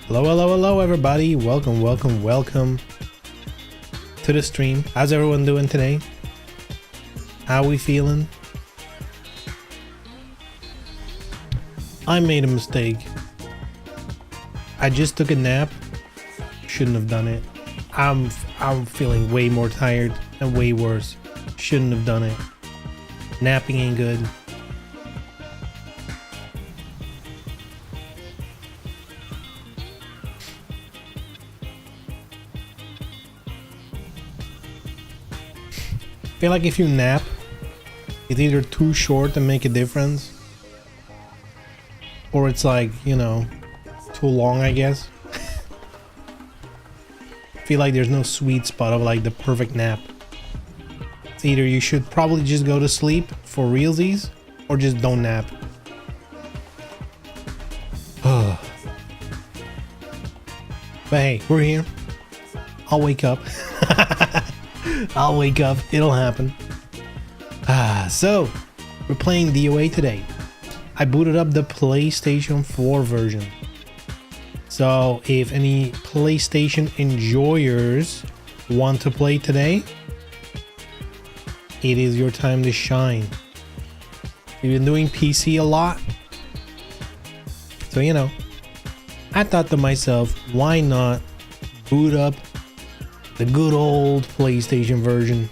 Hello, everybody. Welcome to the stream. How's everyone doing today? How we feeling? I made a mistake. I just took a nap. Shouldn't have done it. I'm feeling way more tired and way worse. Shouldn't have done it. Napping ain't good. I feel like if you nap, it's either too short to make a difference, or it's like, you know, too long, I guess. I feel like there's no sweet spot of like the perfect nap. It's either you should probably just go to sleep for realsies, or just don't nap. But hey, we're here. I'll wake up. I'll wake up. It'll happen. So we're playing DOA today. I booted up the PlayStation 4 version. So if any PlayStation enjoyers want to play today, it is your time to shine. We've been doing PC a lot, so you know, I thought to myself, why not boot up the good old PlayStation version?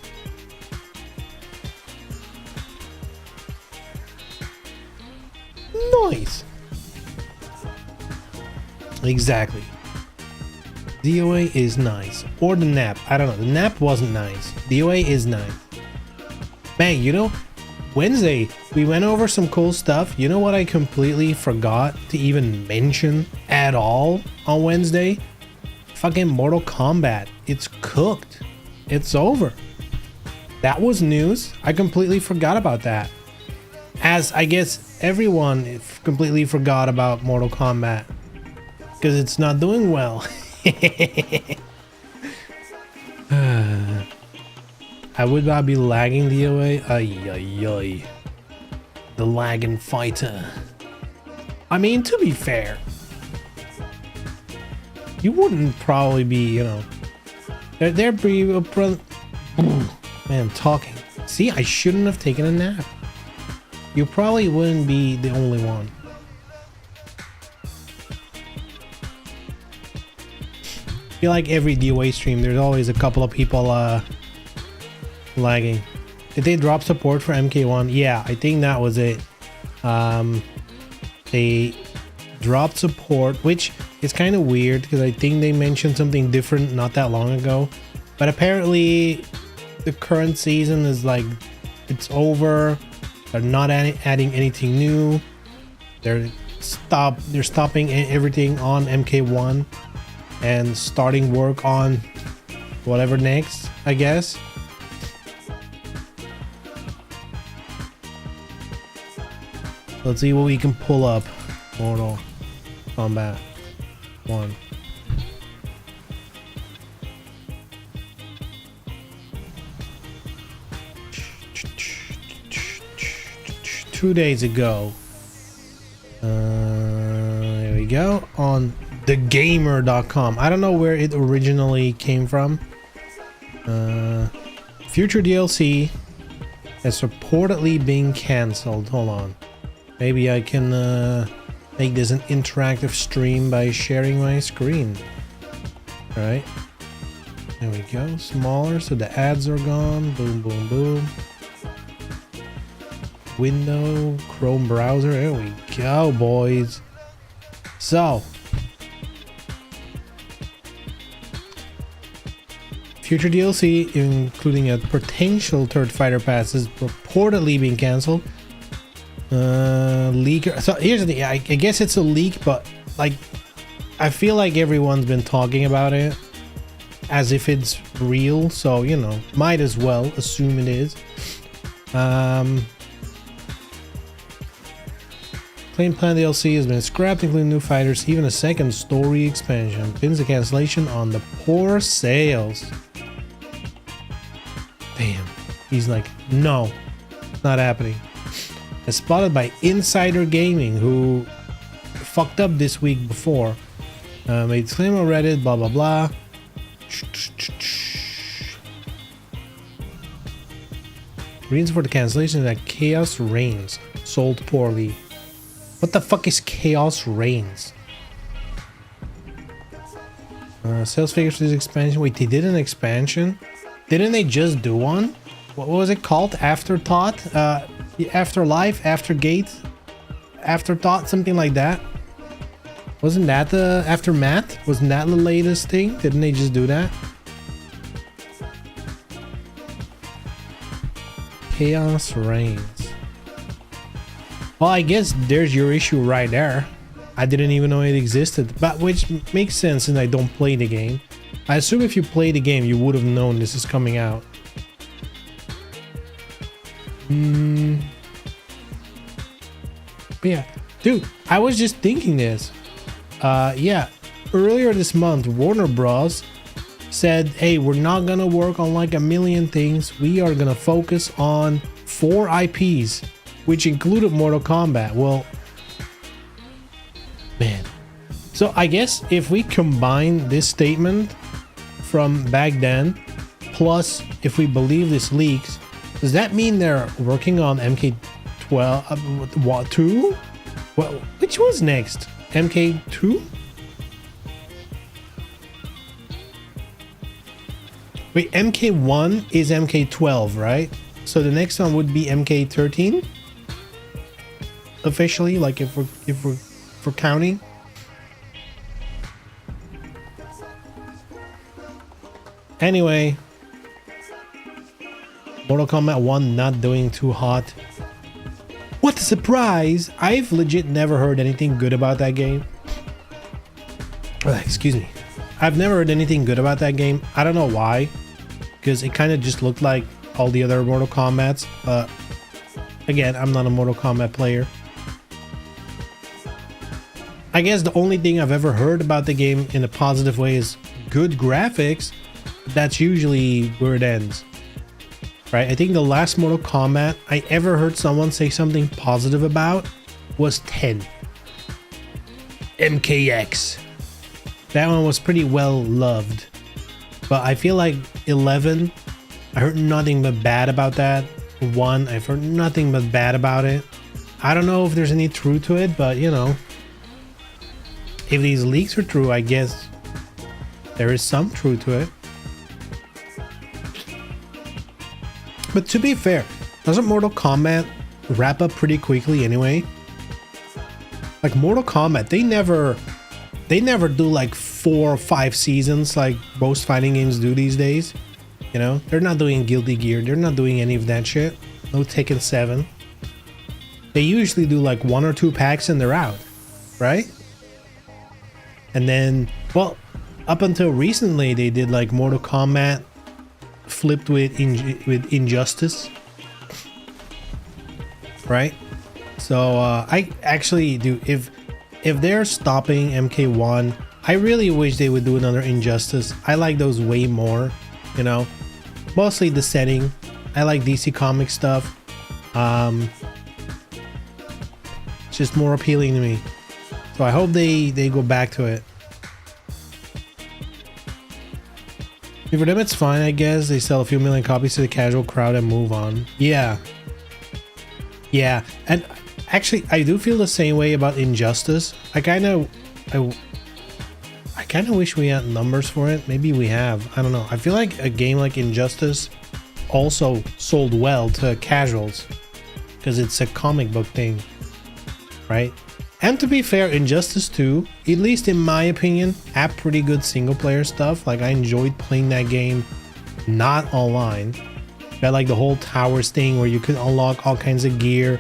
Nice. Exactly. DOA is nice. Or the nap. I don't know. The nap wasn't nice. DOA is nice. Man, you know, Wednesday, we went over some cool stuff. You know what I completely forgot to even mention at all on Wednesday? Fucking Mortal Kombat. It's cooked. It's over. That was news. I completely forgot about that. As I guess everyone completely forgot about Mortal Kombat. Because it's not doing well. I would not be lagging DOA. Ay. The lagging fighter. I mean, to be fair, you wouldn't probably be, you know, they're pretty, man, talking. See, I shouldn't have taken a nap. You probably wouldn't be the only one. I feel like every DOA stream, there's always a couple of people lagging. Did they drop support for MK1? Yeah, I think that was it. They dropped support, which is kind of weird because I think they mentioned something different not that long ago. But apparently the current season is like, it's over. They're not adding anything new. They're stopping everything on MK1 and starting work on whatever next, I guess. Let's see what we can pull up. Mortal Kombat 1. Two days ago. There we go. On thegamer.com. I don't know where it originally came from. Future DLC has reportedly been cancelled. Hold on. Maybe I can make this an interactive stream by sharing my screen. Alright. There we go. Smaller so the ads are gone. Boom, boom, boom. Window, Chrome browser. There we go, boys. So, future DLC, including a potential third fighter pass, is reportedly being cancelled. Leaker. So here's the thing. I guess it's a leak, but like, I feel like everyone's been talking about it as if it's real. So you know, might as well assume it is. Claim plan DLC has been scrapped, including new fighters, even a second story expansion. Pins the cancellation on the poor sales. Damn. He's like, no, not happening. As spotted by Insider Gaming, who fucked up this week before. Made claim on Reddit, blah blah blah. Reasons for the cancellation is that Chaos Reigns sold poorly. What the fuck is Chaos Reigns? Sales figures for this expansion. Wait, they did an expansion? Didn't they just do one? What was it called? Afterthought? Afterlife? Aftergate? Afterthought? Something like that? Wasn't that the Aftermath? Wasn't that the latest thing? Didn't they just do that? Chaos Reigns. Well, I guess there's your issue right there. I didn't even know it existed, but which makes sense since I don't play the game. I assume if you play the game, you would have known this is coming out. But yeah, dude, I was just thinking this. Yeah, earlier this month, Warner Bros. Said, hey, we're not gonna work on like a million things. We are gonna focus on 4 IPs, which included Mortal Kombat. Well, man. So I guess if we combine this statement from back then, plus if we believe this leaks, does that mean they're working on MK12? What, 2? Well, which was next? MK2? Wait, MK1 is MK12, right? So the next one would be MK13? Officially, like if we're counting. Anyway, Mortal Kombat 1 not doing too hot. What a surprise! I've legit never heard anything good about that game. Excuse me. I've never heard anything good about that game. I don't know why, because it kind of just looked like all the other Mortal Kombats. Again, I'm not a Mortal Kombat player. I guess the only thing I've ever heard about the game in a positive way is good graphics. That's usually where it ends, right? I think the last Mortal Kombat I ever heard someone say something positive about was 10. MKX. That one was pretty well loved. But I feel like 11, I heard nothing but bad about that. 1, I've heard nothing but bad about it. I don't know if there's any truth to it, but you know, if these leaks are true, I guess there is some truth to it. But to be fair, doesn't Mortal Kombat wrap up pretty quickly anyway? Like Mortal Kombat, they never do like 4 or 5 seasons like most fighting games do these days. You know, they're not doing Guilty Gear, they're not doing any of that shit. No Tekken 7. They usually do like 1 or 2 packs and they're out, right? And then, well, up until recently, they did like Mortal Kombat flipped with Injustice, right? So I actually do. If they're stopping MK1, I really wish they would do another Injustice. I like those way more, you know. Mostly the setting. I like DC comic stuff. It's just more appealing to me. So I hope they go back to it. For them it's fine, I guess. They sell a few million copies to the casual crowd and move on. Yeah. Yeah, and actually I do feel the same way about Injustice. I kind of wish we had numbers for it. Maybe we have. I don't know. I feel like a game like Injustice also sold well to casuals because it's a comic book thing, right? And to be fair, Injustice 2, at least in my opinion, had pretty good single player stuff. Like I enjoyed playing that game, not online. Got like the whole towers thing where you could unlock all kinds of gear,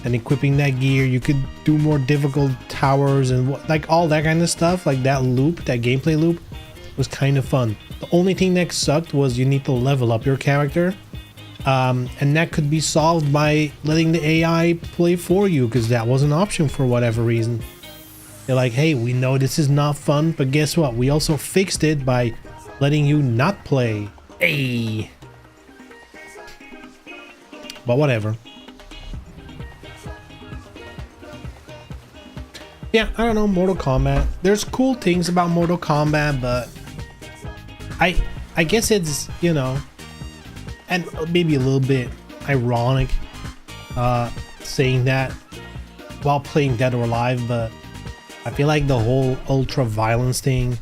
and equipping that gear, you could do more difficult towers and like all that kind of stuff. Like that loop, that gameplay loop was kind of fun. The only thing that sucked was you need to level up your character. And that could be solved by letting the AI play for you, because that was an option for whatever reason. They're like, hey, we know this is not fun, but guess what? We also fixed it by letting you not play. Hey. But whatever. Yeah, I don't know, Mortal Kombat. There's cool things about Mortal Kombat, but I guess it's, you know, and maybe a little bit ironic saying that while playing Dead or Alive, but I feel like the whole ultra violence thing,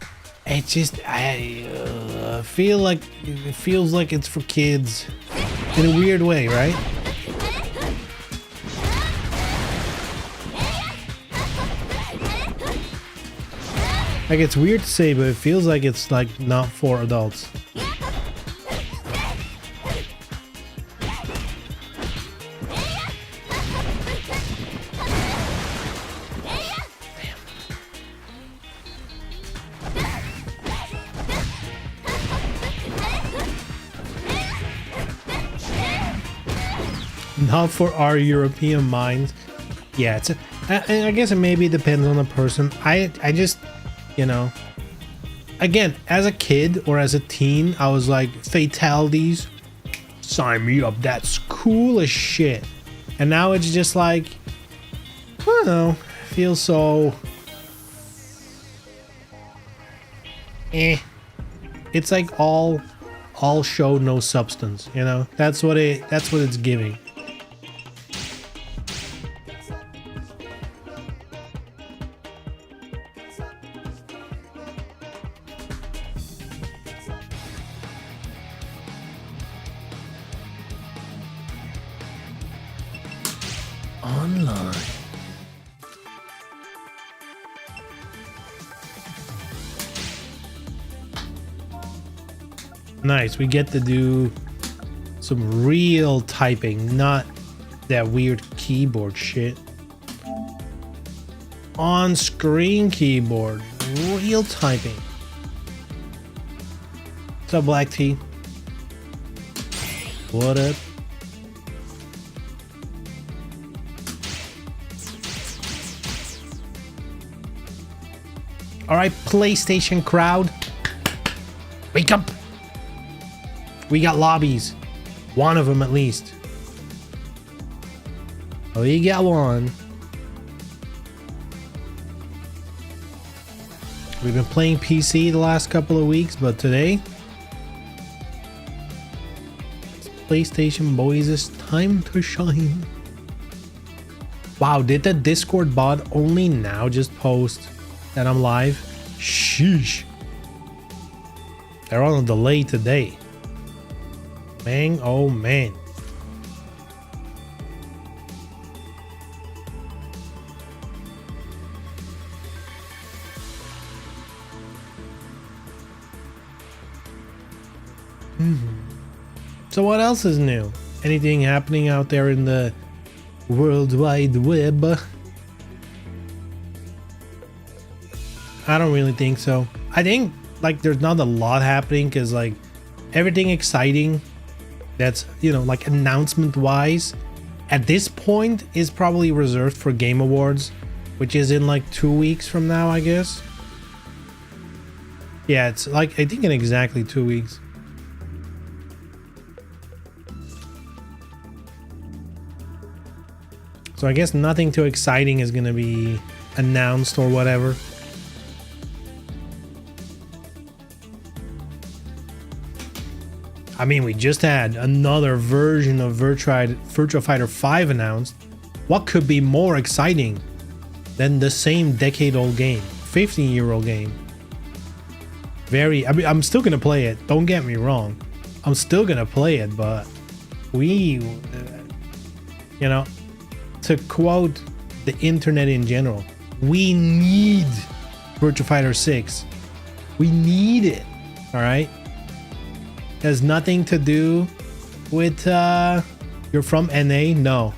it just, I feel like it feels like it's for kids in a weird way, right? Like, it's weird to say, but it feels like it's like not for adults. Not for our European minds. Yeah, it's I guess it maybe depends on the person. I just, you know, again, as a kid or as a teen, I was like, fatalities, sign me up, that's cool as shit. And now it's just like, I don't know, feels so it's like all show, no substance, you know. That's what it's giving. Online. Nice, we get to do some real typing, not that weird keyboard shit. On-screen keyboard, real typing. What's up, Black Tea? What up? Alright, PlayStation crowd. Wake up! We got lobbies. One of them at least. Oh, you got one. We've been playing PC the last couple of weeks, but today, it's PlayStation boys' time to shine. Wow, did the Discord bot only now just post that I'm live? Sheesh. They're on a delay today. Man, oh man. So what else is new? Anything happening out there in the World Wide Web? I don't really think so. I think like there's not a lot happening because like everything exciting that's, you know, like announcement wise at this point is probably reserved for Game Awards, which is in like 2 weeks from now, I guess. Yeah, it's like I think in exactly 2 weeks. So I guess nothing too exciting is gonna be announced or whatever. I mean, we just had another version of Virtua Fighter 5 announced. What could be more exciting than the same decade-old game, 15-year-old game? I mean, I'm still gonna play it. Don't get me wrong. I'm still gonna play it, but you know, to quote the internet in general, we need Virtua Fighter 6. We need it. All right. Has nothing to do with you're from NA? No,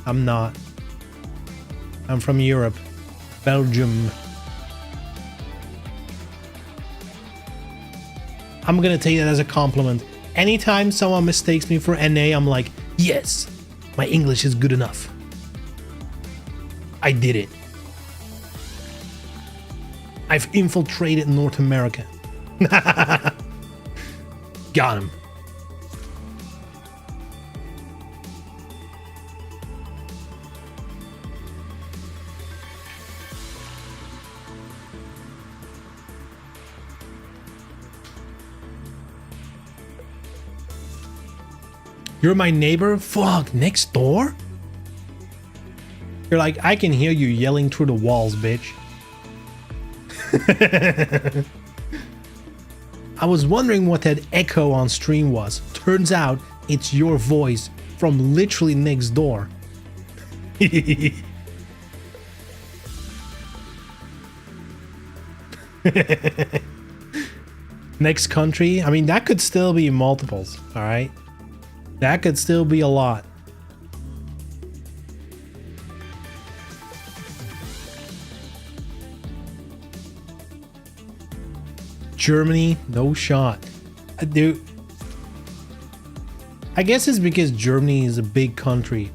I'm not. I'm from Europe, Belgium. I'm gonna take that as a compliment. Anytime someone mistakes me for NA, I'm like, yes, my English is good enough. I did it. I've infiltrated North America. Got him. You're my neighbor? Fuck, next door? You're like, I can hear you yelling through the walls, bitch. I was wondering what that echo on stream was. Turns out it's your voice from literally next door. Next country? I mean, that could still be multiples, all right? That could still be a lot. Germany, no shot. Dude, I guess it's because Germany is a big country.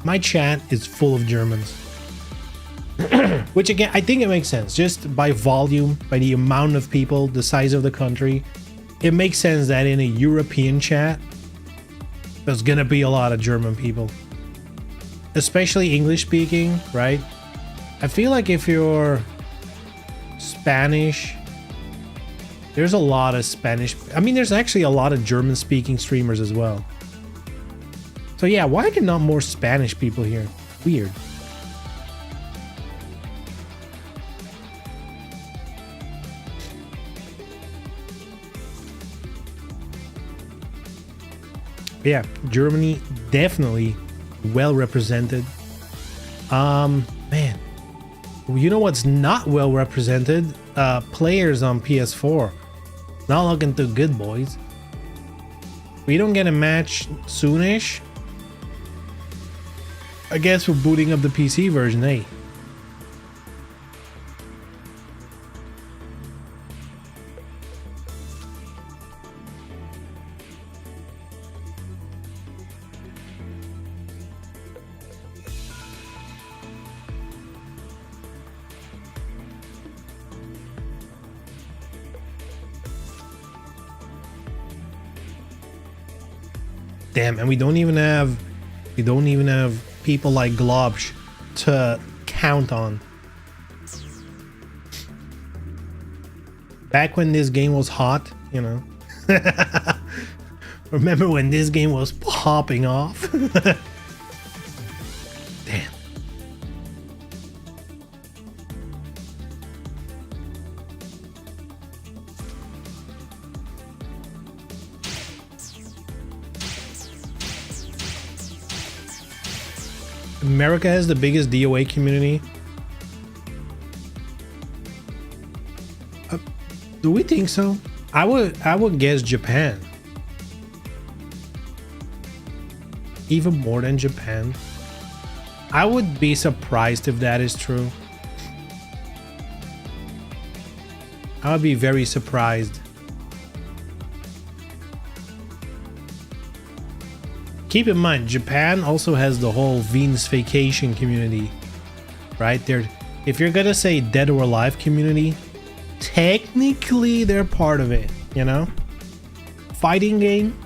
My chat is full of Germans. Which again, I think it makes sense. Just by volume, by the amount of people, the size of the country, it makes sense that in a European chat, there's gonna be a lot of German people. Especially English speaking, right? I feel like if you're Spanish, there's a lot of Spanish. I mean, there's actually a lot of German speaking streamers as well. So yeah, why are there not more Spanish people here? Weird. Yeah, Germany definitely well represented. Man, you know what's not well represented? Players on PS4. Not looking too good, boys. We don't get a match soonish. I guess we're booting up the PC version, eh? Damn, and we don't even have people like Globsh to count on. Back when this game was hot, you know. Remember when this game was popping off? Damn. America has the biggest DOA community. Do we think so? I would guess Japan. Even more than Japan. I would be surprised if that is true. I would be very surprised. Keep in mind, Japan also has the whole Venus Vacation community, right? If you're gonna say Dead or Alive community, technically they're part of it, you know? Fighting game?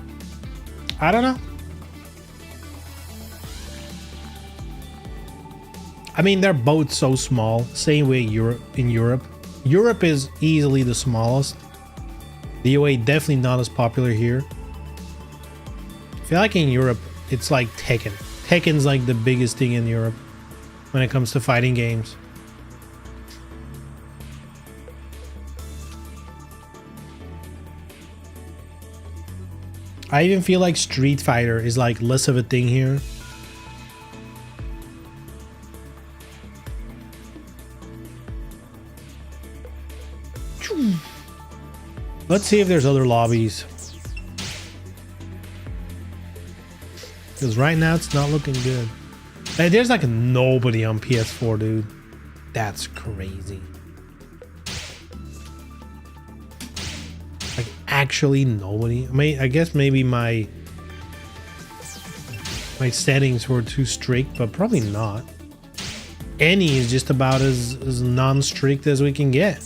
I don't know. I mean, they're both so small. Same way in Europe. Europe is easily the smallest. DOA definitely not as popular here. I feel like in Europe, it's like Tekken. Tekken's like the biggest thing in Europe when it comes to fighting games. I even feel like Street Fighter is like less of a thing here. Let's see if there's other lobbies. Because right now it's not looking good. Hey, there's like nobody on PS4, dude. That's crazy. Like actually nobody. I mean, I guess maybe my settings were too strict, but probably not. Any is just about as non-strict as we can get.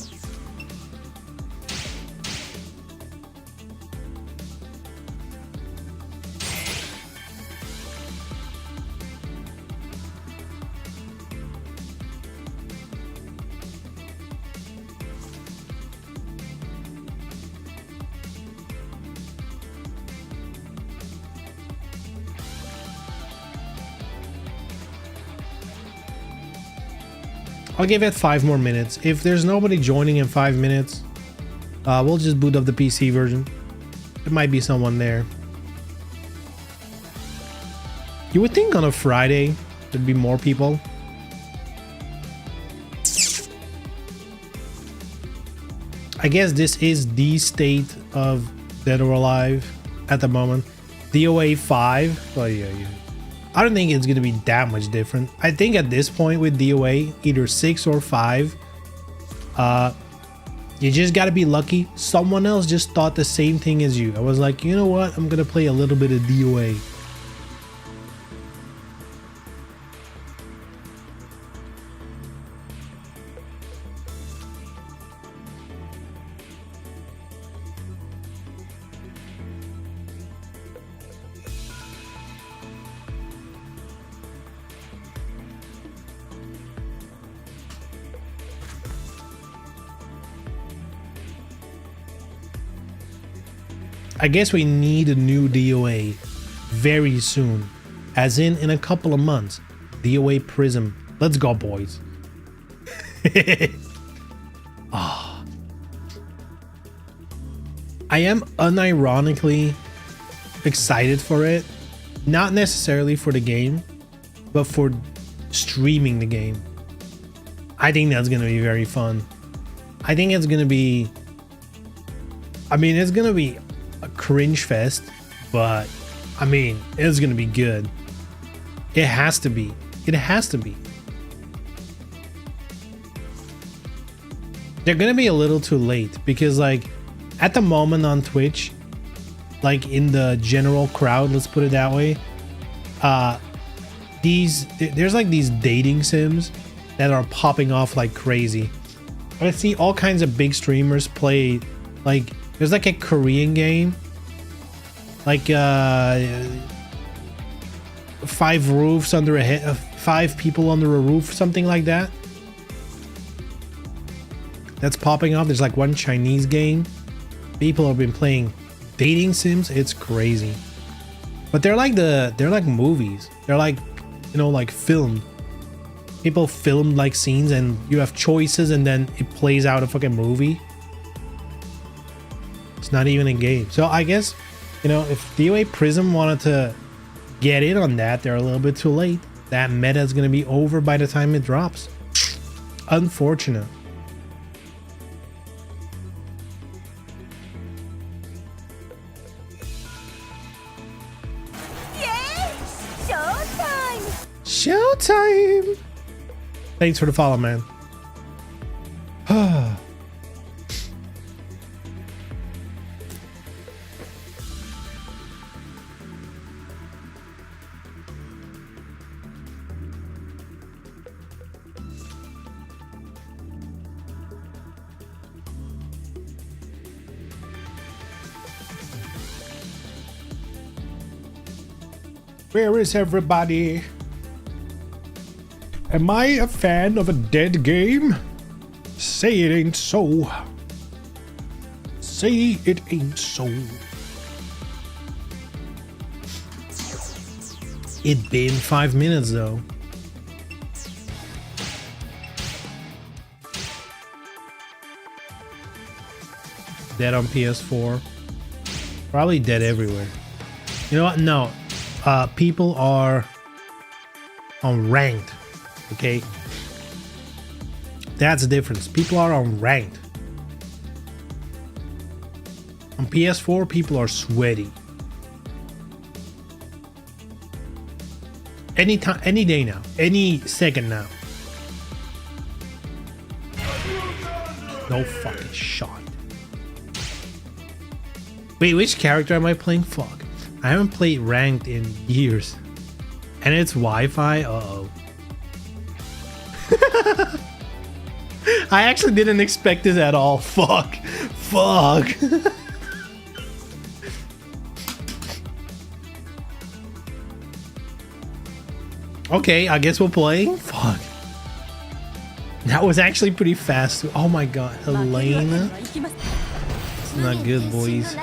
I'll give it 5 more minutes. If there's nobody joining in 5 minutes, we'll just boot up the PC version. There might be someone there. You would think on a Friday there'd be more people. I guess this is the state of Dead or Alive at the moment. DOA 5. Oh yeah. I don't think it's gonna be that much different. I think at this point with DOA, either 6 or 5, you just gotta be lucky. Someone else just thought the same thing as you. I was like, you know what? I'm gonna play a little bit of DOA. I guess we need a new DOA very soon, as in a couple of months. DOA Prism. Let's go, boys. Oh. I am unironically excited for it. Not necessarily for the game, but for streaming the game. I think that's going to be very fun. I think it's going to be... I mean, it's going to be a cringe fest, but I mean, it's gonna be good. It has to be. It has to be. They're gonna be a little too late because, like, at the moment on Twitch, like in the general crowd, let's put it that way, there's like these dating sims that are popping off like crazy. I see all kinds of big streamers play, like, there's like a Korean game, like 5 roofs under a head, 5 people under a roof, something like that. That's popping off. There's like one Chinese game. People have been playing dating sims. It's crazy. But they're like movies. They're like, you know, like filmed. People filmed like scenes and you have choices and then it plays out a fucking movie. It's not even a game. So I guess, you know, if DOA Prism wanted to get in on that, they're a little bit too late. That meta is going to be over by the time it drops. Unfortunate. Yes! Showtime! Showtime! Thanks for the follow, man. Where is everybody? Am I a fan of a dead game? Say it ain't so. Say it ain't so. It been 5 minutes though. Dead on PS4. Probably dead everywhere. You know what? No. People are on ranked. Okay, that's the difference. People are on ranked. On PS4, people are sweaty. Anytime, any day now, any second now. No fucking shot. Wait, which character am I playing? Fuck. I haven't played ranked in years. And it's Wi-Fi? Uh-oh. I actually didn't expect this at all. Fuck. Fuck. Okay, I guess we're playing. Fuck. That was actually pretty fast. Oh my god, Helena. It's not good, boys.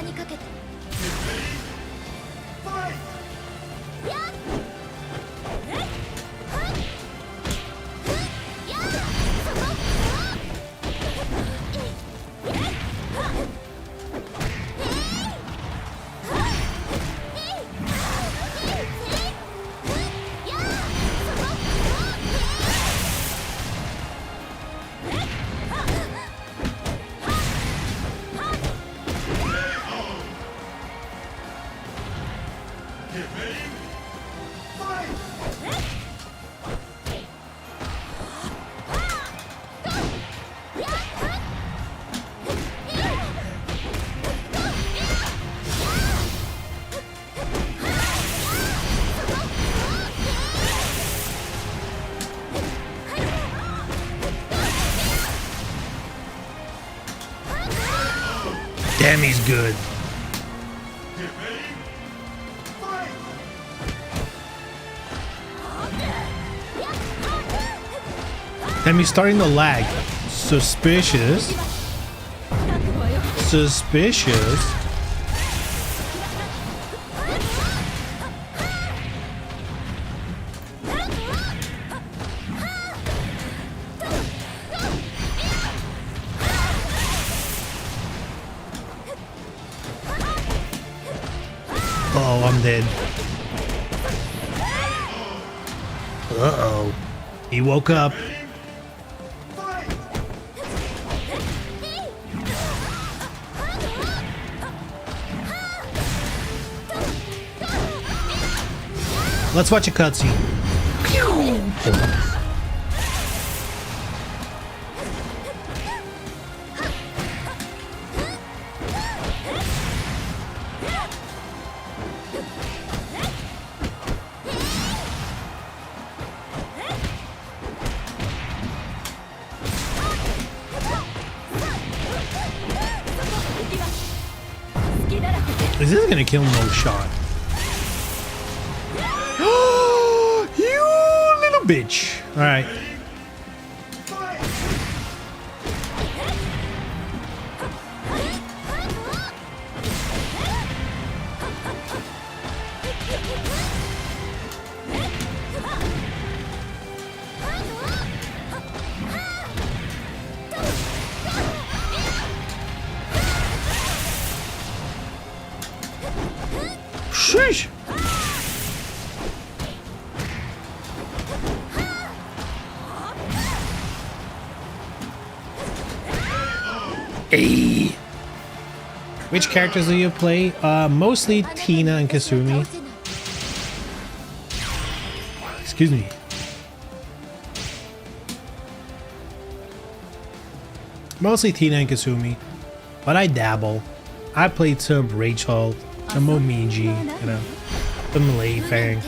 Damn, he's good. Damn, he's starting to lag. Suspicious. Suspicious. Oh, I'm dead. Uh-oh. He woke up. Let's watch a cutscene. Is this gonna kill No Shot? You little bitch. Alright. Sheesh. Hey. Which characters do you play? Mostly Tina and Kasumi. Excuse me. Mostly Tina and Kasumi, but I dabble. I played some Rachel, some Momiji, you know, some Lei Fang.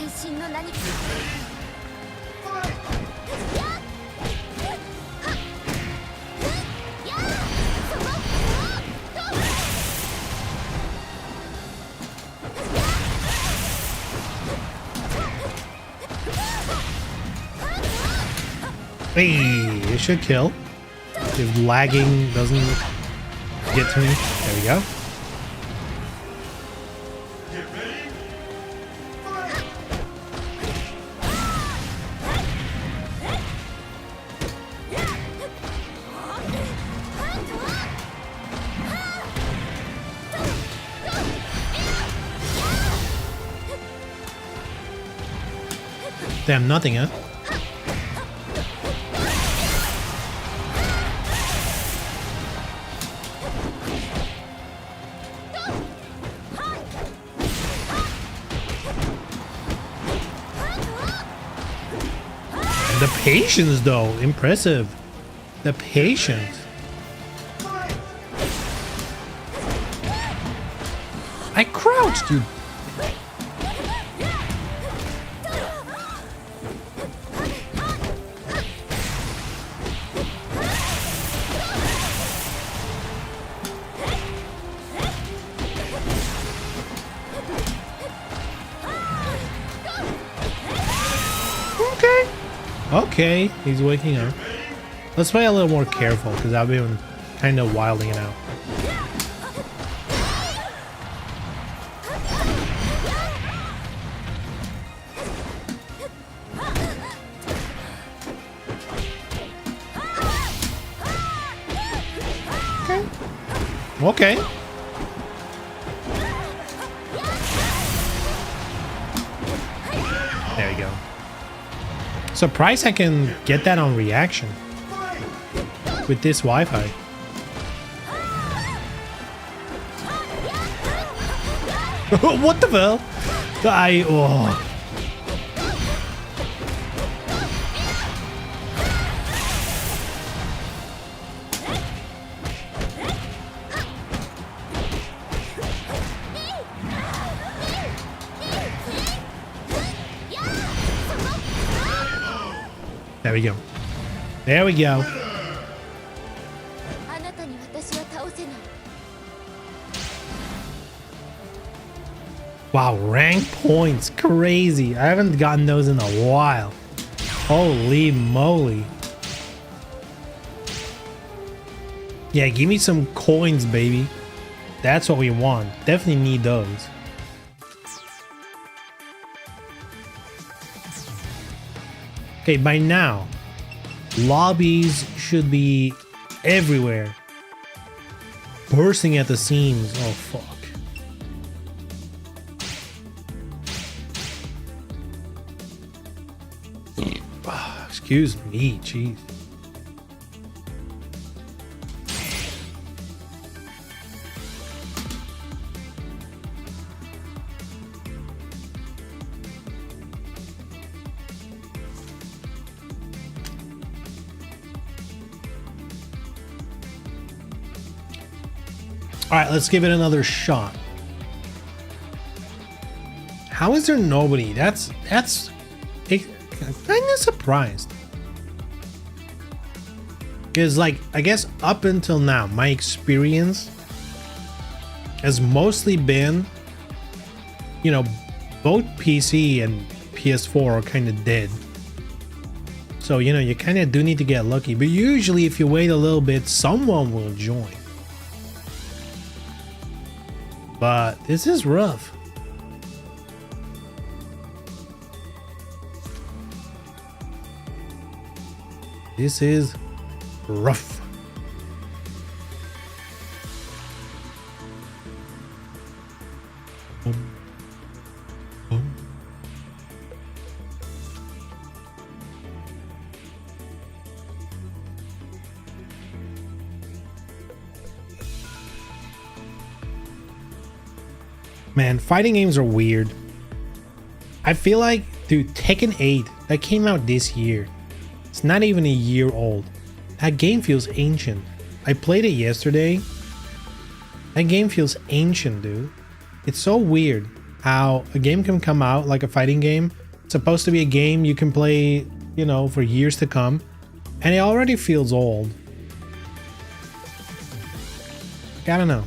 Hey, it should kill. If lagging doesn't get to me. There we go. Damn, nothing, huh? The patience, though, impressive. The patience. I crouched, dude. Okay, he's waking up. Let's play a little more careful because I've been kind of wilding it out. Okay. There we go. Surprised I can get that on reaction with this Wi-Fi. What the hell? Oh. There we go. There we go. Wow, rank points, crazy. I haven't gotten those in a while. Holy moly. Yeah, give me some coins, baby. That's what we want. Definitely need those. Okay, by now, lobbies should be everywhere. Bursting at the seams. Oh, fuck. Excuse me, jeez. All right, let's give it another shot. How is there nobody? That's I'm kind of surprised. Because, like, I guess up until now, my experience has mostly been, you know, both PC and PS4 are kind of dead. So, you know, you kind of do need to get lucky. But usually, if you wait a little bit, someone will join. But this is rough. This is rough. Man, fighting games are weird. I feel like, dude, Tekken 8, that came out this year. It's not even a year old. That game feels ancient. I played it yesterday. That game feels ancient, dude. It's so weird how a game can come out like a fighting game. It's supposed to be a game you can play, you know, for years to come. And it already feels old. I don't know.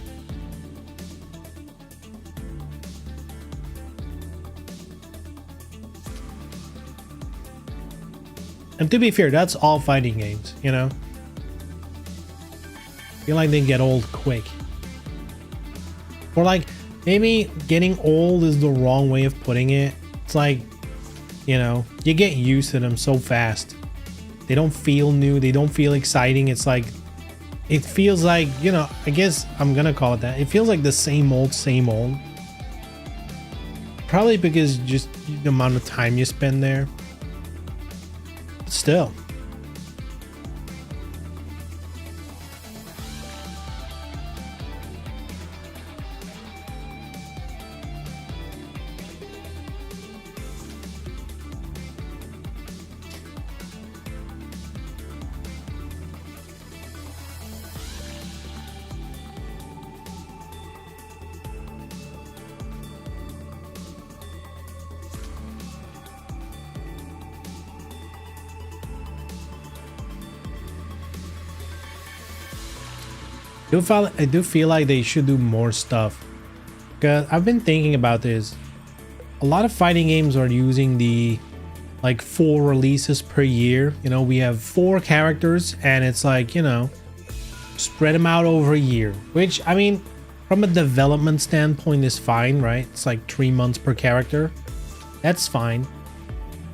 And to be fair, that's all fighting games, you know? I feel like they get old quick. Or like, maybe getting old is the wrong way of putting it. It's like, you know, you get used to them so fast. They don't feel new, they don't feel exciting. It's like, it feels like, you know, I guess I'm gonna call it that. It feels like the same old, same old. Probably because just the amount of time you spend there. Still. I do feel like they should do more stuff. Because I've been thinking about this. A lot of fighting games are using the like 4 releases per year. You know, we have 4 characters and it's like, you know, spread them out over a year. Which, I mean, from a development standpoint is fine, right? It's like 3 months per character. That's fine.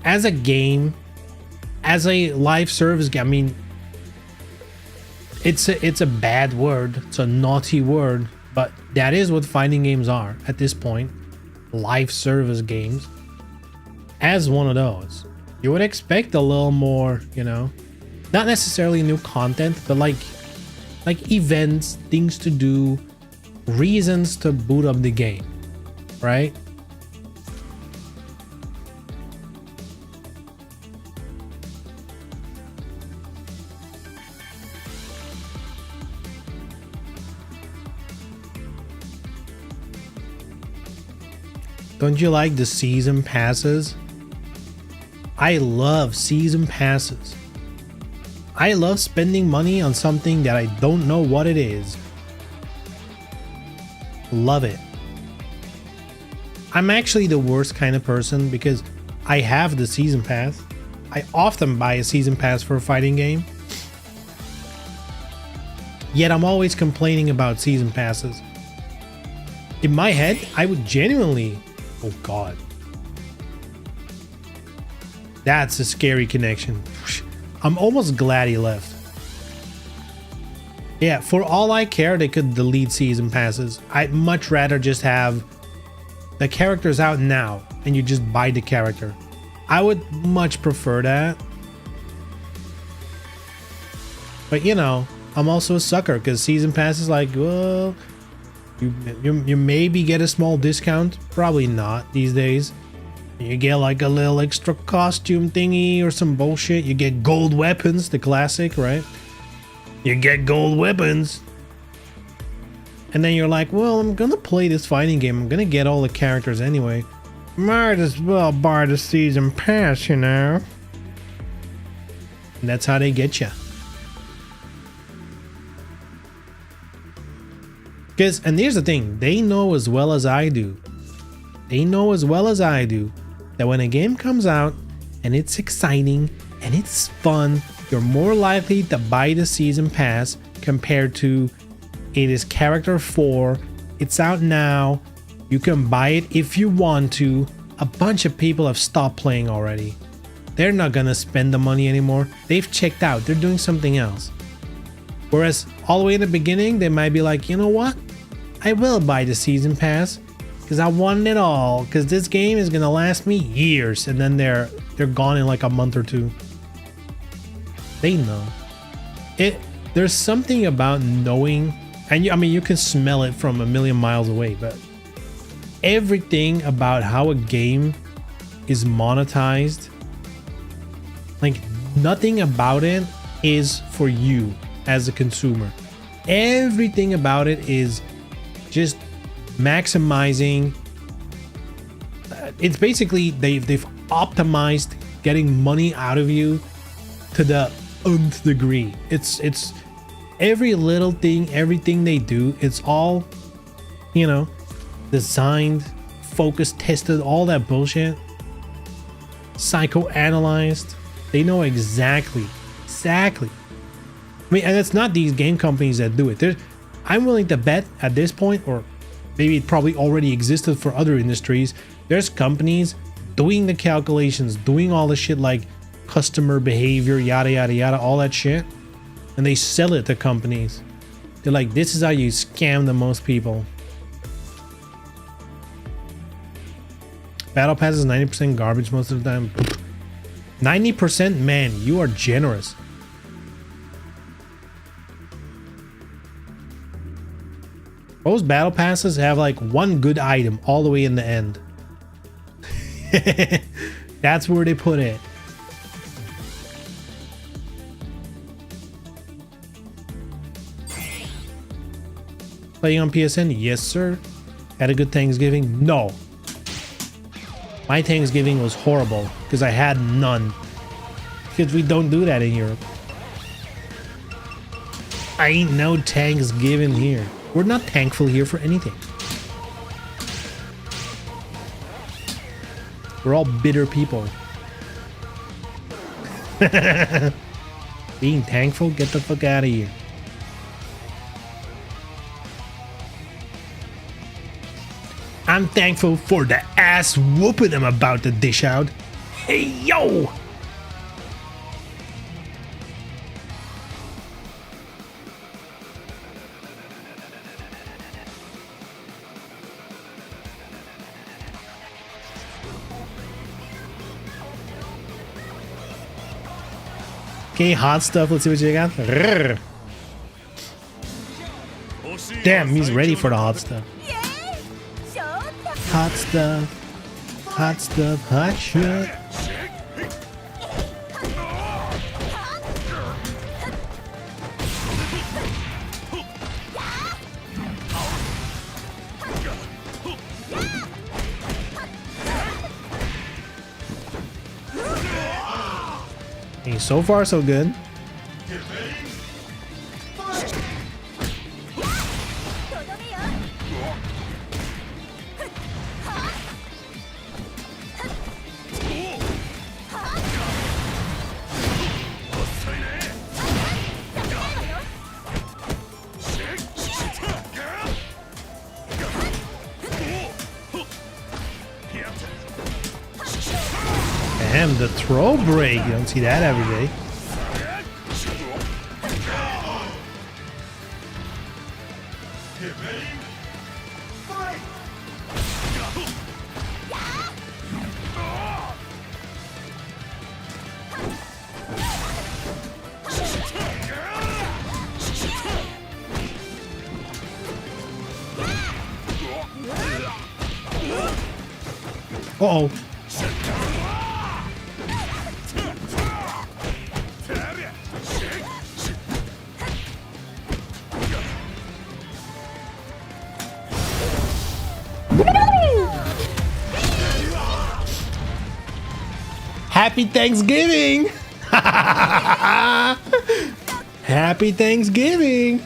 As a game, as a live service game, I mean, it's a bad word, it's a naughty word, but that is what fighting games are at this point. Live service games. As one of those, you would expect a little more, you know, not necessarily new content, but like events, things to do, reasons to boot up the game, right? Don't you like the season passes? I love season passes. I love spending money on something that I don't know what it is. Love it. I'm actually the worst kind of person because I have the season pass. I often buy a season pass for a fighting game. Yet I'm always complaining about season passes. In my head, I would genuinely... Oh god. That's a scary connection. I'm almost glad he left. Yeah, for all I care, they could delete season passes. I'd much rather just have the characters out now and you just buy the character. I would much prefer that. But you know, I'm also a sucker because season pass is like, well, you maybe get a small discount. Probably not these days. You get like a little extra costume thingy or some bullshit. You get gold weapons, the classic, right? You get gold weapons. And then you're like, well, I'm gonna play this fighting game. I'm gonna get all the characters anyway. Might as well buy the season pass, you know? And that's how they get you. And here's the thing, they know as well as I do. They know as well as I do that when a game comes out and it's exciting and it's fun, you're more likely to buy the season pass compared to it is character 4, it's out now, you can buy it if you want to. A bunch of people have stopped playing already. They're not gonna spend the money anymore. They've checked out, they're doing something else. Whereas all the way in the beginning, they might be like, you know what? I will buy the season pass because I want it all, because this game is gonna last me years, and then they're gone in like a month or two. They know it. There's something about knowing, and I mean you can smell it from a million miles away, but everything about how a game is monetized, like nothing about it is for you as a consumer. Everything about it is just maximizing. It's basically they've optimized getting money out of you to the nth degree. It's every little thing, everything they do, it's all, you know, designed, focused, tested, all that bullshit, psychoanalyzed. They know exactly. I mean, and it's not these game companies that do it. I'm willing to bet at this point, or maybe it probably already existed for other industries, there's companies doing the calculations, doing all the shit like customer behavior, yada yada yada, all that shit, and they sell it to companies. They're like, this is how you scam the most people. Battle Pass is 90% garbage most of the time. 90%? Man, you are generous. Most battle passes have like one good item all the way in the end. That's where they put it. Playing on PSN? Yes, sir. Had a good Thanksgiving? No. My Thanksgiving was horrible because I had none. Because we don't do that in Europe. I ain't no Thanksgiving here. We're not thankful here for anything. We're all bitter people. Being thankful? Get the fuck out of here. I'm thankful for the ass whooping I'm about to dish out. Hey, yo! Okay, hot stuff. Let's see what you got. Rrr. Damn, he's ready for the hot stuff. Hot stuff. Hot stuff. Hot shit. Hey, so far so good. Damn, the throw break. You don't see that every day. Uh-oh. Happy Thanksgiving! Happy Thanksgiving!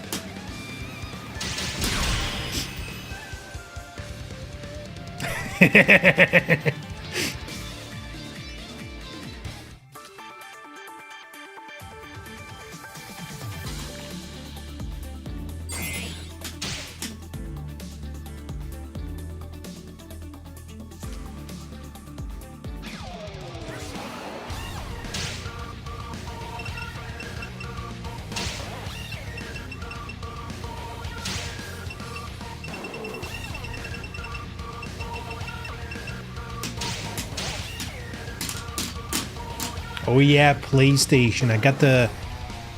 Oh yeah, PlayStation. I got the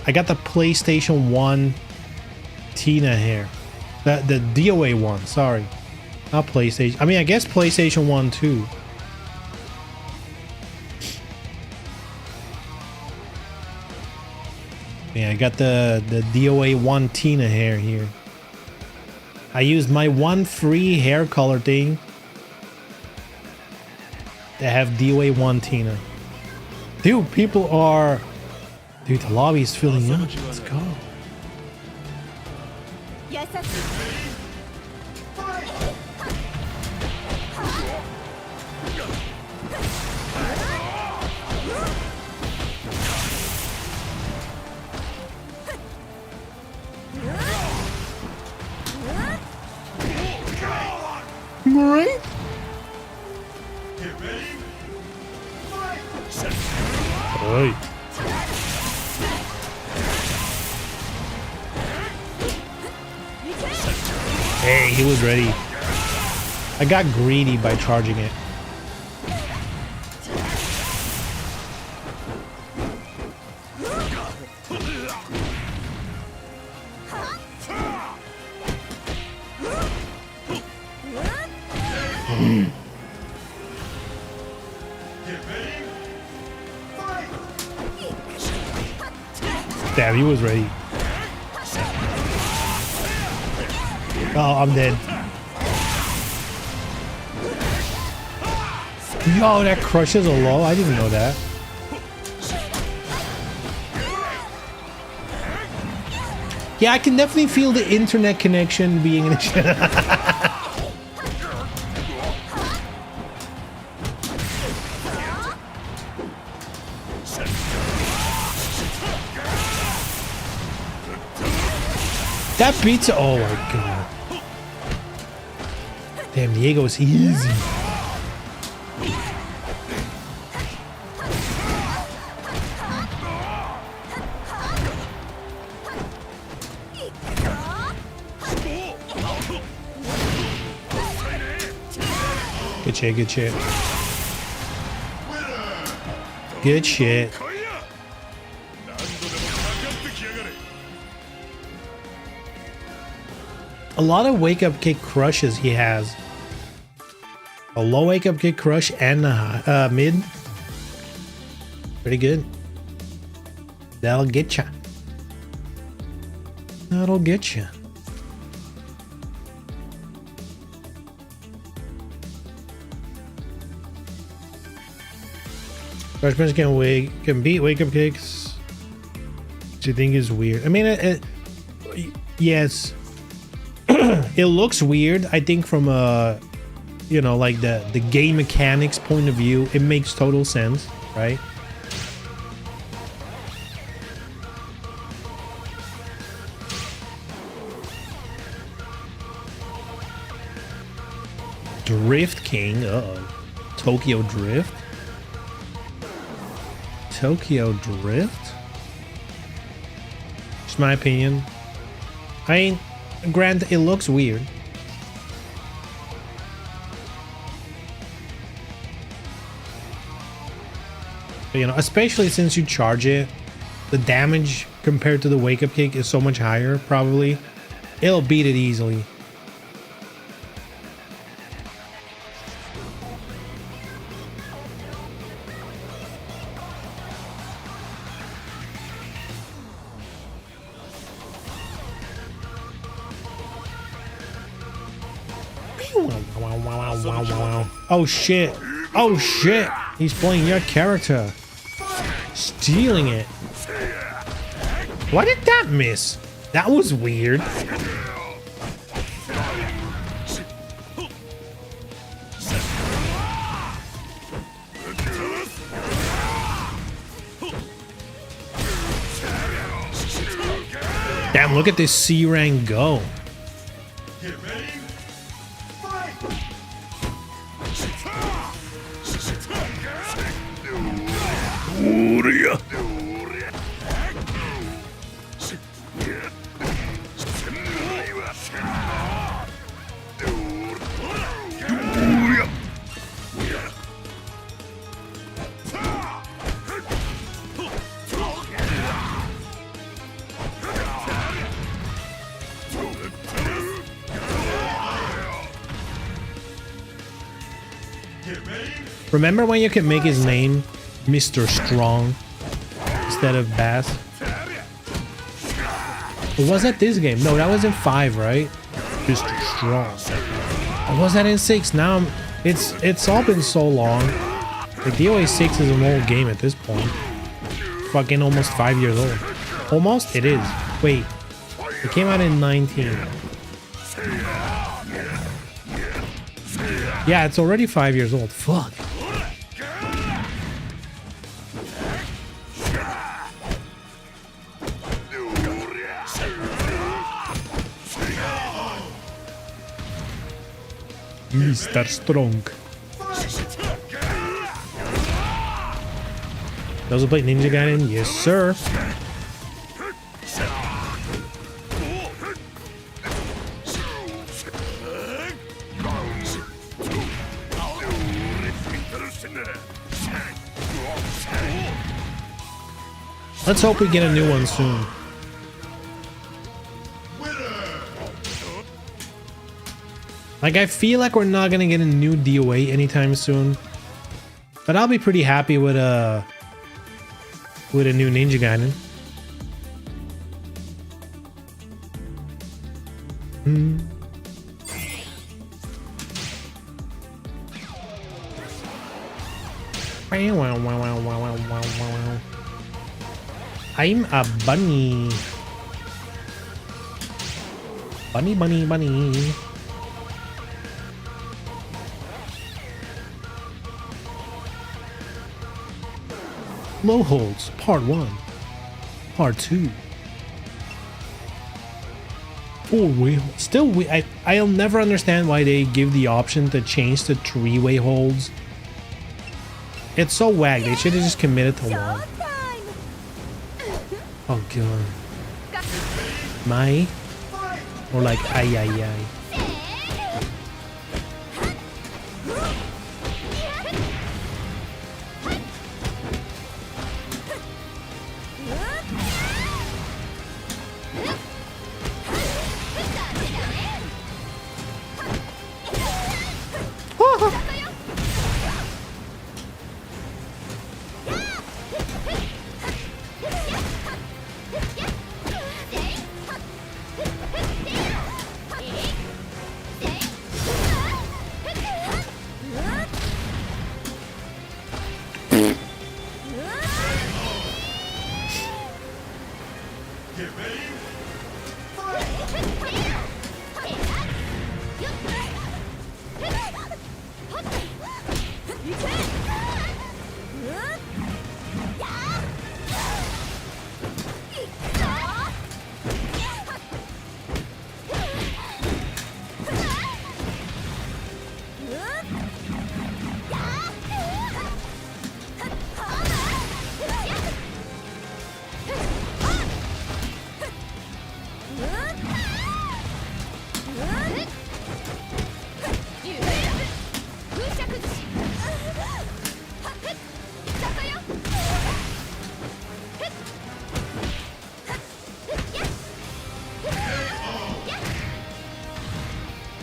PlayStation 1 Tina here. The DOA one, sorry. Not PlayStation. I mean, I guess PlayStation 1 too. Yeah, I got the DOA 1 Tina hair here. I used my one free hair color thing to have DOA 1 Tina. Dude, people are... Dude, the lobby is filling up. Let's go. Right? Oi. Hey, he was ready. I got greedy by charging it. Damn, he was ready. Oh, I'm dead. Yo, that crushes a low. I didn't know that. Yeah, I can definitely feel the internet connection being an issue. That beats. Oh my god. Damn, Diego's easy. Good shit, good shit. Good shit. A lot of wake up kick crushes he has. A low wake up kick crush and a mid. Pretty good. That'll get ya. That'll get ya. Crush punch can beat wake up kicks. Which you think is weird. I mean, yes. It looks weird. I think from a, you know, like the game mechanics point of view, it makes total sense, right? Drift King, uh-oh. Tokyo Drift. Tokyo Drift? Just my opinion. I mean, granted, it looks weird. But, you know, especially since you charge it, the damage compared to the Wake Up Kick is so much higher, probably. It'll beat it easily. Oh shit. Oh shit. He's playing your character. Stealing it. Why did that miss? That was weird. Damn, look at this C rank go. Remember when you could make his name Mr. Strong instead of Bass? Or was that this game? No, that was in 5, right? Mr. Strong. Or was that in 6? Now it's all been so long. The DOA 6 is an old game at this point. Fucking almost 5 years old. Almost? It is. Wait. It came out in 19. Yeah, it's already 5 years old. Fuck. Mr. Strong. Those who play Ninja Gaiden? Yes, sir. Let's hope we get a new one soon. Like, I feel like we're not gonna get a new DOA anytime soon, but I'll be pretty happy with a new Ninja Gaiden. I'm a bunny. Bunny, bunny, bunny. Low holds, part 1, part 2. 4-way holds. Still, I'll never understand why they give the option to change to 3-way holds. It's so whack. They should have just committed to 1. Oh god. My? Or like ay ay ay.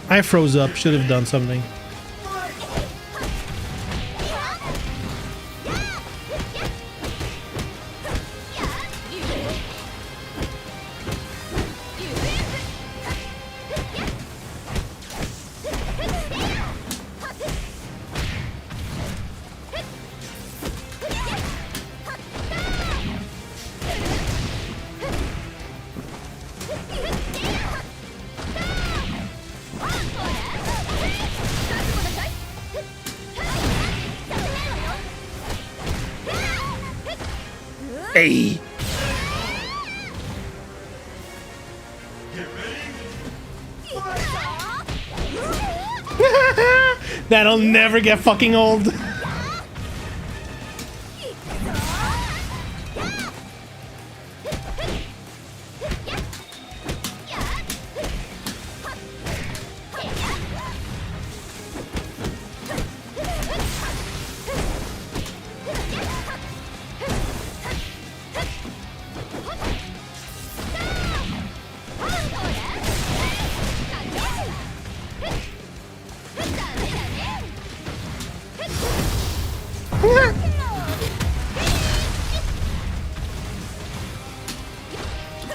I froze up. Should have done something. Hey! That'll never get fucking old.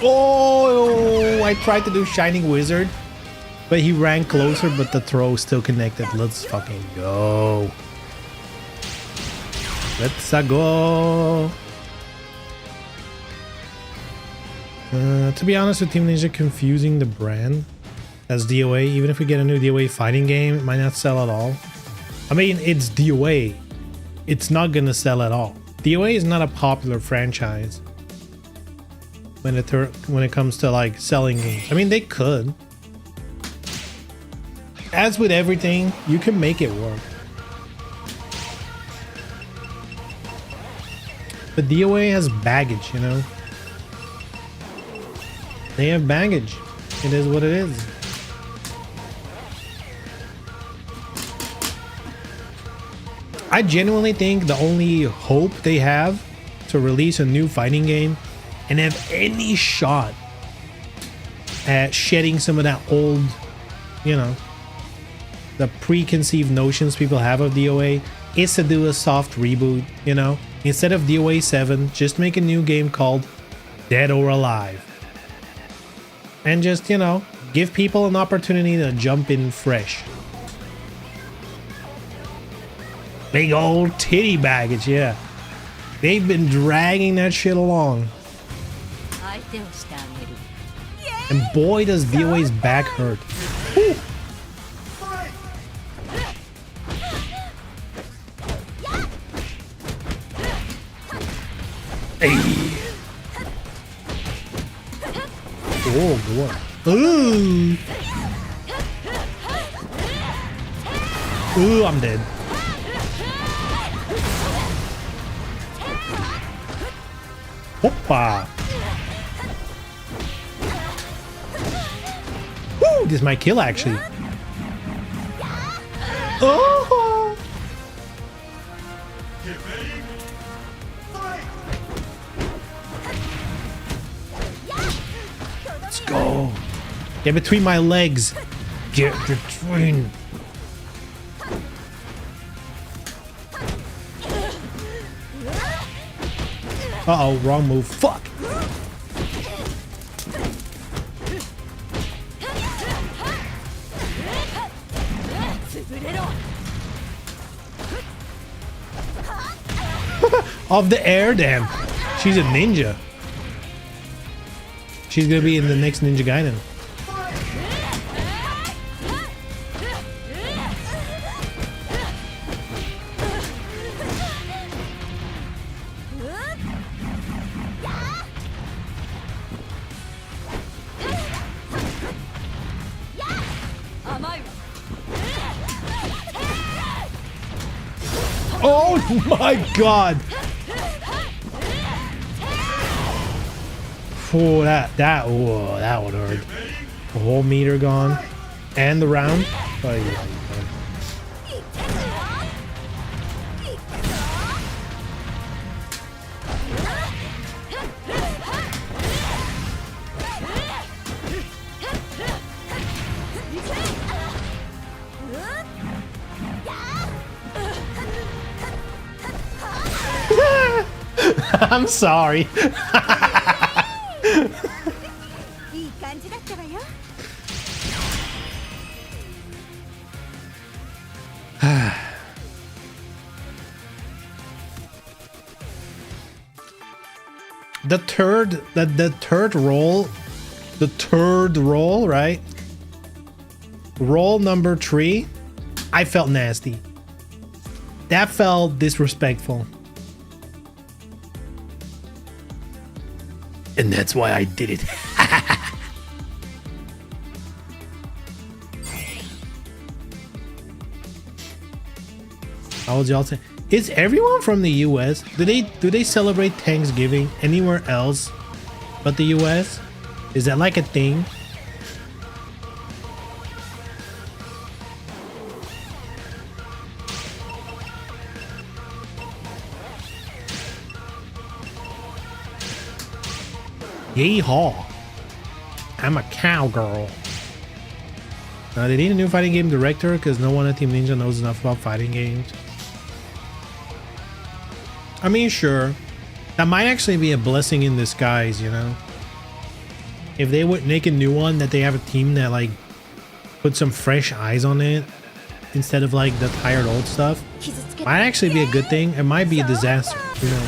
Oh, I tried to do Shining Wizard, but he ran closer, but the throw still connected. Let's fucking go. Let's go. To be honest with Team Ninja, confusing the brand as DOA. Even if we get a new DOA fighting game, it might not sell at all. I mean, it's DOA. It's not gonna sell at all. DOA is not a popular franchise when it comes to like selling games. I mean, they could. As with everything, you can make it work. But DOA has baggage, you know? They have baggage. It is what it is. I genuinely think the only hope they have to release a new fighting game and have any shot at shedding some of that old, you know, the preconceived notions people have of DOA is to do a soft reboot, you know? Instead of DOA 7, just make a new game called Dead or Alive. And just, you know, give people an opportunity to jump in fresh. Big old titty baggage, yeah. They've been dragging that shit along. And boy, does DOA's back hurt. Whew. Hey. Oh boy. Ooh. Ooh, I'm dead. Hoppa. Woo, this might kill actually. Oh. Let's go. Get between my legs. Get between. Uh-oh, wrong move. Fuck! Off the air, damn. She's a ninja. She's gonna be in the next Ninja Gaiden. Oh my god! Oh, that would hurt. The whole meter gone. And the round. Oh, yeah. I'm sorry. いい感じだったわよ。The third roll, right? Roll number 3, I felt nasty. That felt disrespectful. And that's why I did it. How would y'all say? Is everyone from the US? Do they celebrate Thanksgiving anywhere else but the US? Is that like a thing? Yeehaw! I'm a cowgirl. They need a new fighting game director because no one at Team Ninja knows enough about fighting games. I mean, sure, that might actually be a blessing in disguise, you know? If they would make a new one, that they have a team that like put some fresh eyes on it instead of like the tired old stuff, might actually be a good thing. It might be a disaster, you know?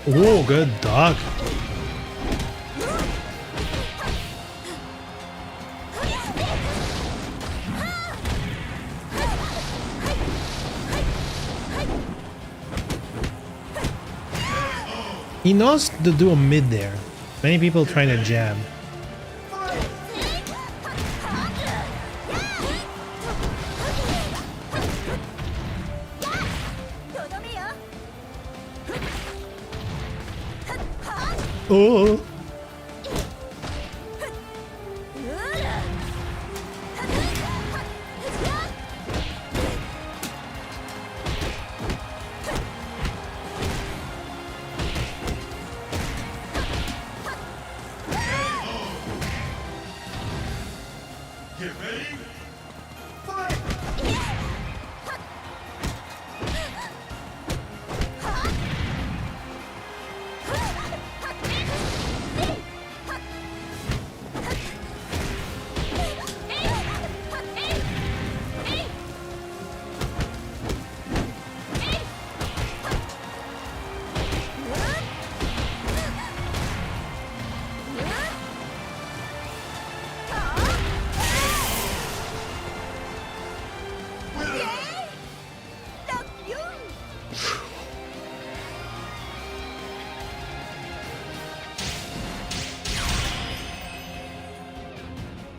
Ooh, oh, good dog. He knows to do a mid there. Many people trying to jab. Oh. Get ready.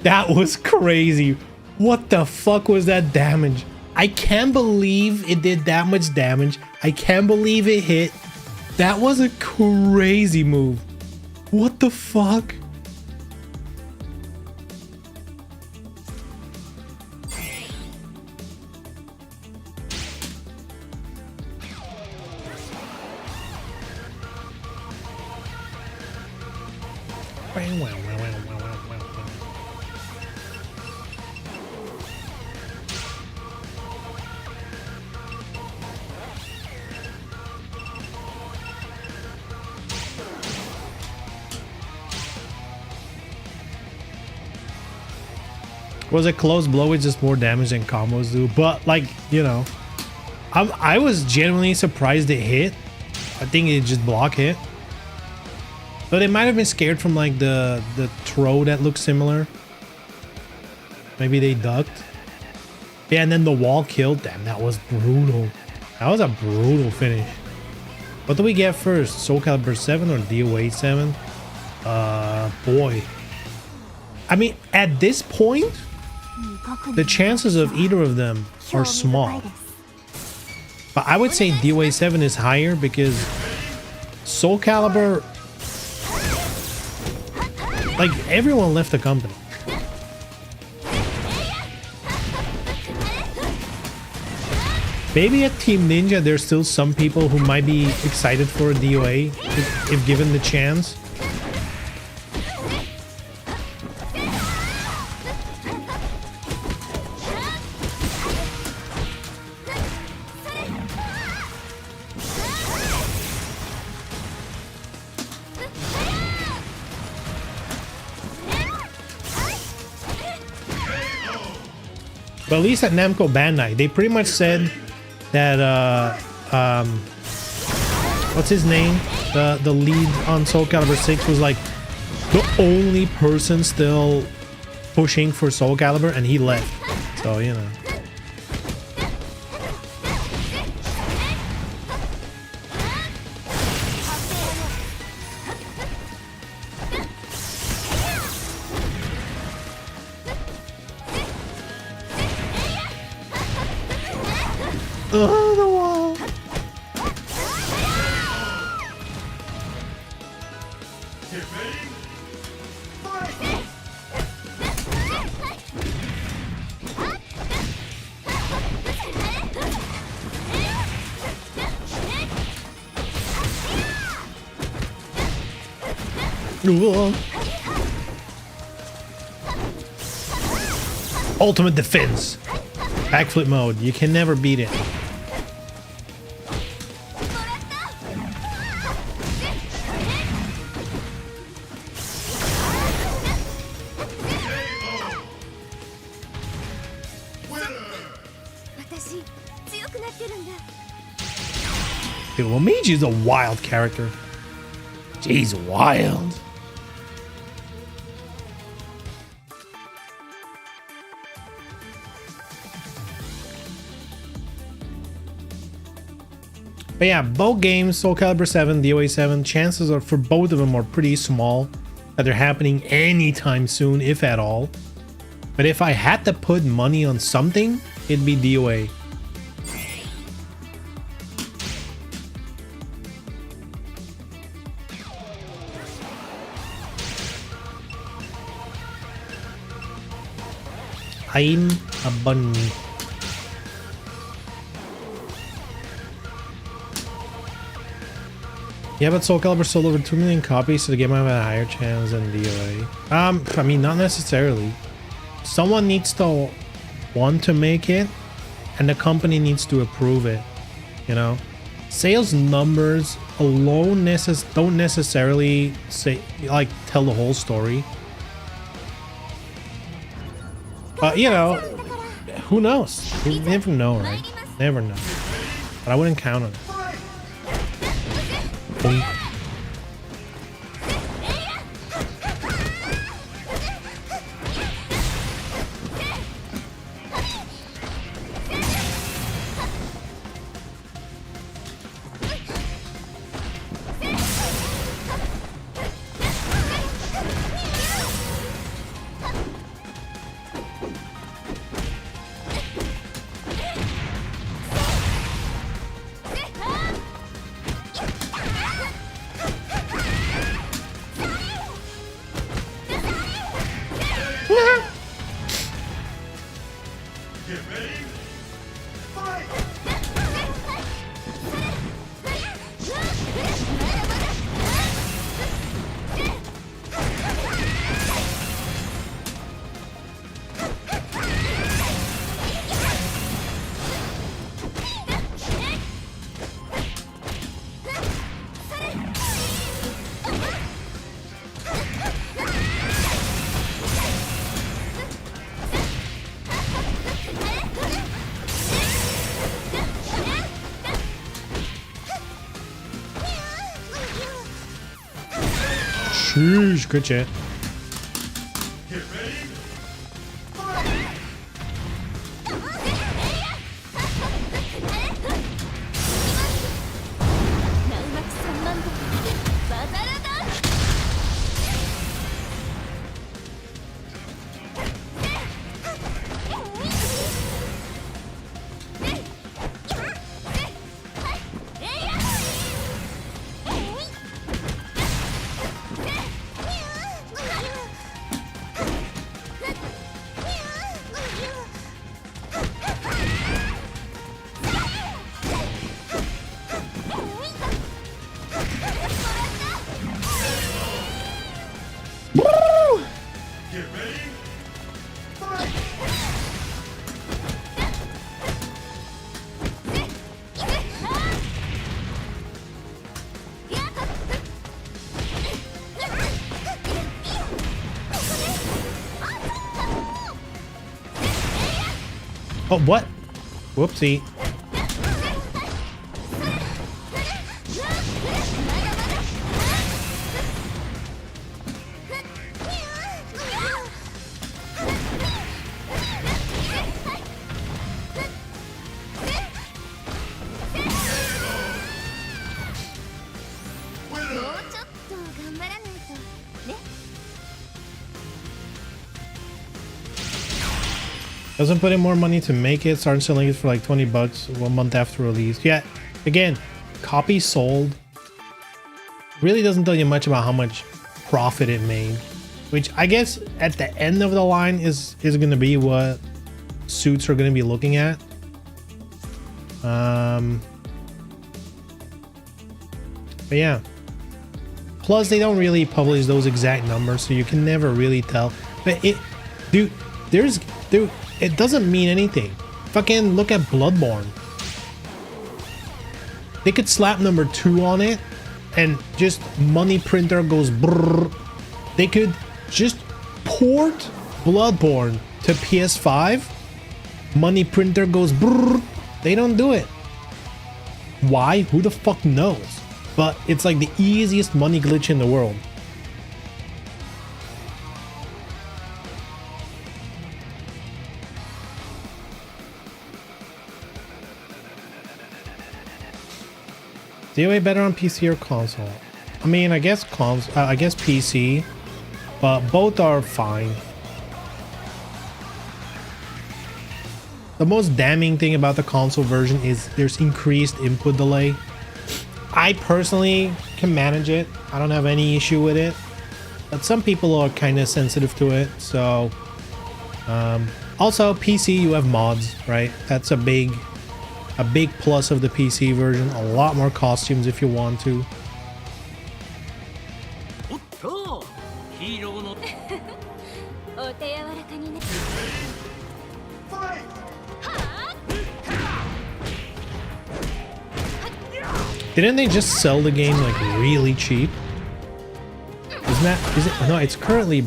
That was crazy. What the fuck was that damage? I can't believe it did that much damage. I can't believe it hit. That was a crazy move. What the fuck? Was a close blow with just more damage than combos do, but like, you know, I was genuinely surprised it hit. I think it just block hit, but it might have been scared from like the throw that looks similar. Maybe they ducked. Yeah, and then the wall killed. Damn, that was brutal. That was a brutal finish. What do we get first? Soul Calibur 7 or DOA 7? Boy. I mean, at this point, the chances of either of them are small. But I would say DOA 7 is higher because Soul Calibur, like, everyone left the company. Maybe at Team Ninja, there's still some people who might be excited for a DOA if given the chance. But at least at Namco Bandai, they pretty much said that what's his name? The lead on Soul Calibur 6 was like the only person still pushing for Soul Calibur, and he left. So, you know. Oh, the wall. Get ready. Ugh. Ultimate defense. Backflip mode. You can never beat it. Dude, Luigi is a wild character. He's wild. But yeah, both games, Soul Calibur 7, DOA 7, chances are for both of them are pretty small that they're happening anytime soon, if at all. But if I had to put money on something, it'd be DOA. I'm a bunny. Yeah, but Soul Calibur sold over 2 million copies, so the game might have a higher chance than DOA. I mean, not necessarily. Someone needs to want to make it, and the company needs to approve it, you know? Sales numbers alone don't necessarily say, like, tell the whole story. But, you know, who knows? You never know, right? Never know. But I wouldn't count on it. Boink. Sheesh, good shit. Get ready. ナウマク3万度バザラだ。Get ready. Oh, what? Whoopsie. Doesn't put in more money to make it. Started selling it for like 20 bucks 1 month after release. Yeah, again, copy sold. Really doesn't tell you much about how much profit it made. Which I guess at the end of the line is going to be what suits are going to be looking at. But yeah. Plus, they don't really publish those exact numbers, so you can never really tell. But it, dude, it doesn't mean anything. Fucking look at Bloodborne. They could slap number 2 on it, and just money printer goes brrr. They could just port Bloodborne to PS5. Money printer goes brrr. They don't do it. Why? Who the fuck knows? But it's like the easiest money glitch in the world. DOA better on PC or console? I mean, I guess PC, but both are fine. The most damning thing about the console version is there's increased input delay. I personally can manage it. I don't have any issue with it, but some people are kind of sensitive to it. So, also PC, you have mods, right? That's a big plus of the PC version. A lot more costumes if you want to. お手柔らかにね。 Didn't they just sell the game like really cheap? Isn't that? Is it? No, it's currently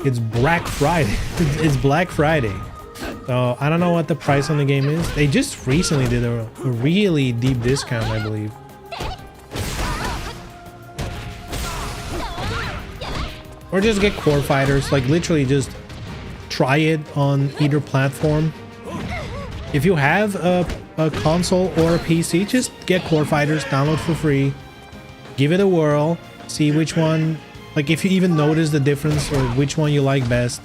it's Black Friday. It's Black Friday. So I don't know what the price on the game is. They just recently did a really deep discount, I believe. Or just get Core Fighters. Like literally just try it on either platform. If you have a console or a PC, just get Core Fighters, download for free, give it a whirl, see which one, like if you even notice the difference or which one you like best.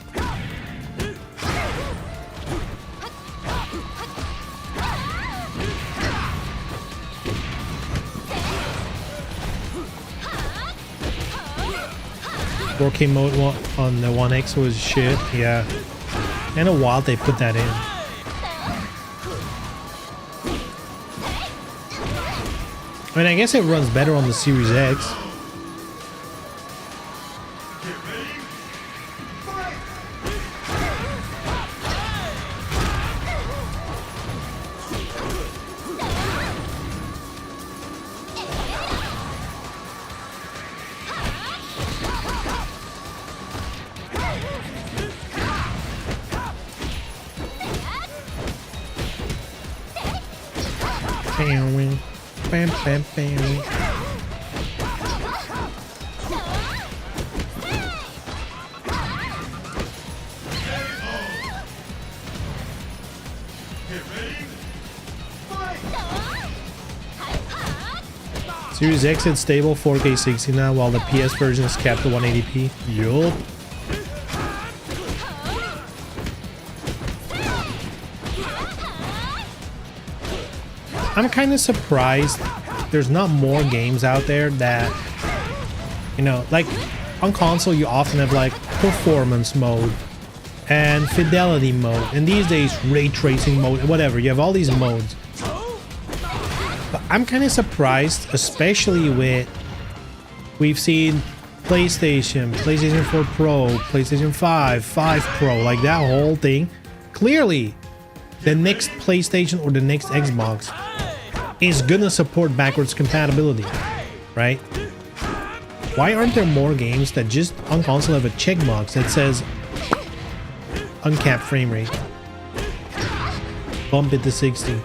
Working mode on the One X was shit, yeah. And a while they put that in. I mean, I guess it runs better on the Series X. Get ready. Bam, bam, bam, bam. Series X is stable 4K 60 now, while the PS version is capped at 180p. Yup. I'm kind of surprised there's not more games out there that, you know, like on console you often have like performance mode and fidelity mode, and these days ray tracing mode, whatever. You have all these modes. But I'm kind of surprised, especially with, we've seen PlayStation 4 Pro, PlayStation 5 Pro, like that whole thing. Clearly, the next PlayStation or the next Xbox is gonna support backwards compatibility, right? Why aren't there more games that just on console have a checkbox that says uncapped frame rate, bump it to 60?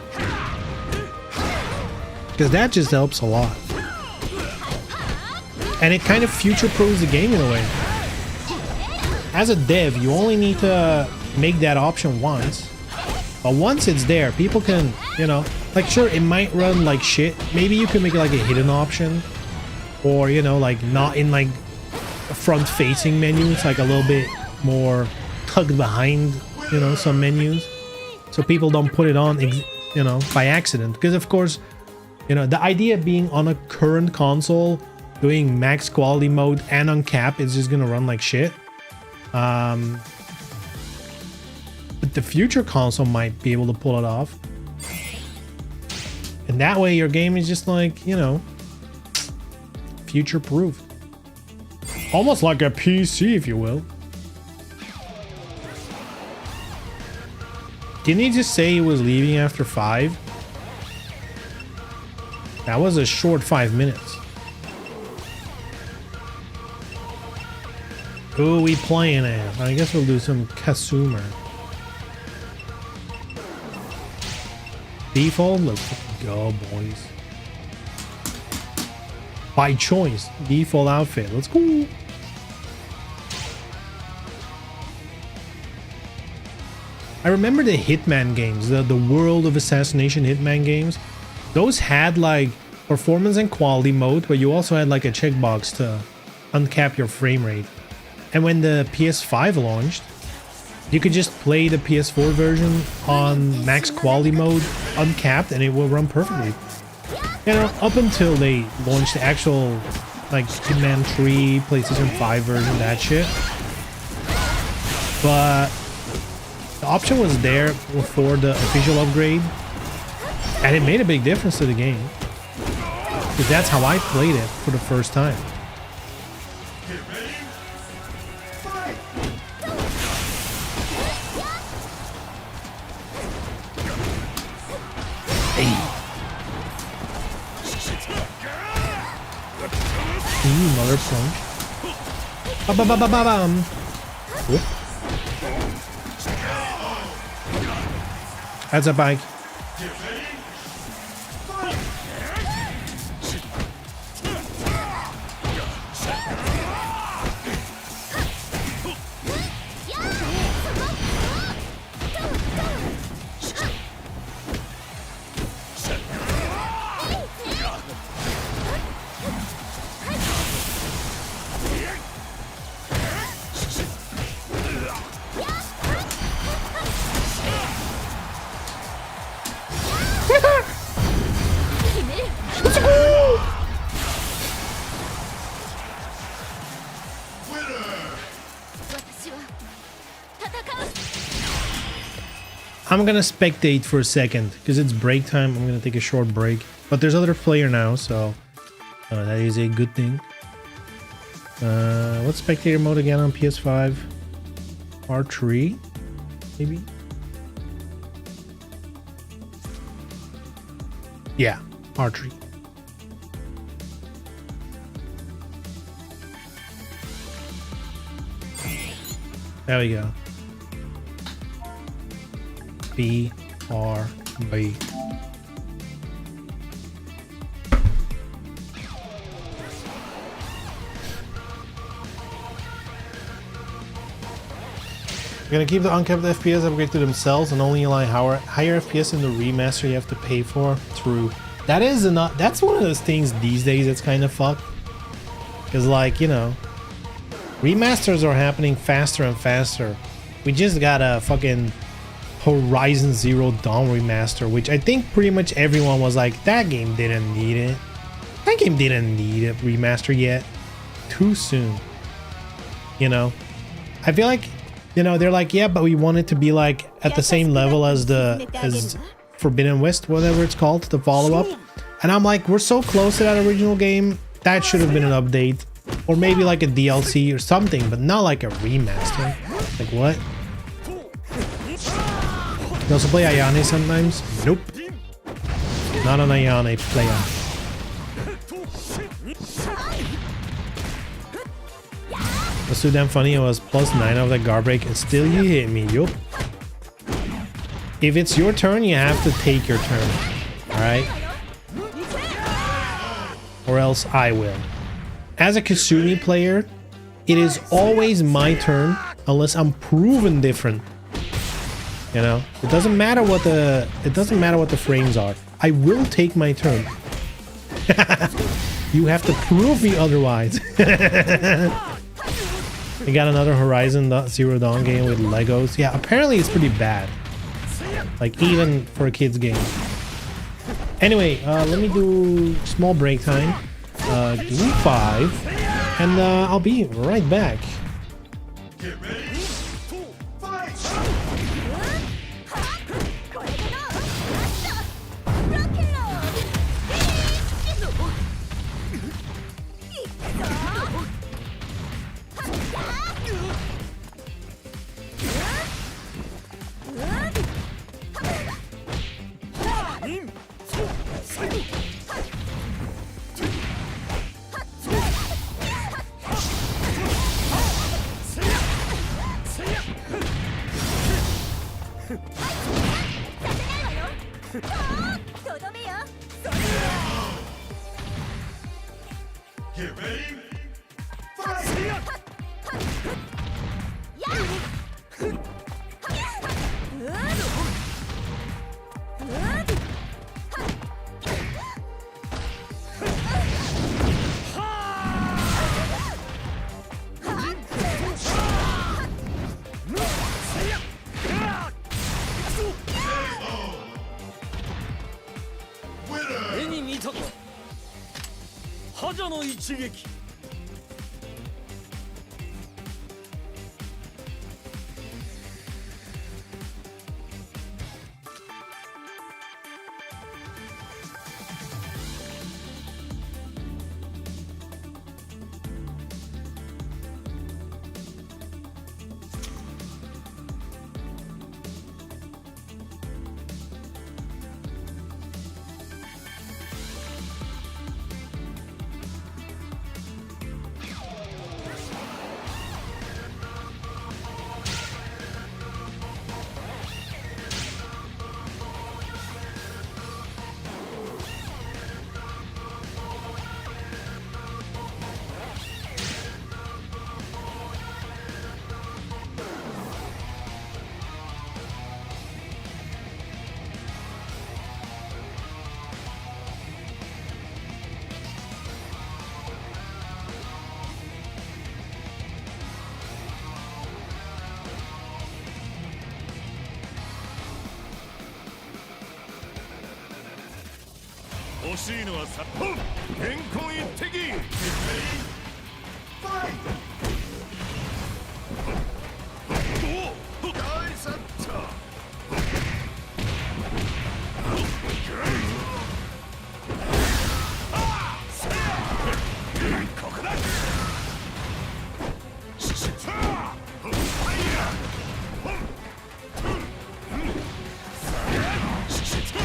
Because that just helps a lot. And it kind of future-proofs the game in a way. As a dev, you only need to make that option once. But once it's there, people can, you know, like sure, it might run like shit. Maybe you can make it like a hidden option. Or, you know, like not in like a front-facing menu. It's like a little bit more tucked behind, you know, some menus. So people don't put it on, you know, by accident. Because of course, you know, the idea of being on a current console, doing max quality mode and on cap is just gonna run like shit. But the future console might be able to pull it off. And that way your game is just like, you know, future proof. Almost like a PC, if you will. Didn't he just say he was leaving after 5? That was a short 5 minutes. Who are we playing as? I guess we'll do some Kasumer. Default? Let's go, boys. By choice. Default outfit. Let's go. I remember the Hitman games, the World of Assassination Hitman games. Those had like performance and quality mode, but you also had like a checkbox to uncap your frame rate. And when the PS5 launched, you could just play the PS4 version on max quality mode, uncapped, and it will run perfectly. You know, up until they launched the actual like Hitman 3, PlayStation 5 version, that shit. But the option was there for the official upgrade, and it made a big difference to the game. Because that's how I played it for the first time. Get ready. Fight. Ooh, mother punch. Ba-ba-ba-ba-bam. Whoop. That's a bike. Get ready. I'm gonna spectate for a second because it's break time. I'm gonna take a short break, but there's other player now, so that is a good thing. What's spectator mode again on PS5? R3, maybe? Yeah, R3. There we go. B, R, B. We're gonna keep the uncapped FPS upgrade to themselves and only allow higher FPS in the remaster you have to pay for through That is not. That's one of those things these days that's kind of fucked. Because, like, you know, remasters are happening faster and faster. We just got a fucking Horizon Zero Dawn remaster, which I think pretty much everyone was like, that game didn't need it. That game didn't need a remaster yet. Too soon. You know? I feel like, you know, they're like, yeah, but we want it to be like at the same level as as Forbidden West, whatever it's called, the follow-up. And I'm like, we're so close to that original game. That should have been an update. Or maybe like a DLC or something, but not like a remaster. Like what? You also play Ayane sometimes? Nope. Not an Ayane player. That's too damn funny. It was +9 of the guard break and still you hit me. Yup. If it's your turn, you have to take your turn. Alright? Or else I will. As a Kasumi player, it is always my turn unless I'm proven different. You know? It doesn't matter what the frames are. I will take my turn. You have to prove me otherwise. We got another Horizon Zero Dawn game with Legos. Yeah, apparently it's pretty bad. Like, even for a kid's game. Anyway, let me do small break time. Give me 5. And I'll be right back. Get ready. Fight! とどめよ。 Get ready. Fight! 目に見たぞ覇者の一撃欲しいのはさ健康一滴 Get ready. Fight! 大サッタここだシシッタファイヤーシシッタ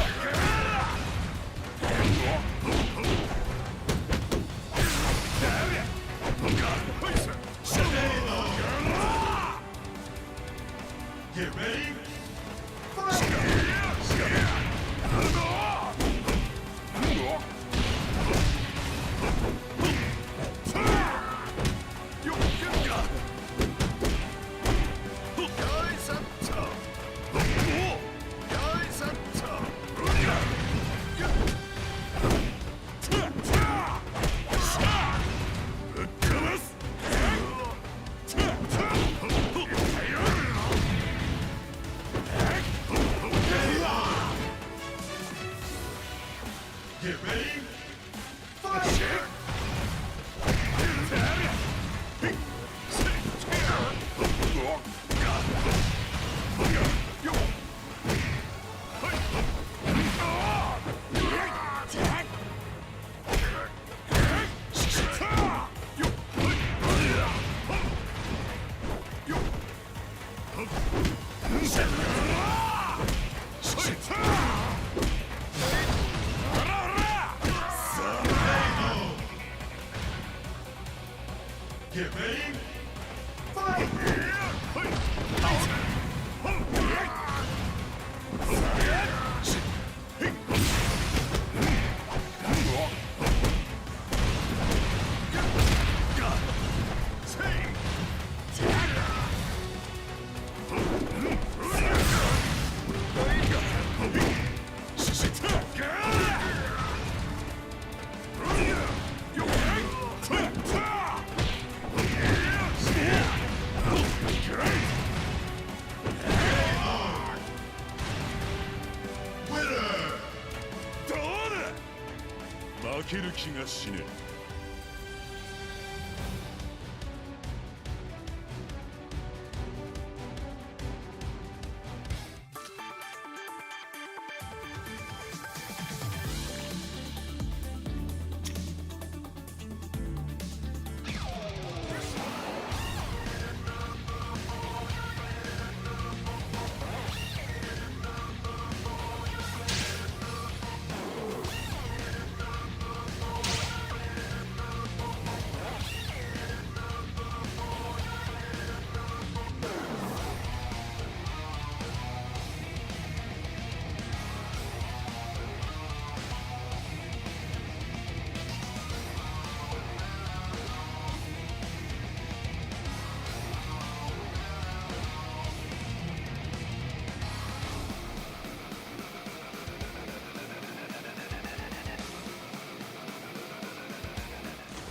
シ Get ready. Fight! Get ready. Fight! Winner! どうだ負ける気がしねえ。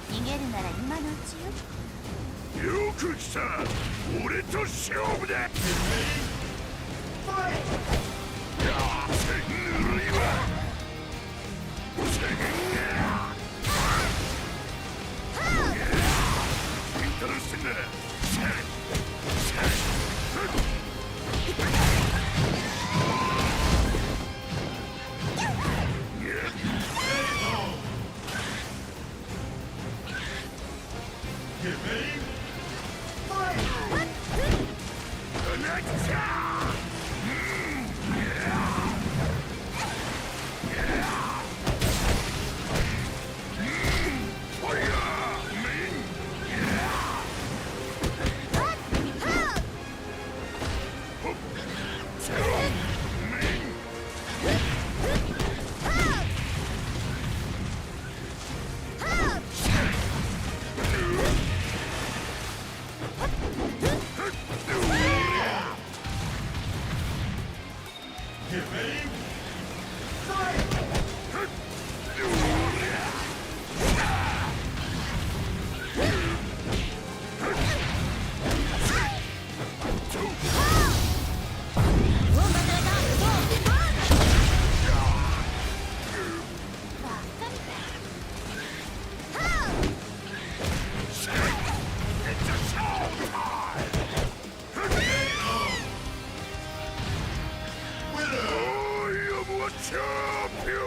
逃げるなら今のうちよ。よく来た俺と勝負だ。ぬるいわ。インタラしてんだ。Get ready. Fight! なっちゃファイヤーメイン。Get ready. Fight! チャンピオン。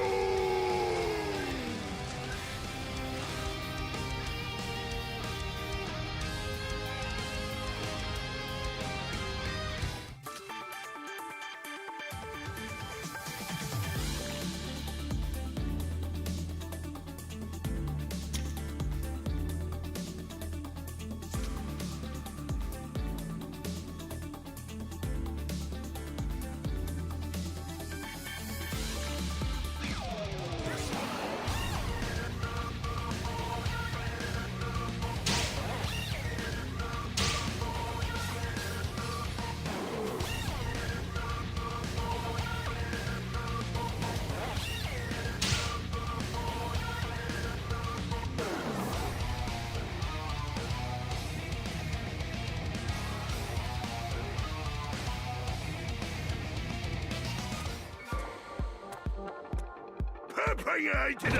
パパが相手だ。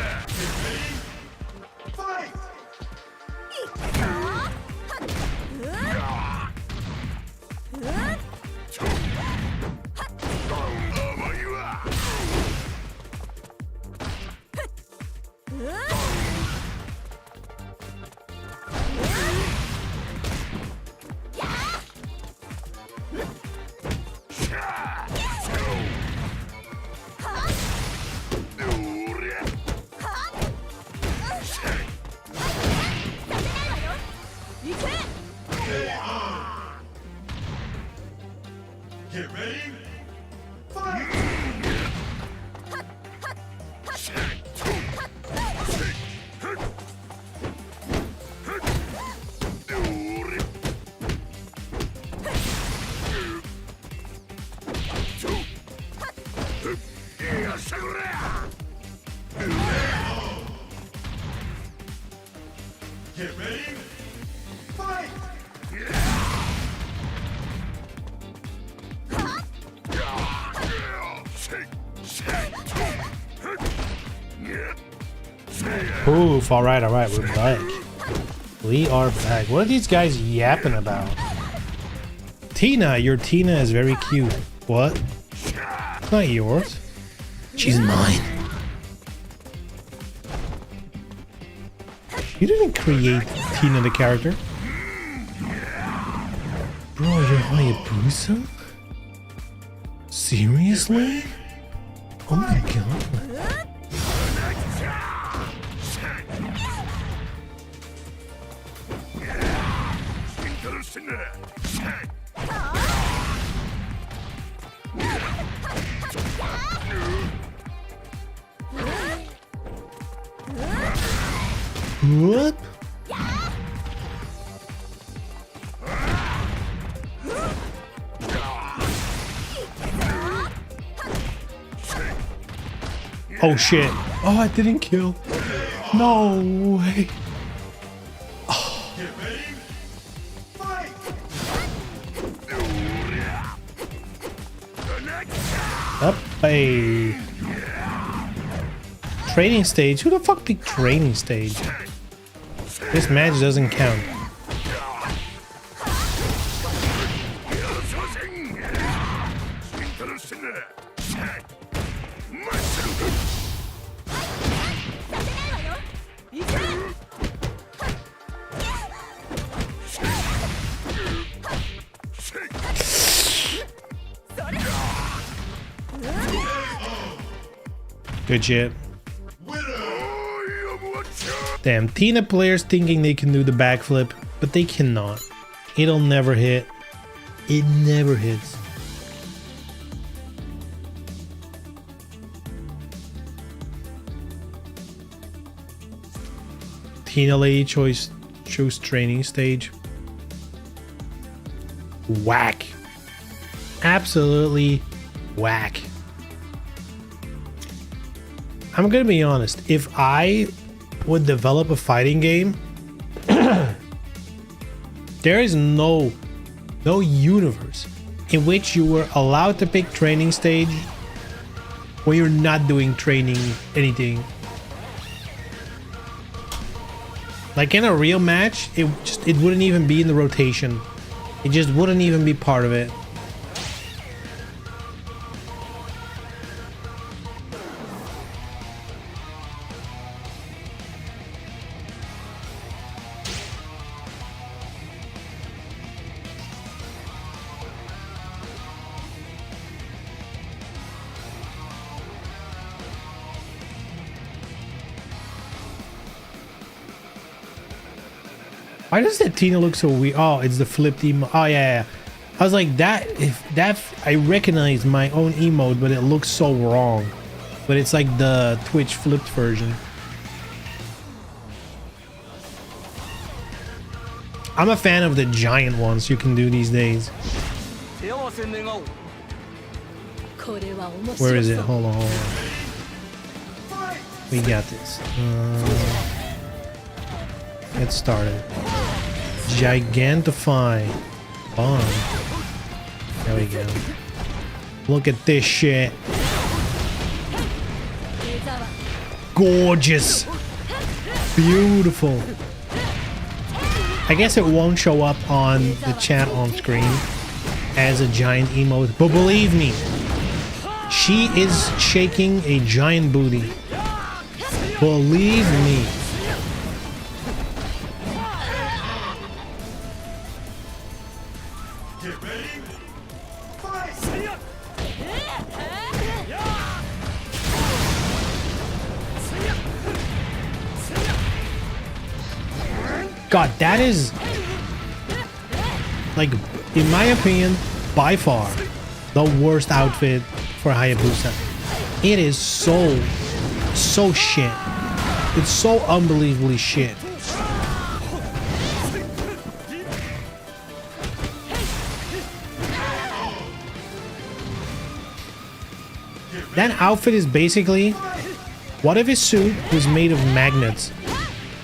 Fight! お前は Get ready! Fight! よっしゃこら Get ready! Fight! Oof, alright, we're back. We are back. What are these guys yapping about? Tina, your Tina is very cute. What? It's not yours. She's mine. You didn't create Tina the character. Bro, you're Hayabusa? Seriously? Oh my god. What? Oh shit. Oh, I didn't kill. No way. Get ready! Fight! Up a training stage. Who the fuck picked training stage? This match doesn't count. Good shit. Damn, Tina players thinking they can do the backflip, but they cannot. It'll never hit. It never hits. Tina lady choose training stage. Whack. Absolutely whack. I'm gonna be honest, if I would develop a fighting game, there is no universe in which you were allowed to pick training stage when you're not doing training anything. Like in a real match, it wouldn't even be in the rotation. It just wouldn't even be part of it. Why does that Tina look so weird? Oh, it's the flipped emote. Oh, yeah. I was like, I recognize my own emote, but it looks so wrong. But it's like the Twitch flipped version. I'm a fan of the giant ones you can do these days. Where is it? Hold on. We got this. Get started. Gigantify. Bomb. There we go. Look at this shit. Gorgeous. Beautiful. I guess it won't show up on the chat on screen as a giant emote, but believe me, she is shaking a giant booty. Believe me. Get ready. Fight! God, that is, like, in my opinion, by far the worst outfit for Hayabusa. It is so shit. It's so unbelievably shit. That outfit is basically, what if his suit was made of magnets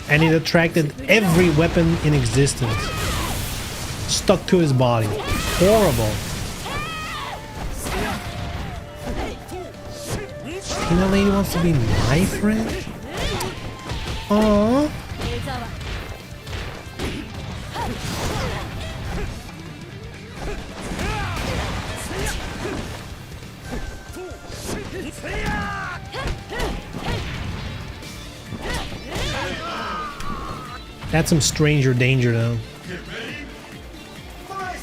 and it attracted every weapon in existence stuck to his body? Horrible. And that lady wants to be my friend? Aww. That's some stranger danger though. Get ready. Fight!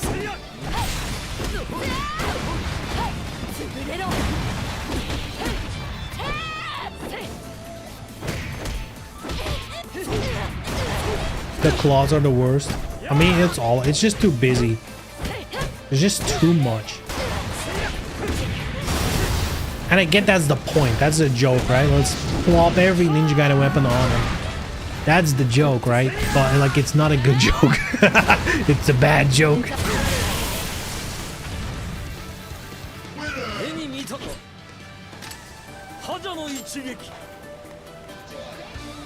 The claws are the worst. I mean, it's just too busy. It's just too much. And I get that's the point. That's the joke, right? Let's plop every Ninja Gaiden weapon on him. That's the joke, right? But like, it's not a good joke. It's a bad joke. 目に見たか覇者の一撃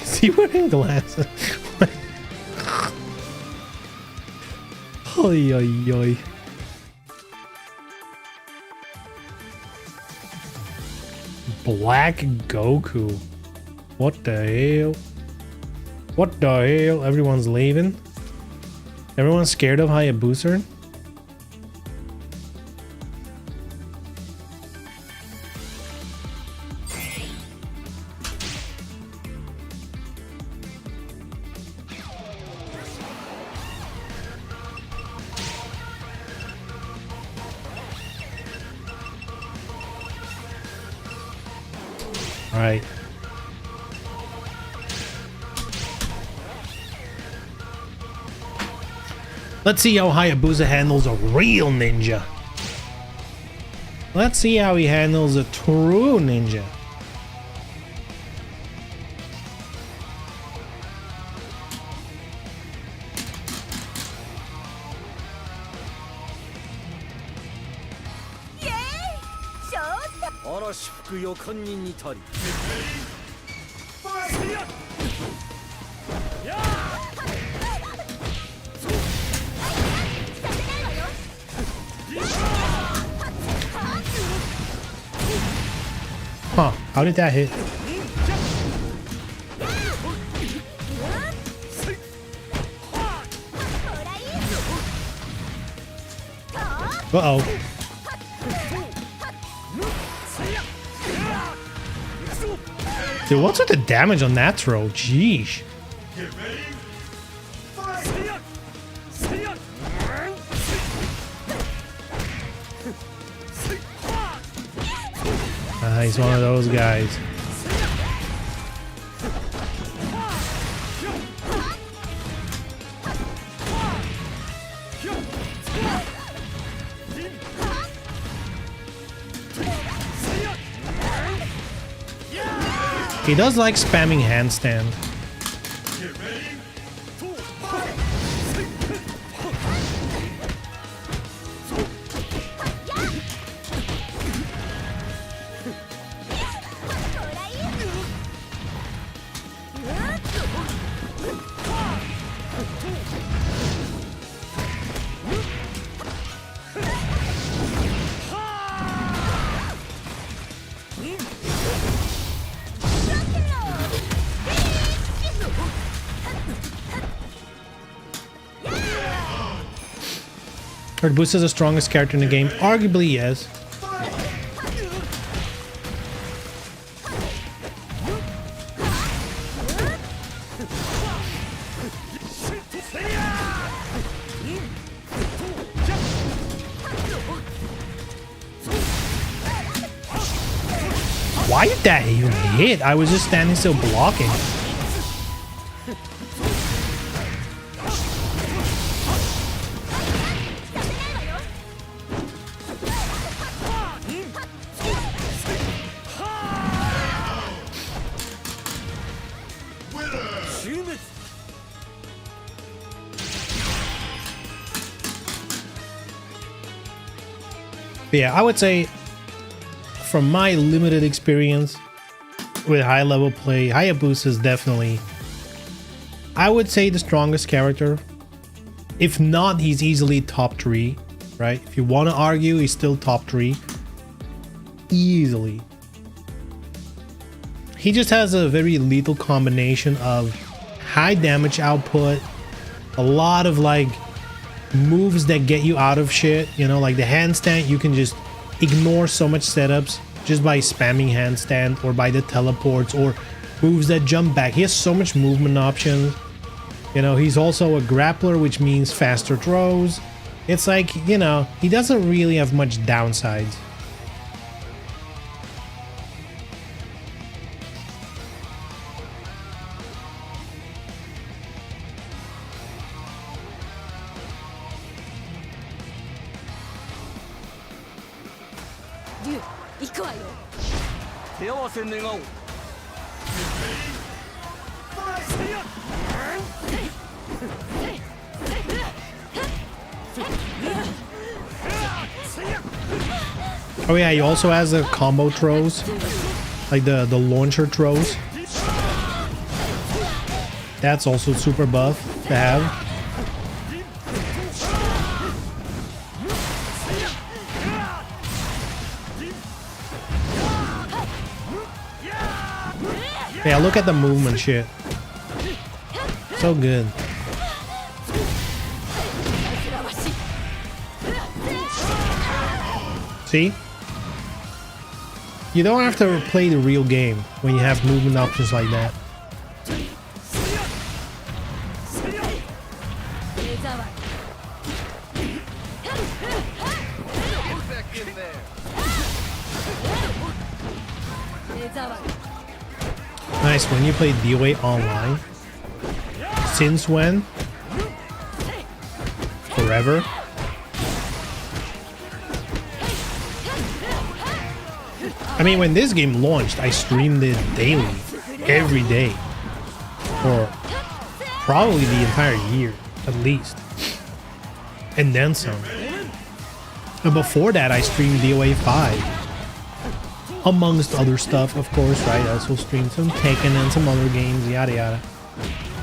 Is he wearing glasses? Oy, oy, oy. Black Goku. What the hell? What the hell? Everyone's leaving? Everyone's scared of Hayabusa? All right. Let's see how Hayabusa handles a real ninja. Let's see how he handles a true ninja. 예! 좋다. 嵐吹く予感に似たり Huh, how did that hit? Uh-oh. Dude, what's with the damage on that throw? Jeez. Get ready. He's one of those guys. He does like spamming handstand. Get ready. Are Busa the strongest character in the game? Arguably, yes. Why did that even hit? I was just standing still blocking. But yeah, I would say from my limited experience with high level play, Hayabusa is definitely, I would say, the strongest character. If not, he's easily top 3, right? If you want to argue, he's still top 3. Easily. He just has a very lethal combination of high damage output, a lot of like moves that get you out of shit, you know, like the handstand. You can just ignore so much setups just by spamming handstand, or by the teleports, or moves that jump back. He has so much movement options. You know, he's also a grappler, which means faster throws. It's like, you know, he doesn't really have much downsides. Ryu, 行くわよ。手合わせ願おう。 Oh yeah, he also has the combo throws, like the launcher throws. That's also super buff to have. Yeah, look at the movement shit. So good. See? You don't have to play the real game when you have movement options like that. Nice, when you play DOA online. Since when? Forever? I mean, when this game launched, I streamed it daily, every day, for probably the entire year, at least, and then some. And before that, I streamed DOA 5, amongst other stuff, of course, right? I also streamed some Tekken and some other games, yada yada.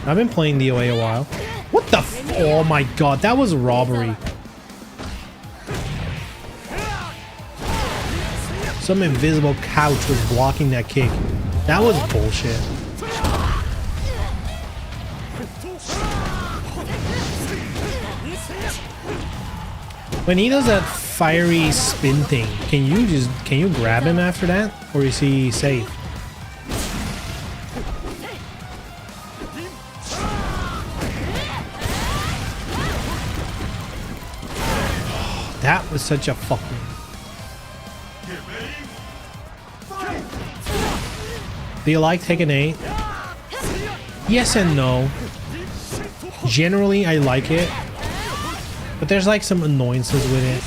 I've been playing DOA a while. What the f- oh my god, that was a robbery. Some invisible couch was blocking that kick. That was bullshit. When he does that fiery spin thing, can you grab him after that? Or is he safe? Oh, that was such a fucking... Do you like Tekken 8? Yes and no. Generally, I like it, but there's like some annoyances with it.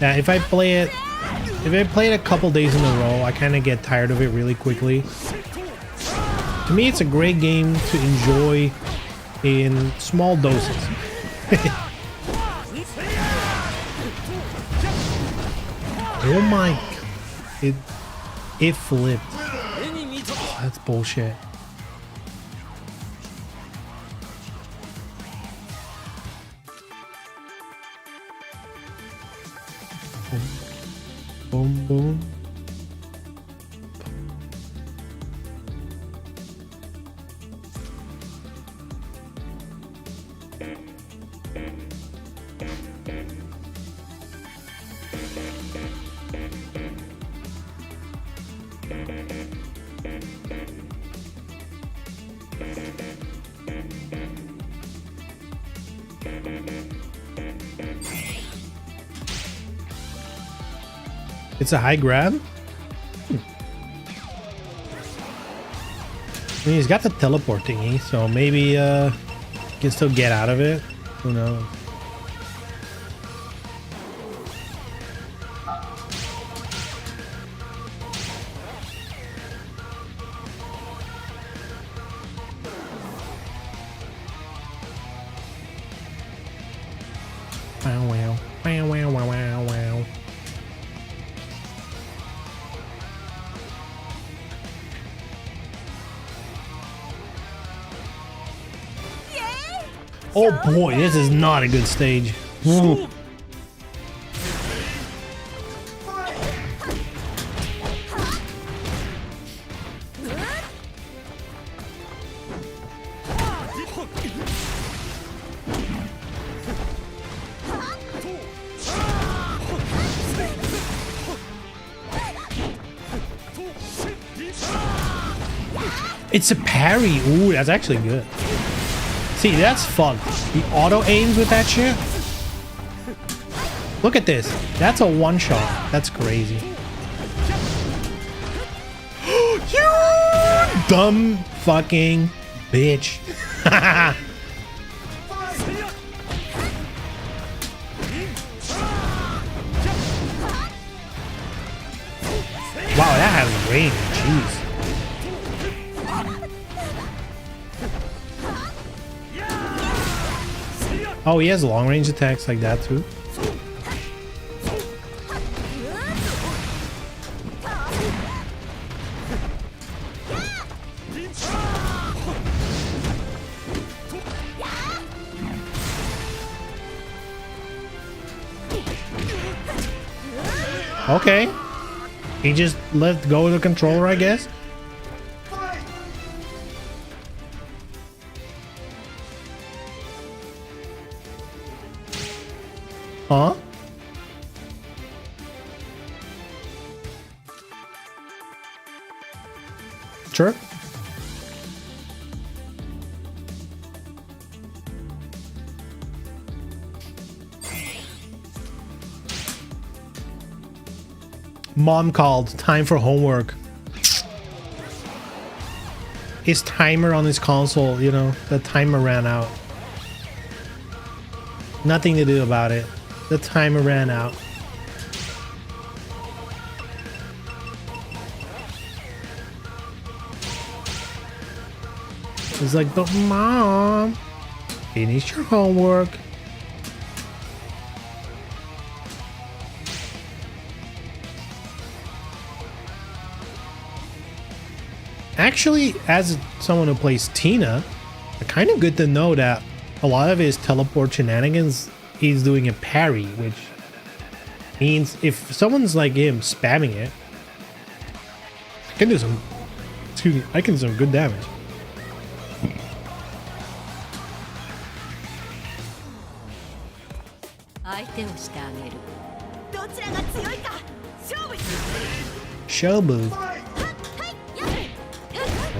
Yeah, if I play it a couple days in a row, I kind of get tired of it really quickly. To me, it's a great game to enjoy in small doses. Oh my god. It flipped. Oh, that's bullshit. Boom, boom. It's a high grab? I mean, he's got the teleport thingy, so maybe he can still get out of it. Who knows? Wow, wow, wow, wow, wow, wow, wow. Oh boy, this is not a good stage. Ooh. It's a parry. Ooh, that's actually good. See, that's fucked. He auto aims with that shit. Look at this. That's a one shot. That's crazy. You dumb fucking bitch. Wow, that has range. Jeez. Oh, he has long range attacks like that too. Okay. He just let go of the controller, I guess. Huh? Sure. Mom called. Time for homework. His timer on his console, you know, the timer ran out. Nothing to do about it. The timer ran out. It's like, but Mom, finish your homework. Actually, as someone who plays Tina, it's kind of good to know that a lot of his teleport shenanigans, he's doing a parry, which means if someone's like him spamming it, I can do some, excuse me, I can do some good damage. Shobu.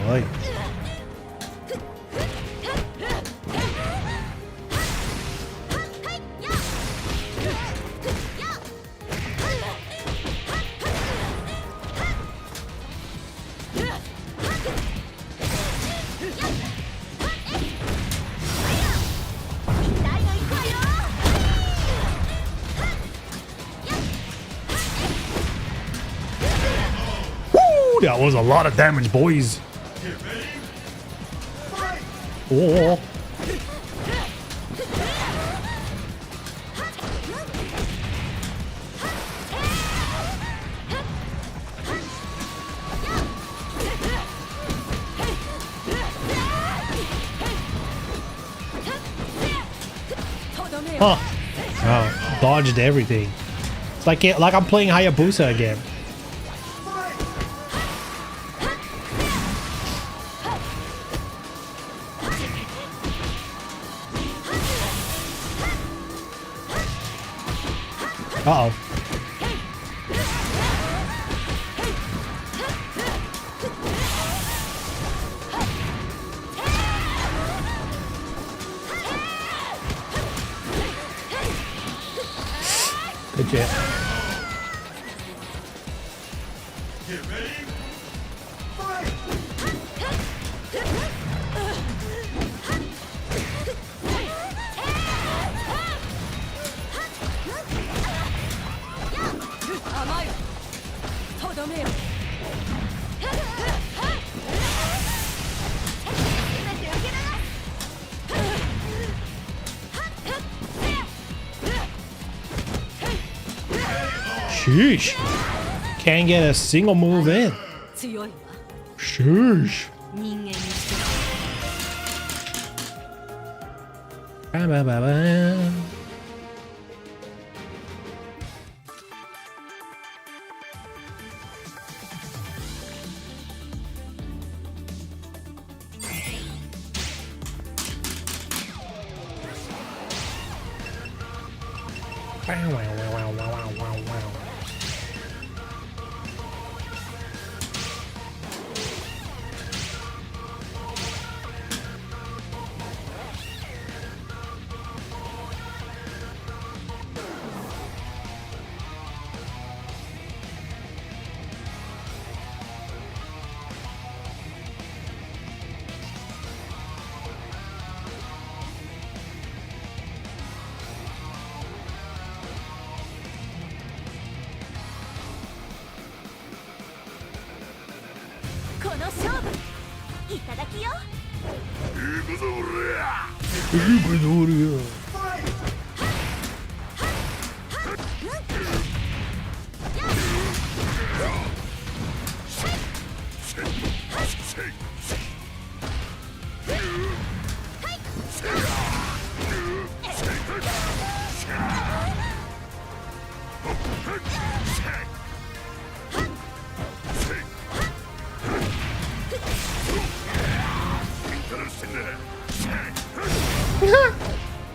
Boy. Woo, that was a lot of damage, boys. Oh. Huh. Oh, dodged everything. It's like I'm playing Hayabusa again. Uh-oh. Legit. Get ready. Fight! Sheesh. Can't get a single move in. 強いわ Sheesh. 人間にして Ba, ba, ba, ba. Wow, wow, wow, wow, wow, wow, wow.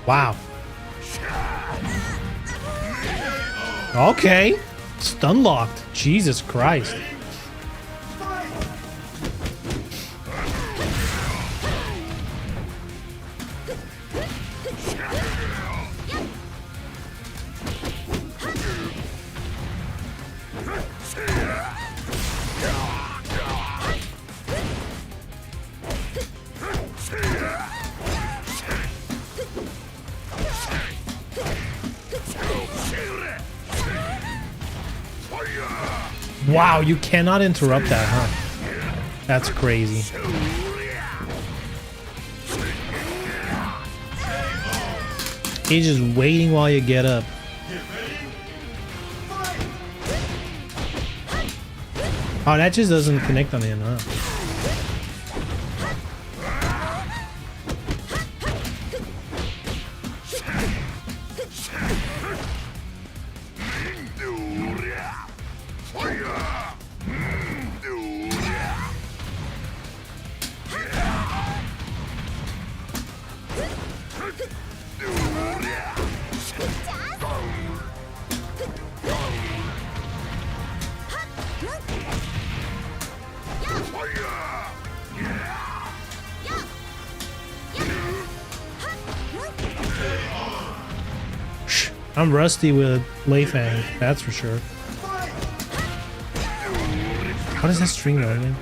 Wow. Okay. Stun locked. Jesus Christ. Wow, you cannot interrupt that, huh? That's crazy. He's just waiting while you get up. Oh, that just doesn't connect on him, huh? I'm rusty with Lei Fang, that's for sure. How does that string go again?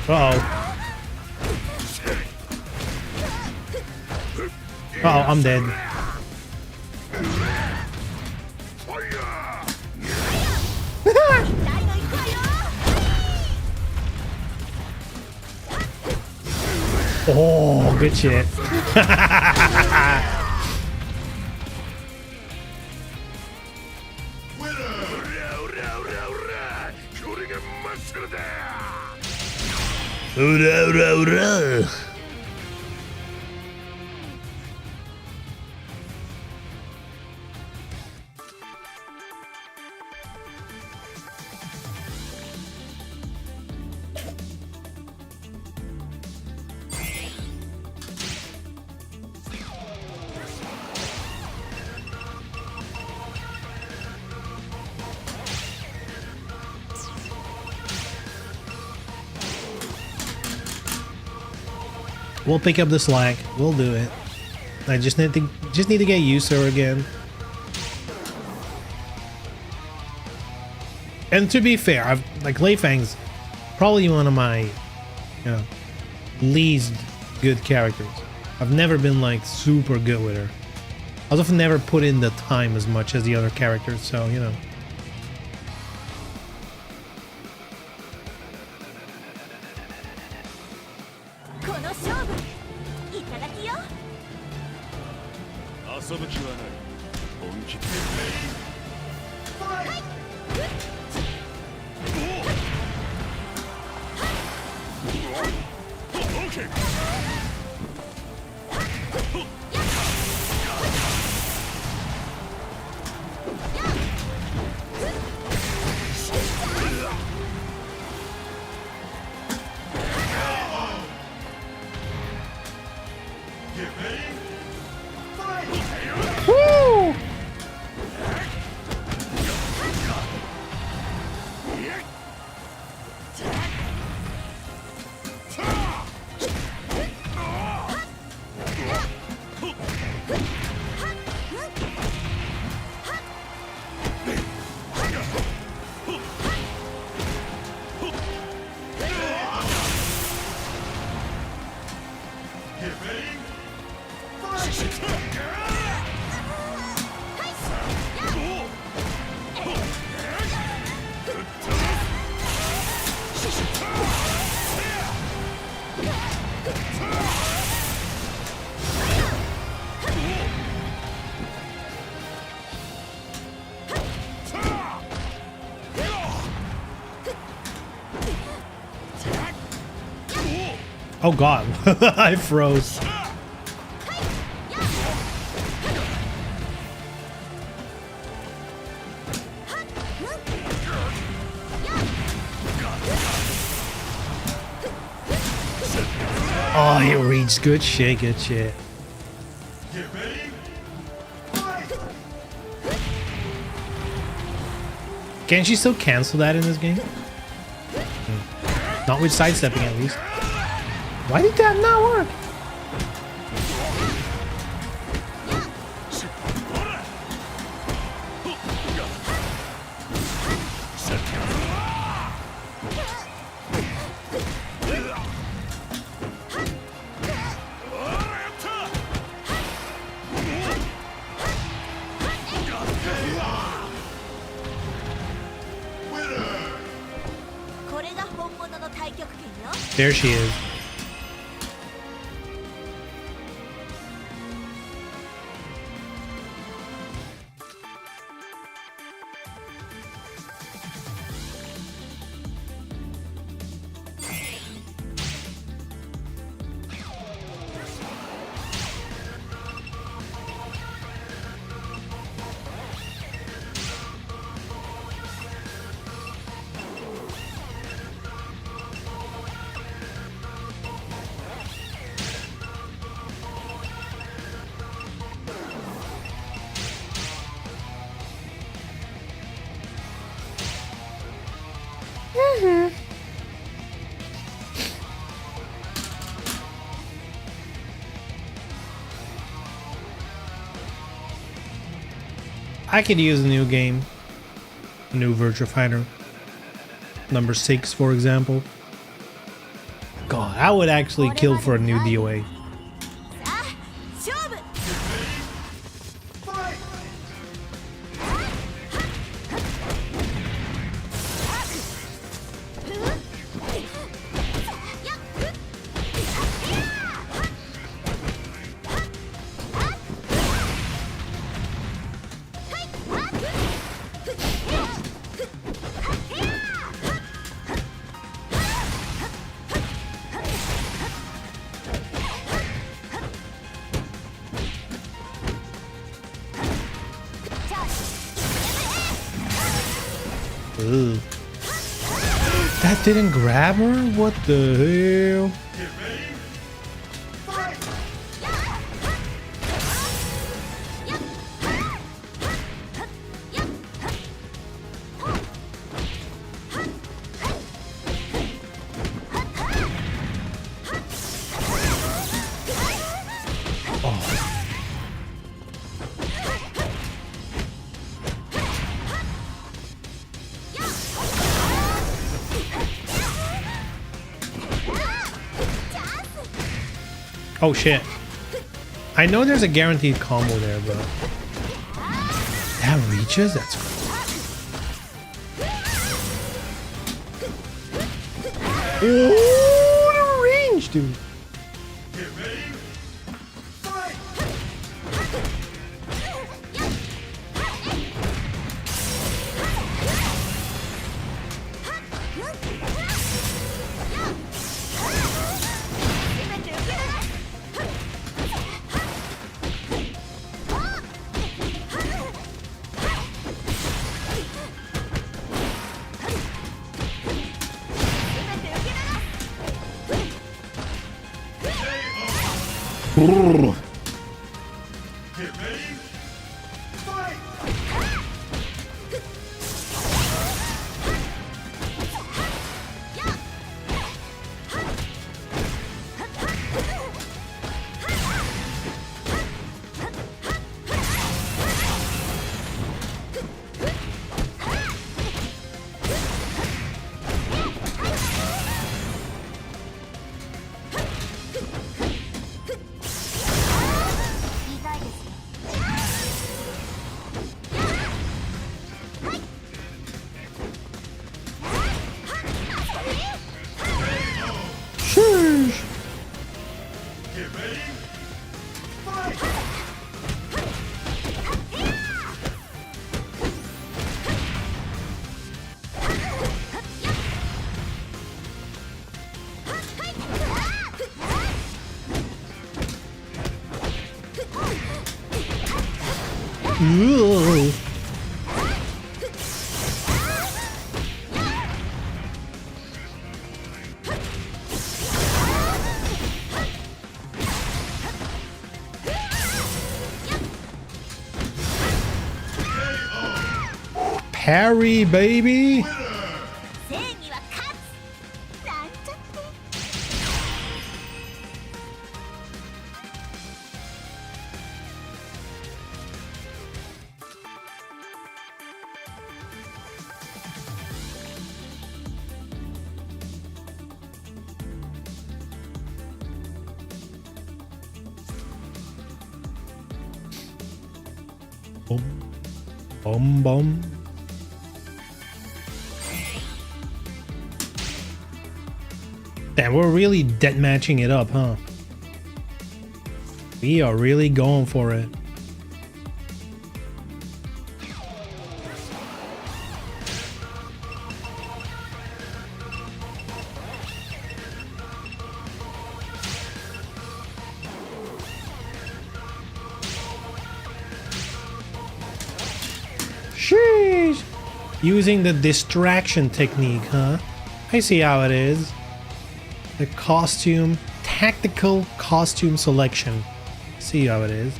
Uh-oh. Uh-oh, I'm dead. Oh, good shit. We'll pick up the slack. We'll do it. I just need to get used to her again. And to be fair, like Lei Fang's probably one of my, you know, least good characters. I've never been like super good with her. I've never put in the time as much as the other characters, so you know. この勝負いただきよ。遊ぶ気はない。本気で。オーケー。Woo! Oh god, I froze. Oh, he reached. Good shit, good shit. Can she still cancel that in this game? Not with sidestepping, at least. Why did that not work? There she is. I could use a new game, a new Virtua Fighter, number 6, for example. God, I would actually kill for a new DOA. 勝負 Ugh. That didn't grab her? What the hell? Oh shit. I know there's a guaranteed combo there, but that reaches? That's oh, the range, dude. Get ready. Fight. Brrr. Get ready. Fight. Sheesh. Get ready. Fight. Ooh. Parry, baby. 正義は勝つなんちゃって Bum, bum, bum. Damn, we're really dead matching it up, huh? We are really going for it. Sheesh! Using the distraction technique, huh? I see how it is. The costume, tactical costume selection. See how it is.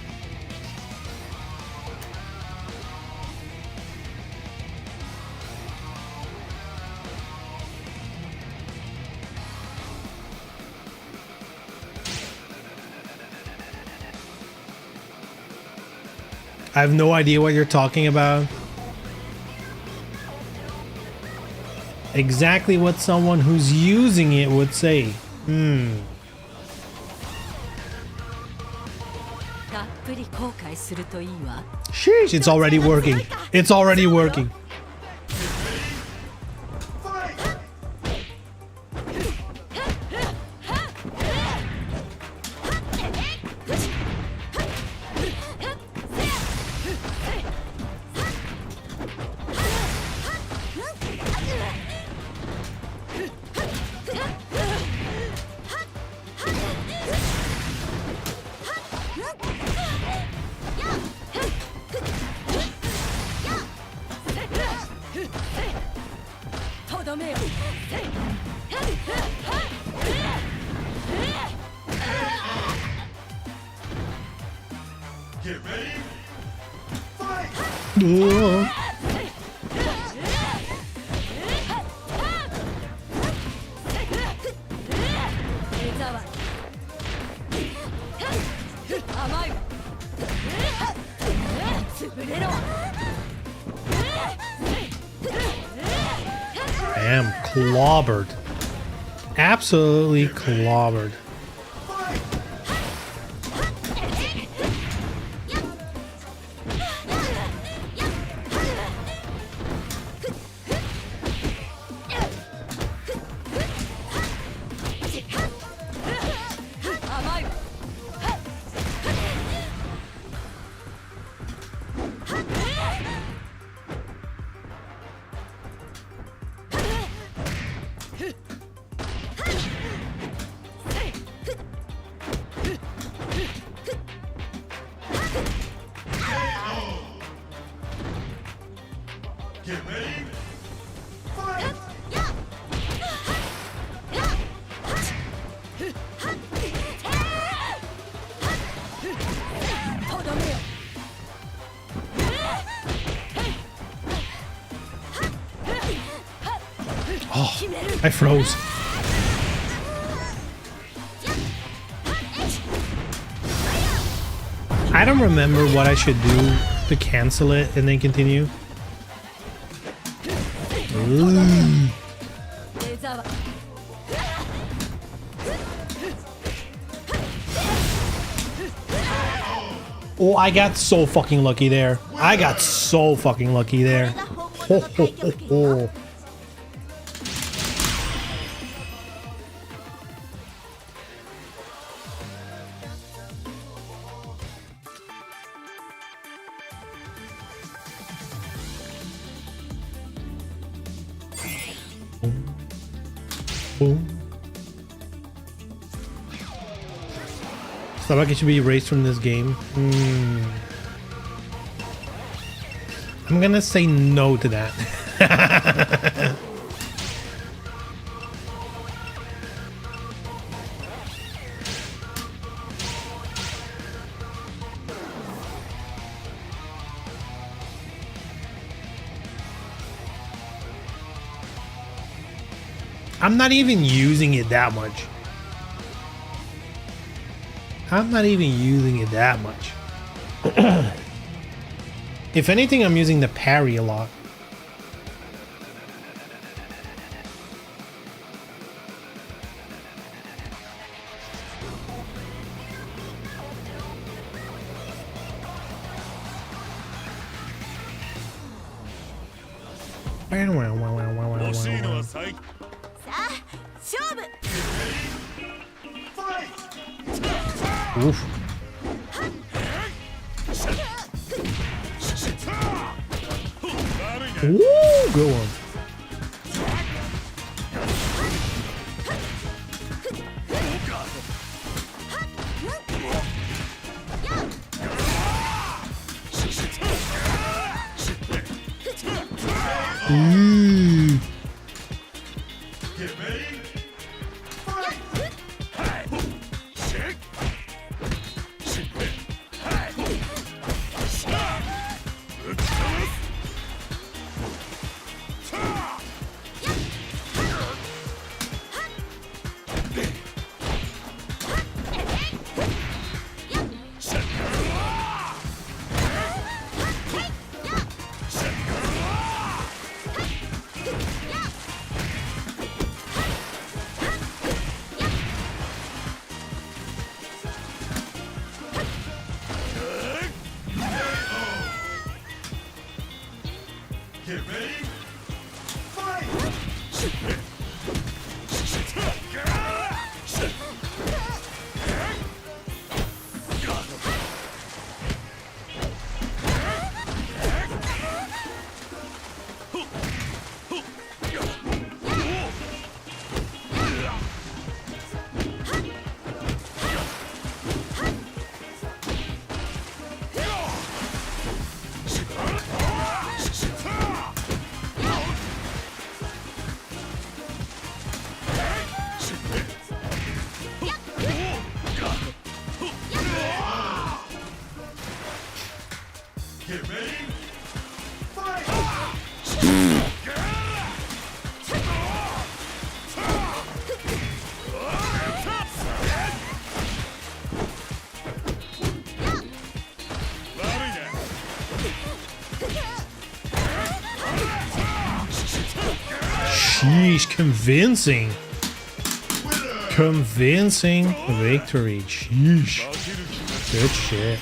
I have no idea what you're talking about. Exactly what someone who's using it would say. たっぷり後悔するといいわ Sheesh, it's already working. It's already working. Fight. Get ready. Fight. Ugh. Damn, clobbered. Absolutely clobbered. Get ready. Fight. とどめよ I froze. I don't remember what I should do to cancel it and then continue. Ooh. レザーは Oh, I got so fucking lucky there. I got so fucking lucky there. Ho, ho, ho, ho. Boom. Sabaki should be erased from this game. I'm gonna say no to that. I'm not even using it that much. I'm not even using it that much. If anything, I'm using the parry a lot. Wow, wow, wow, wow, wow, wow, 欲しいの wow. は最 さあ勝負 Fight. Oof. Ooh, good one. Ooh. Get ready. Fight. Get ready. Fight. Get ready. Fight. Sheesh, convincing. Convincing victory. Sheesh. 負ける気が Good shit.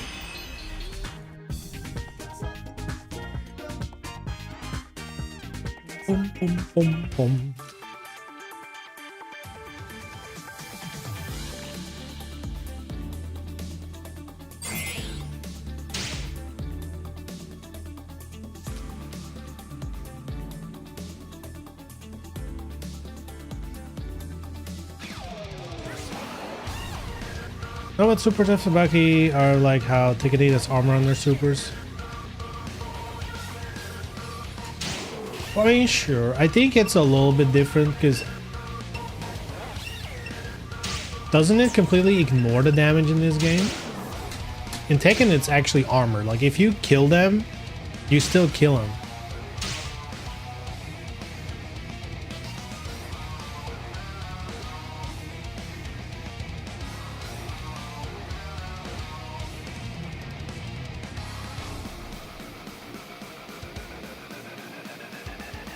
Boom, boom, boom, boom. Know what Super Tsubaki are like how Takeda does armor on their supers? I mean, sure. I think it's a little bit different because doesn't it completely ignore the damage in this game? In Tekken, it's actually armor. Like if you kill them, you still kill them.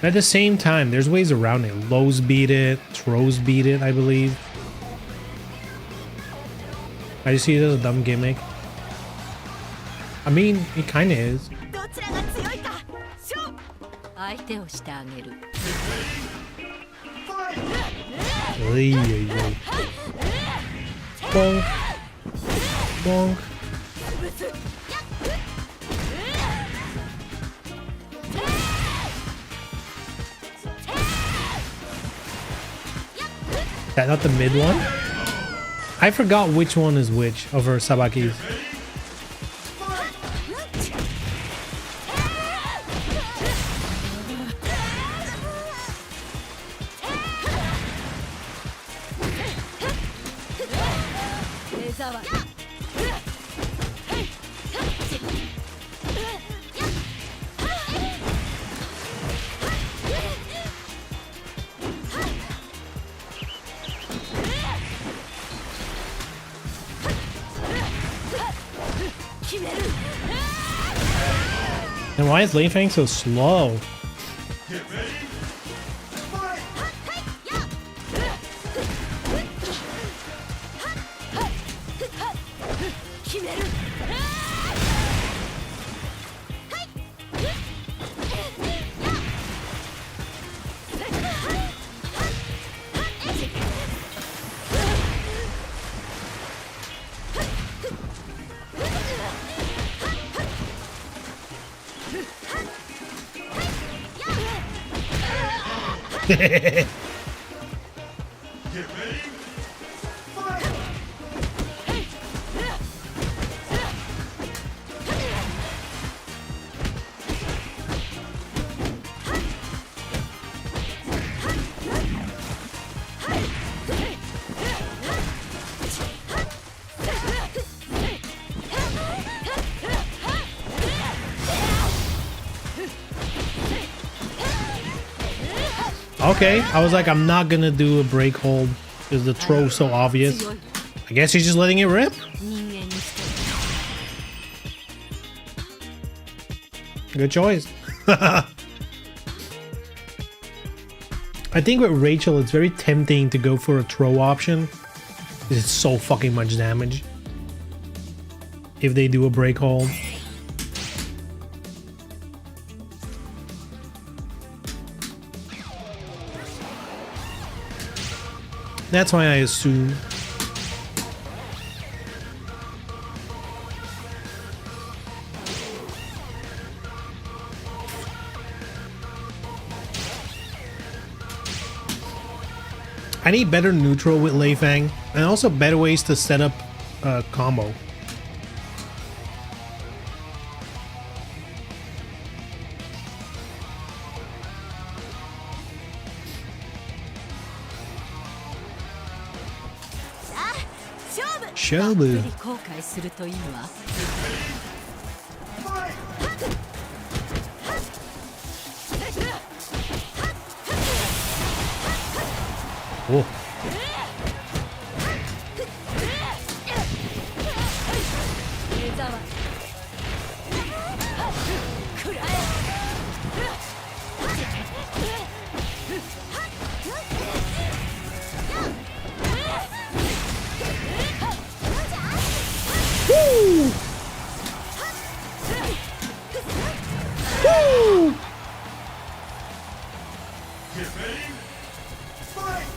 At the same time, there's ways around it. Lows beat it, throws beat it, I believe. I just see it as a dumb gimmick. I mean, it kinda is. どちらが強いか勝負相手をしてあげる Oy, oy, oy. Bonk. Bonk. That not the mid one? I forgot which one is which of her Sabakis. And why is Lei Fang so slow? Get ready. Fight. 決める Get ready. Fight. Okay, I was like, I'm not gonna do a break hold because the throw's so obvious. I guess he's just letting it rip. 人間にして Good choice. I think with Rachel, it's very tempting to go for a throw option. It's so fucking much damage if they do a break hold. That's why I assume. I need better neutral with Lei Fang, and also better ways to set up a combo. Shobu. 後悔するといいわ Oh. Woo! Woo! Get ready. Fight.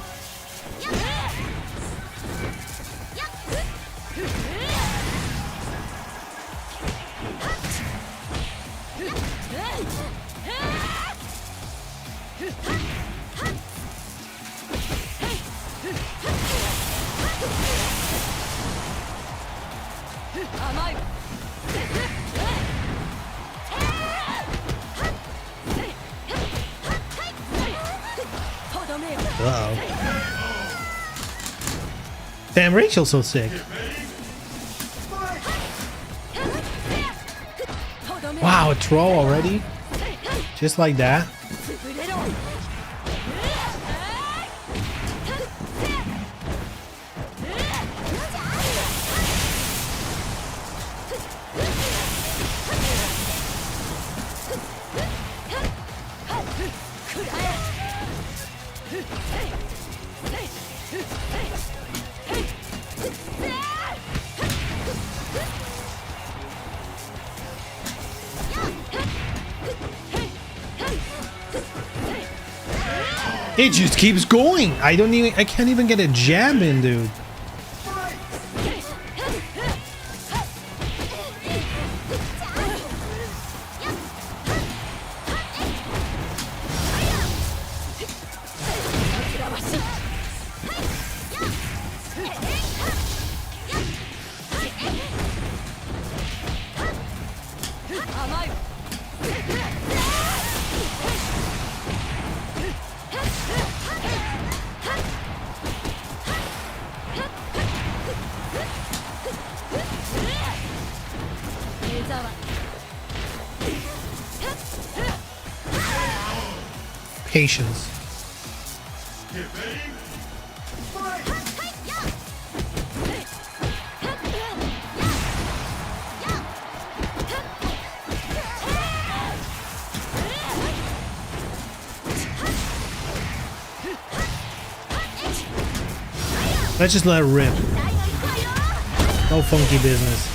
Uh-oh. Damn, Rachel's so sick. Wow, a troll already? Just like that? It just keeps going. I can't even get a jab in, dude. Patience. Get ready. Fight. Let's just let it rip. No funky business.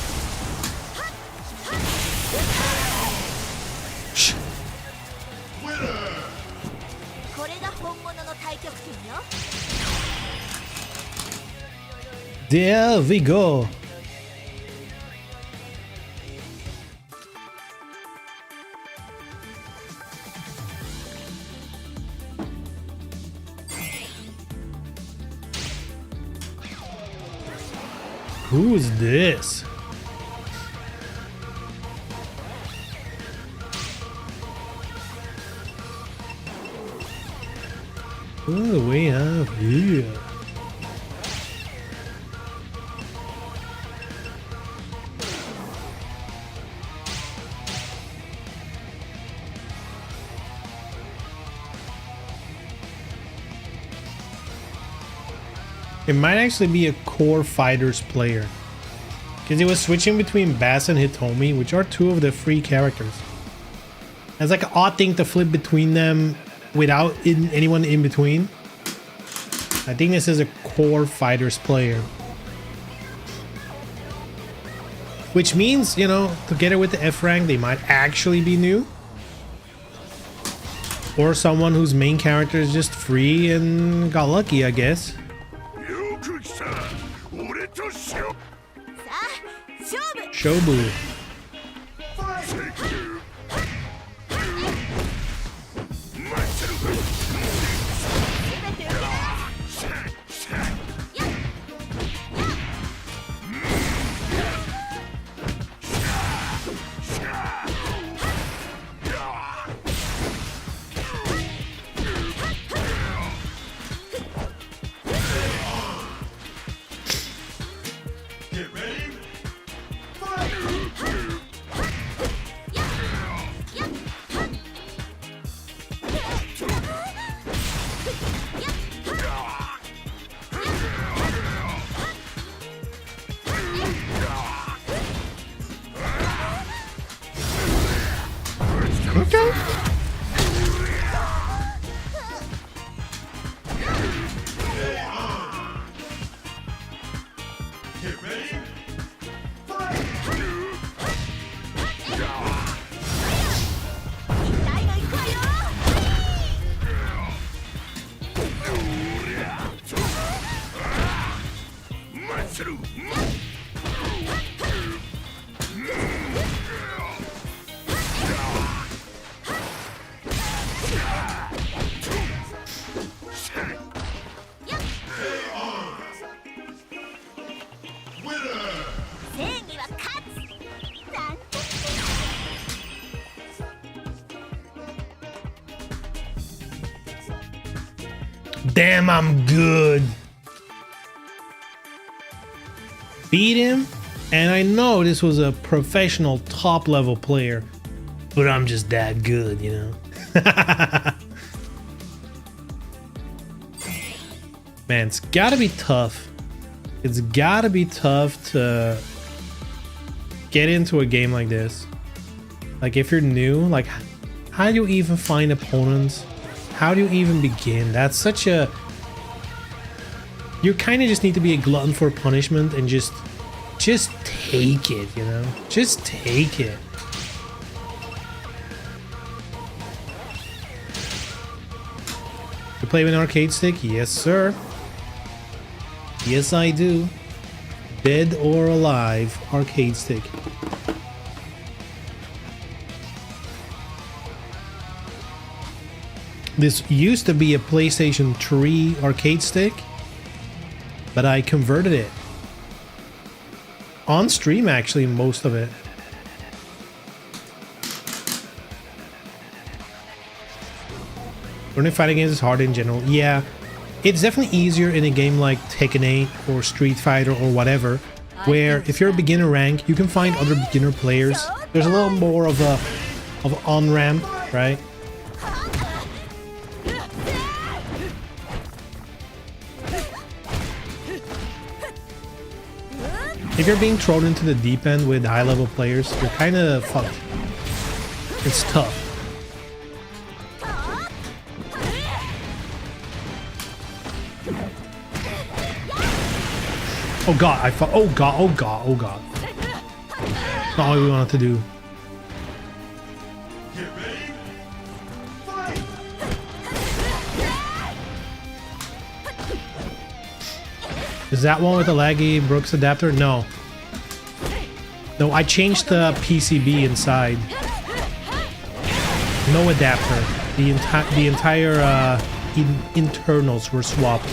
Shh. これが本物の太極拳よ There we go. Who's this? Who do we have here? It might actually be a Core Fighters player, because it was switching between Bass and Hitomi, which are two of the free characters. It's like an odd thing to flip between them without anyone in between. I think this is a Core Fighters player, which means, you know, together with the F rank, they might actually be new, or someone whose main character is just free and got lucky, I guess. よく来た俺としよ さあ勝負 Shobu. Get ready. Okay. Get ready. 大の行くわよ 待ってる こ Damn, I'm good. Beat him, and I know this was a professional top level player, but I'm just that good, you know? Man, it's gotta be tough. It's gotta be tough to get into a game like this. Like, if you're new, like, how do you even find opponents? How do you even begin? That's such a... You kind of just need to be a glutton for punishment and just take it, you know? Just take it. You play with an arcade stick? Yes, sir. Yes, I do. Dead or alive arcade stick. This used to be a PlayStation 3 arcade stick, but I converted it. On stream, actually, most of it. Learning fighting games is hard in general. Yeah, it's definitely easier in a game like Tekken 8 or Street Fighter or whatever, where if you're a beginner rank, you can find other beginner players. There's a little more of a on-ramp, right? If you're being thrown into the deep end with high-level players, you're kind of fucked. It's tough. Oh god, I thought. Oh god, oh god, oh god. Not what we wanted to do. Get ready. Fight. Is that one with the laggy Brooks adapter? No. No, I changed the PCB inside. No adapter. The entire internals were swapped.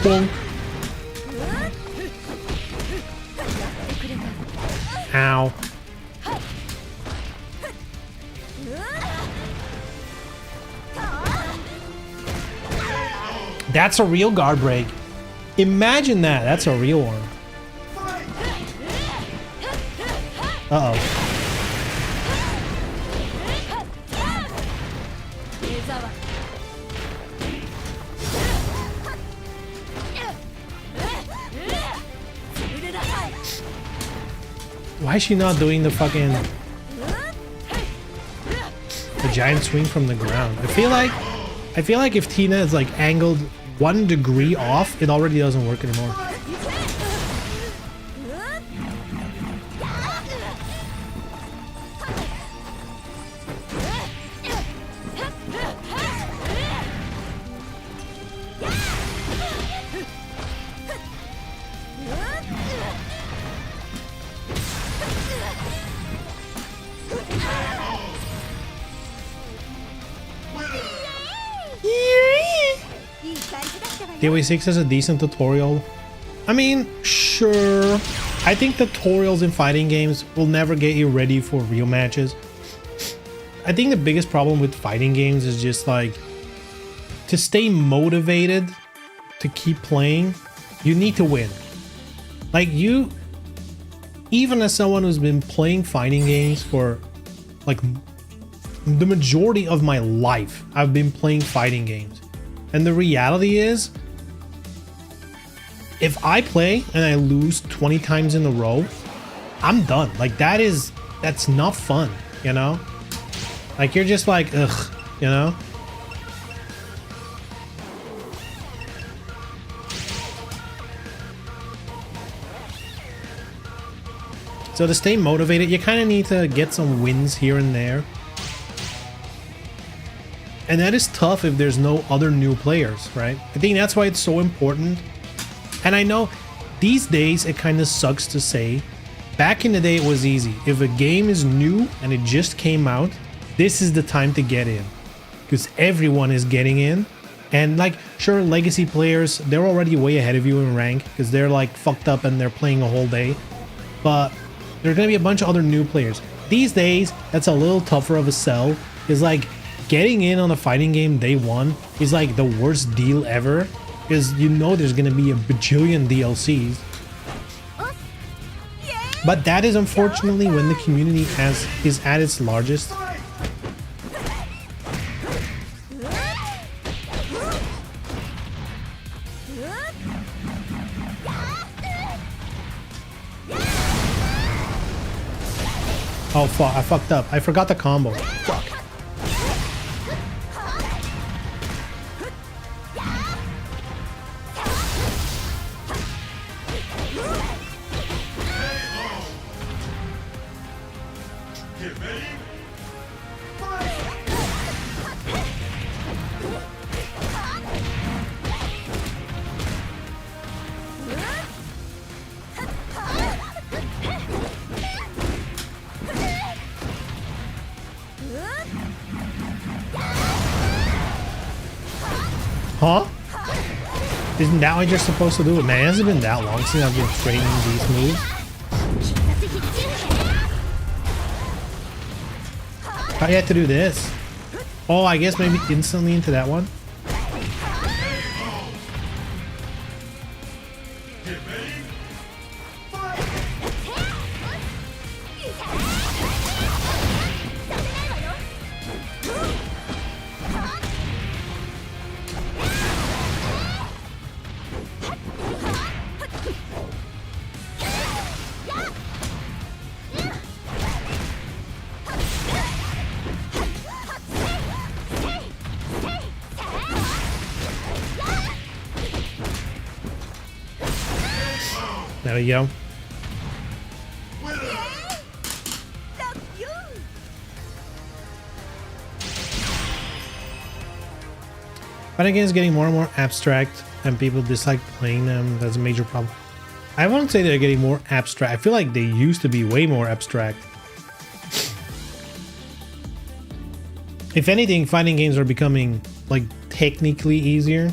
Bonk. Ow. That's a real guard break. Imagine that. That's a real one. Uh-oh. Why is she not doing the fucking... the giant swing from the ground? I feel like if Tina is like angled 1 degree off, it already doesn't work anymore. DOA 6 has a decent tutorial. I mean, sure. I think tutorials in fighting games will never get you ready for real matches. I think the biggest problem with fighting games is just like, to stay motivated to keep playing, you need to win. Like, you, even as someone who's been playing fighting games for like the majority of my life, I've been playing fighting games. And the reality is, if I play and I lose 20 times in a row, I'm done. Like, that's not fun, you know? Like, you're just like, ugh, you know? So to stay motivated, you kind of need to get some wins here and there. And that is tough if there's no other new players, right? I think that's why it's so important. And I know these days it kind of sucks to say. Back in the day it was easy. If a game is new and it just came out, this is the time to get in. Because everyone is getting in. And like, sure, legacy players, they're already way ahead of you in rank because they're like fucked up and they're playing a whole day. But there are going to be a bunch of other new players. these days, that's a little tougher of a sell. Is like getting in on a fighting game day one is like the worst deal ever. Because you know there's gonna be a bajillion DLCs. But that is unfortunately when the community is at its largest. Oh fuck, I fucked up. I forgot the combo. Fuck. Get ready. Huh? Isn't that what you're supposed to do? Man, it hasn't been that long since I've been training these moves. How do you have to do this? Oh, I guess maybe instantly into that one. Get ready. There we go. Fighting games getting more and more abstract, and people dislike playing them. That's a major problem. I wouldn't say they're getting more abstract. I feel like they used to be way more abstract. If anything, fighting games are becoming like technically easier.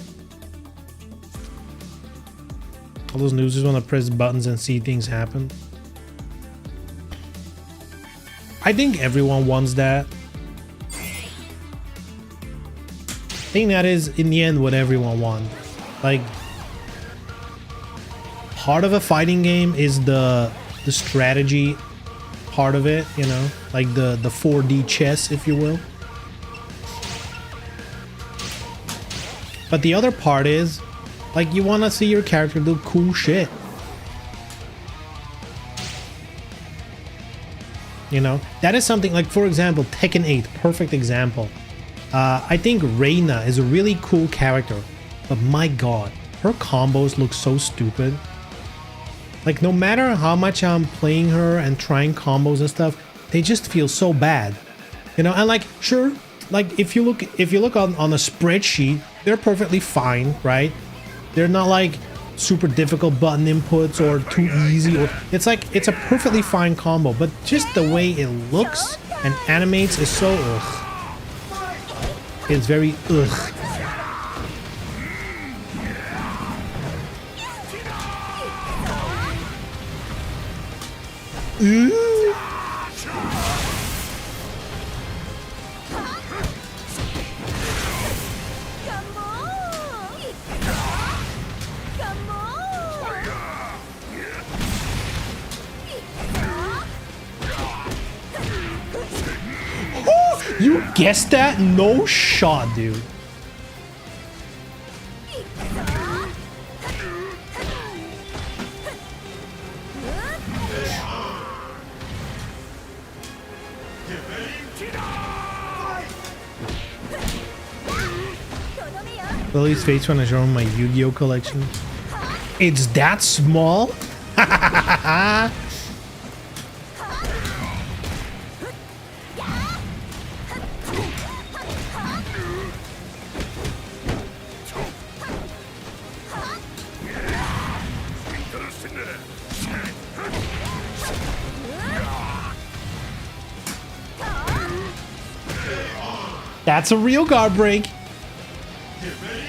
All those noobs just want to press buttons and see things happen. I think everyone wants that. I think that is in the end what everyone wants. Like, part of a fighting game is the strategy part of it, you know, like the 4D chess, if you will. But the other part is, like, you want to see your character do cool shit. You know, that is something like, for example, Tekken 8, perfect example. I think Reina is a really cool character, but my god, her combos look so stupid. Like, no matter how much I'm playing her and trying combos and stuff, they just feel so bad. You know, and like, sure, like if you look on a spreadsheet, they're perfectly fine, right? They're not like super difficult button inputs or too easy, or it's like it's a perfectly fine combo, but just the way it looks and animates is so ugh. It's very ugh. You guessed that? No shot, dude. Lily's face when I show him my Yu-Gi-Oh collection. It's that small? That's a real guard break. Get ready.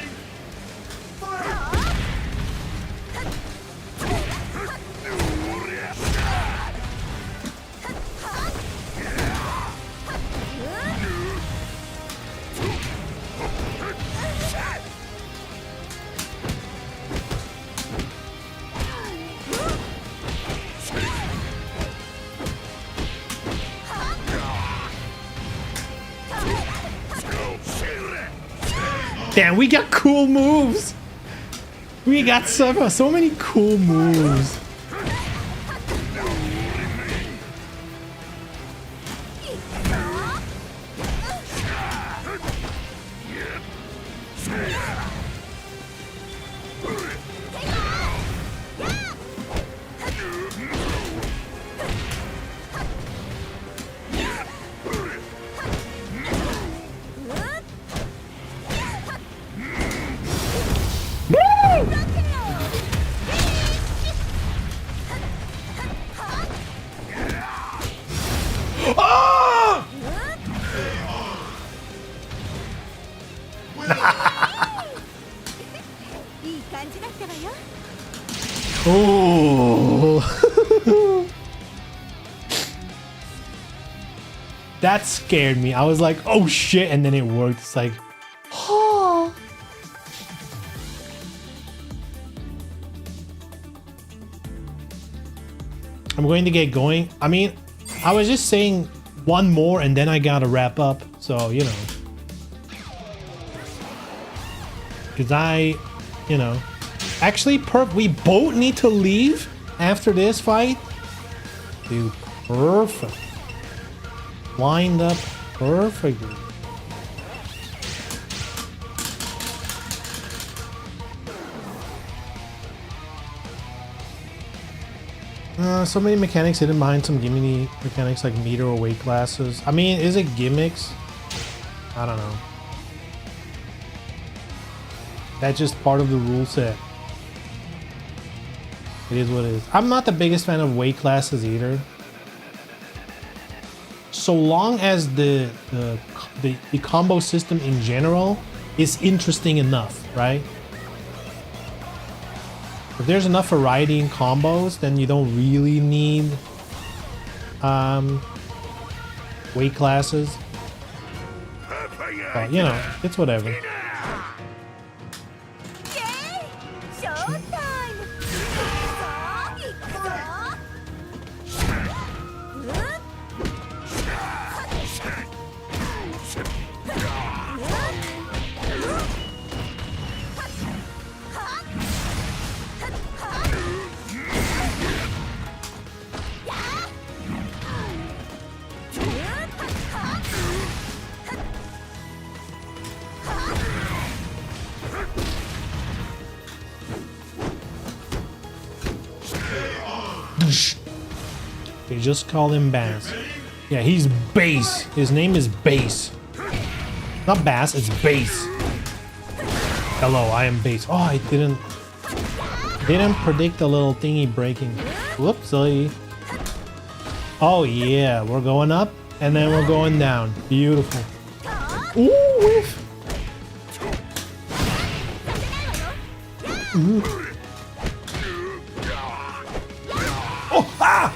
Damn, we got cool moves. We got so many cool moves. Oh! いい感じだったわよ。 Oh. That scared me. I was like, oh shit, and then it worked. It's like, oh. I'm going to get going. I mean, I was just saying one more and then I gotta wrap up. So, you know. Because actually, we both need to leave after this fight. Dude, perfect. Lined up perfectly. So many mechanics hidden behind some gimmicky mechanics like meter or weight classes. I mean, is it gimmicks? I don't know. That's just part of the rule set. It is what it is. I'm not the biggest fan of weight classes either. So long as the combo system in general is interesting enough, right? If there's enough variety in combos, then you don't really need weight classes. But you know, it's whatever. ショータイム。さあ、行くぞ。They just call him Bass. Yeah, he's Bass. His name is Bass. Not Bass, it's Bass. Hello, I am Bass. Oh, I didn't predict the little thingy breaking. Whoopsie. Oh yeah, we're going up and then we're going down. Beautiful. Ooh, whiff. Ooh. Oh, ah!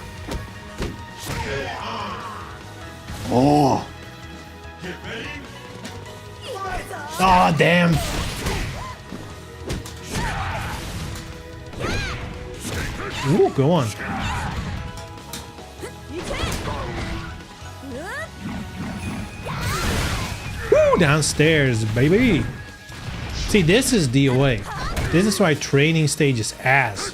Oh. Oh, damn. Ooh, go on. Woo, downstairs, baby. See, this is DOA. This is why training stage is ass.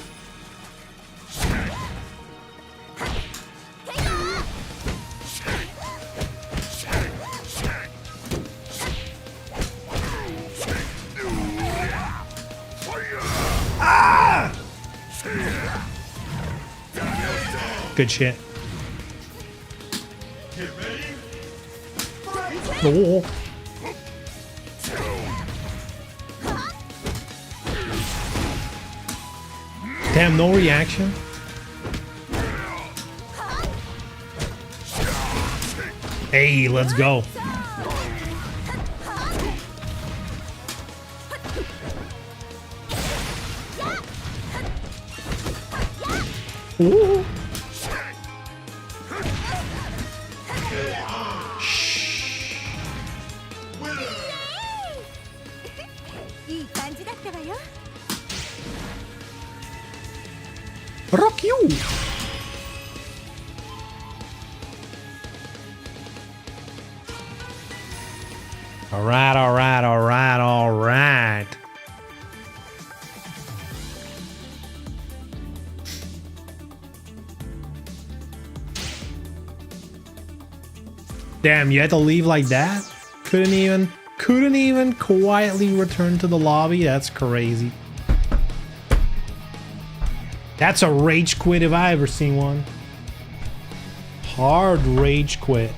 Ah! Good shit. Oh. Damn, no reaction. Hey, let's go. Ooh. Shh. いい感じだったわよ。 Rock you. All right, all right, all right, all right. Damn, you had to leave like that? Couldn't even quietly return to the lobby? That's crazy. That's a rage quit if I ever seen one. Hard rage quit.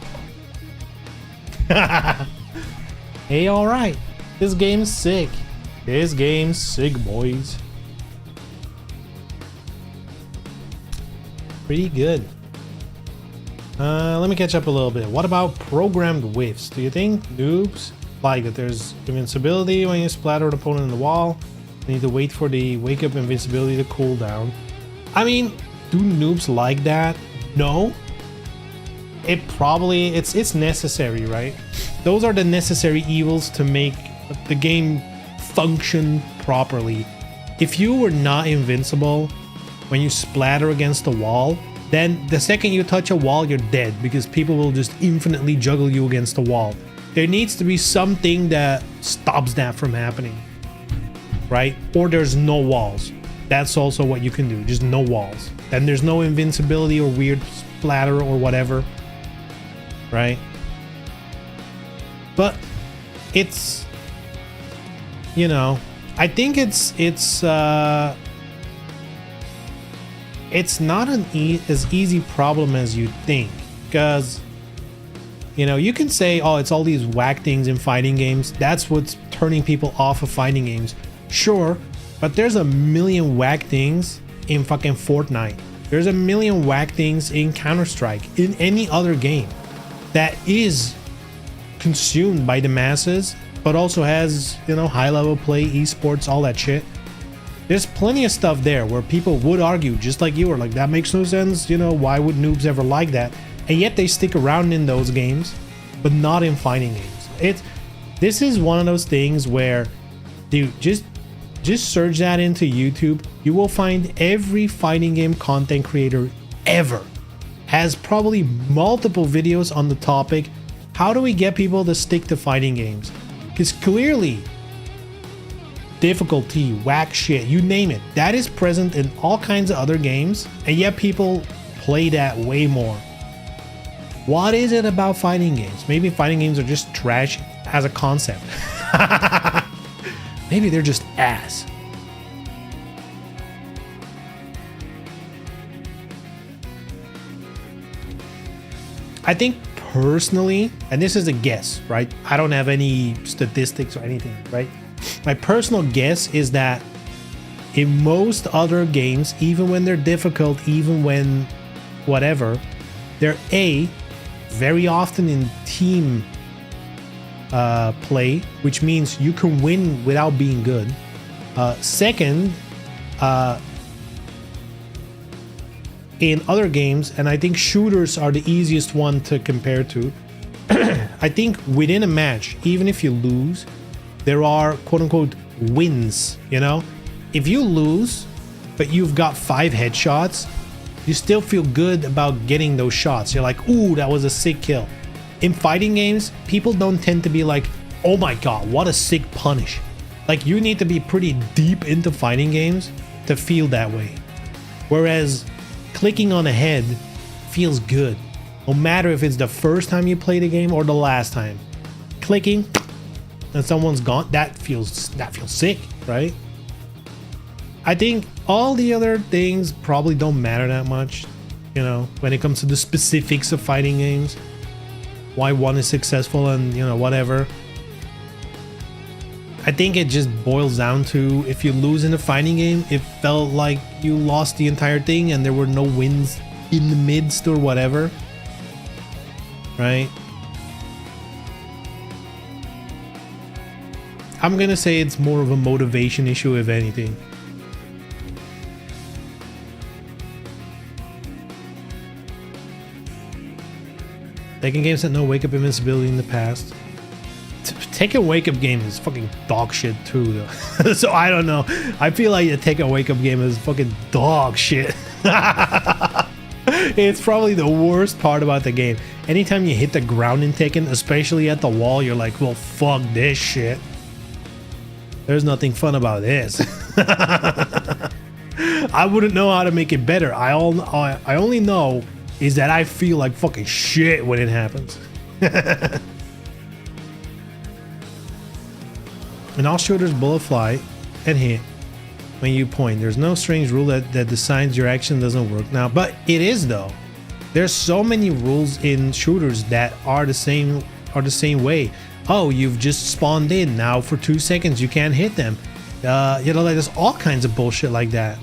Hey, alright. This game's sick. This game's sick, boys. Pretty good. Let me catch up a little bit. What about programmed whiffs? Do you think noobs like that there's invincibility when you splatter an opponent in the wall? You need to wait for the wake up invincibility to cool down. I mean, do noobs like that? No. It probably it's necessary, right? Those are the necessary evils to make the game function properly. If you were not invincible when you splatter against the wall, then the second you touch a wall, you're dead because people will just infinitely juggle you against the wall. There needs to be something that stops that from happening, right? Or there's no walls. That's also what you can do, just no walls. Then there's no invincibility or weird splatter or whatever, right? But it's, you know, I think it's not an as easy problem as you think, because, you know, you can say, oh, it's all these whack things in fighting games. That's what's turning people off of fighting games. Sure, but there's a million whack things in fucking Fortnite. There's a million whack things in Counter-Strike, in any other game that is consumed by the masses, but also has, you know, high-level play, esports, all that shit. There's plenty of stuff there where people would argue, just like you were like, that makes no sense, you know, why would noobs ever like that? And yet they stick around in those games, but not in fighting games. This is one of those things where, dude, just search that into YouTube. You will find every fighting game content creator ever has probably multiple videos on the topic. How do we get people to stick to fighting games? Because clearly, difficulty, whack shit, you name it, that is present in all kinds of other games, and yet people play that way more. What is it about fighting games? Maybe fighting games are just trash as a concept. Maybe they're just ass. I think personally, and this is a guess, right? I don't have any statistics or anything, right? My personal guess is that in most other games, even when they're difficult, even when whatever, they're very often in team play, which means you can win without being good. Second, in other games, and I think shooters are the easiest one to compare to, I think within a match, even if you lose, there are quote-unquote wins, you know? If you lose, but you've got 5 headshots, you still feel good about getting those shots. You're like, ooh, that was a sick kill. In fighting games, people don't tend to be like, oh my god, what a sick punish. Like, you need to be pretty deep into fighting games to feel that way. Whereas clicking on a head feels good, no matter if it's the first time you play the game or the last time. Clicking and someone's gone, that feels sick, right? I think all the other things probably don't matter that much, you know, when it comes to the specifics of fighting games, why one is successful and, you know, whatever. I think it just boils down to, if you lose in a fighting game, it felt like you lost the entire thing and there were no wins in the midst or whatever, right? I'm gonna say it's more of a motivation issue, if anything. Taking games that no wake up invincibility in the past. Tekken wake up game is fucking dog shit too, though. So I don't know. I feel like the Tekken wake up game is fucking dog shit. It's probably the worst part about the game. Anytime you hit the ground in Tekken, especially at the wall, you're like, well, fuck this shit. There's nothing fun about this. I wouldn't know how to make it better. I only know is that I feel like fucking shit when it happens. In all shooters, bullet fly and hit when you point. There's no strange rule that decides your action doesn't work now, but it is though. There's so many rules in shooters that are the same way. Oh, you've just spawned in, now for 2 seconds you can't hit them. You know, like there's all kinds of bullshit like that,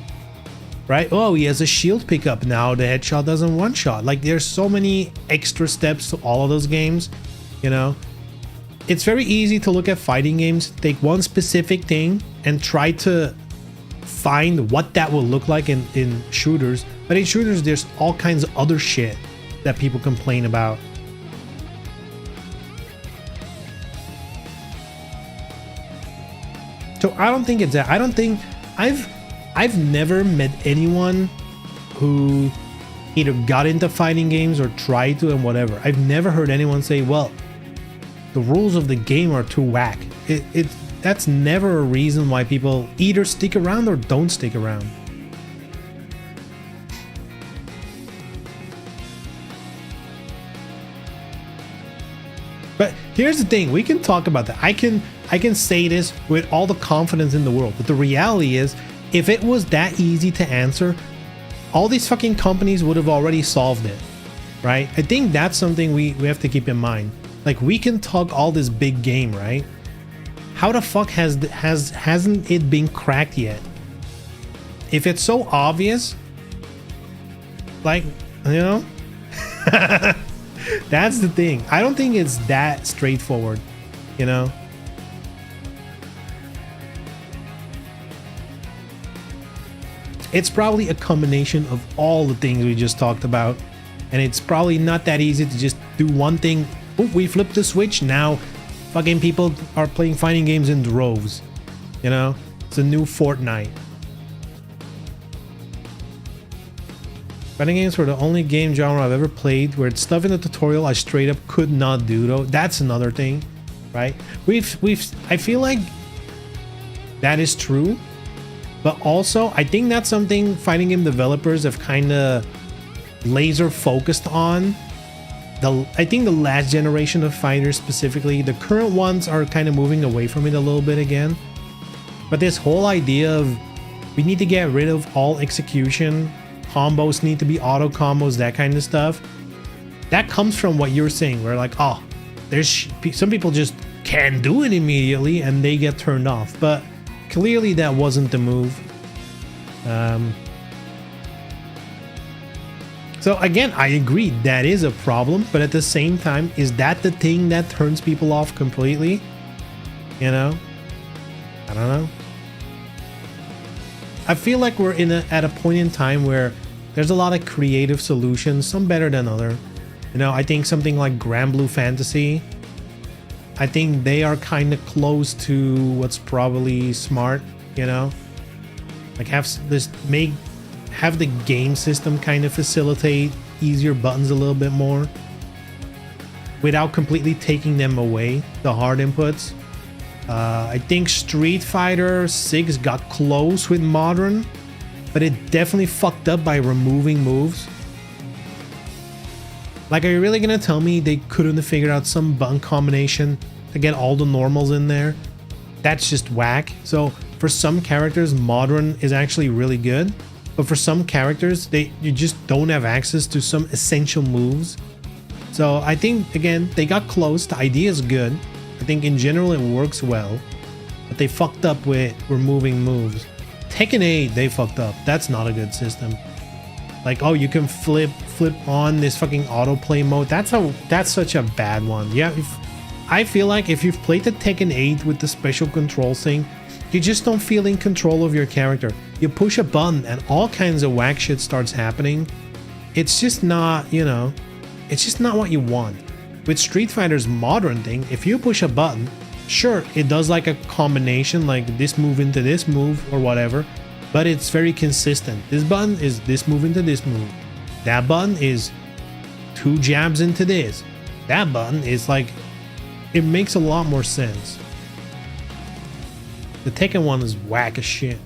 right? Oh, he has a shield pickup, now the headshot doesn't one shot. Like there's so many extra steps to all of those games, you know. It's very easy to look at fighting games, take one specific thing and try to find what that will look like in shooters. But in shooters, there's all kinds of other shit that people complain about. So I don't think it's that. I don't think I've never met anyone who either got into fighting games or tried to and whatever. I've never heard anyone say, well, the rules of the game are too whack. That's never a reason why people either stick around or don't stick around. But here's the thing, we can talk about that. I can say this with all the confidence in the world, but the reality is, if it was that easy to answer, all these fucking companies would have already solved it, right? I think that's something we have to keep in mind. Like, we can talk all this big game, right? How the fuck hasn't it been cracked yet? If it's so obvious, like, you know, that's the thing. I don't think it's that straightforward, you know. It's probably a combination of all the things we just talked about, and it's probably not that easy to just do one thing. Oh, we flipped the switch, now fucking people are playing fighting games in droves, you know. It's a new Fortnite. Fighting games were the only game genre I've ever played where it's stuff in the tutorial I straight up could not do though. That's another thing, right? I feel like that is true, but also I think that's something fighting game developers have kind of laser focused on. I think the last generation of fighters specifically, the current ones are kind of moving away from it a little bit again. But this whole idea of we need to get rid of all execution, combos need to be auto combos, that kind of stuff, that comes from what you're saying, where like, oh, there's some people just can't do it immediately and they get turned off. But clearly that wasn't the move. So again, I agree that is a problem, but at the same time, is that the thing that turns people off completely? You know, I don't know. I feel like we're at a point in time where there's a lot of creative solutions, some better than other. You know, I think something like Granblue Fantasy, I think they are kind of close to what's probably smart, you know, like have the game system kind of facilitate easier buttons a little bit more without completely taking them away, the hard inputs. I think Street Fighter 6 got close with modern, but it definitely fucked up by removing moves. Like, are you really gonna tell me they couldn't have figured out some button combination to get all the normals in there? That's just whack. So for some characters, modern is actually really good, but for some characters, you just don't have access to some essential moves. So I think, again, they got close. The idea is good. I think in general it works well, but they fucked up with removing moves. Tekken 8, they fucked up. That's not a good system. Like, oh, you can flip on this fucking autoplay mode. That's such a bad one. Yeah, I feel like if you've played the Tekken 8 with the special controls thing, you just don't feel in control of your character. You push a button and all kinds of whack shit starts happening. It's just not, you know, it's just not what you want. With Street Fighter's modern thing, if you push a button, sure, it does like a combination, like this move into this move or whatever, but it's very consistent. This button is this move into this move. That button is 2 jabs into this. That button is like, it makes a lot more sense. The Tekken one is whack as shit.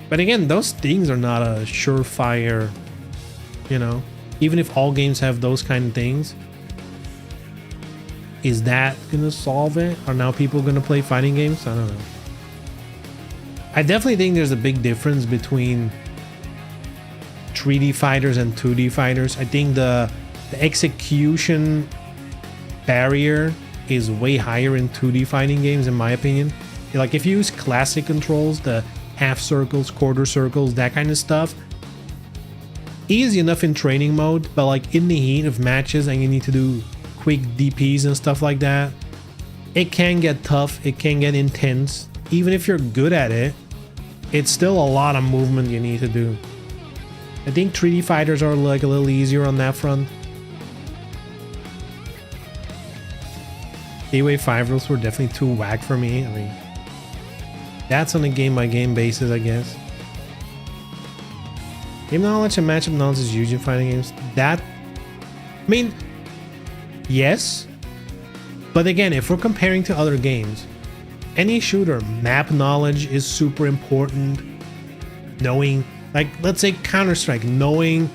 But again, those things are not a surefire, you know, even if all games have those kind of things, is that gonna solve it? Are now people gonna play fighting games? I don't know. I definitely think there's a big difference between 3D fighters and 2D fighters. I think the execution barrier is way higher in 2D fighting games, in my opinion. Like if you use classic controls, the half circles, quarter circles, that kind of stuff, easy enough in training mode, but like in the heat of matches and you need to do quick DPs and stuff like that, it can get tough, it can get intense. Even if you're good at it, it's still a lot of movement you need to do. I think 3D fighters are like a little easier on that front. DOA 5 rules were definitely too whack for me. I mean, that's on a game by game basis, I guess. Game knowledge and matchup knowledge is huge in fighting games. That, I mean, yes, but again, if we're comparing to other games, any shooter, map knowledge is super important. Knowing, like, let's say Counter-Strike, knowing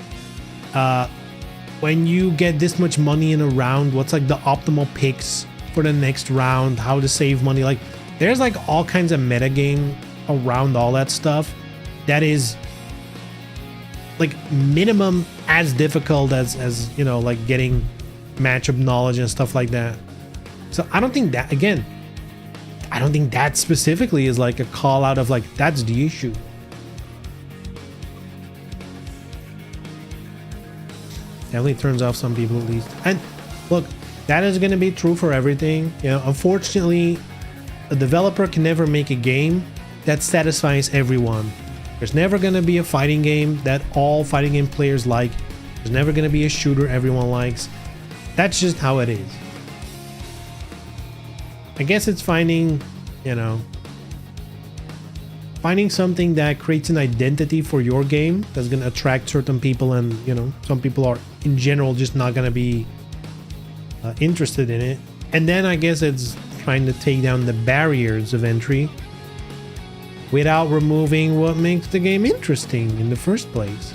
when you get this much money in a round, what's like the optimal picks for the next round, how to save money. Like, there's like all kinds of metagame around all that stuff that is like minimum as difficult as you know, like getting matchup knowledge and stuff like that. So I don't think that, again, I don't think that specifically is like a call out of like that's the issue. Definitely turns off some people at least. And look, that is going to be true for everything. You know, unfortunately, a developer can never make a game that satisfies everyone. There's never going to be a fighting game that all fighting game players like. There's never going to be a shooter everyone likes. That's just how it is. I guess it's finding, you know, finding something that creates an identity for your game that's going to attract certain people, and, you know, some people are in general just not going to be interested in it. And then I guess it's trying to take down the barriers of entry without removing what makes the game interesting in the first place.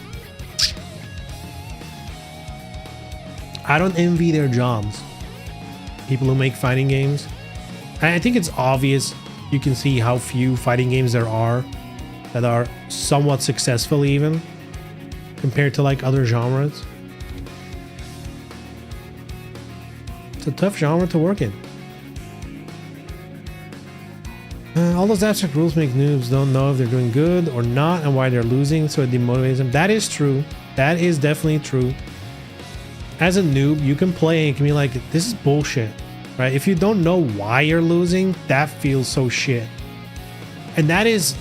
I don't envy their jobs, people who make fighting games. I think it's obvious. You can see how few fighting games there are that are somewhat successful, even compared to like other genres. It's a tough genre to work in. All those abstract rules make noobs don't know if they're doing good or not and why they're losing, so it demotivates them. That is true. That is definitely true. As a noob, you can play and you can be like, this is bullshit, right? If you don't know why you're losing, that feels so shit. And that is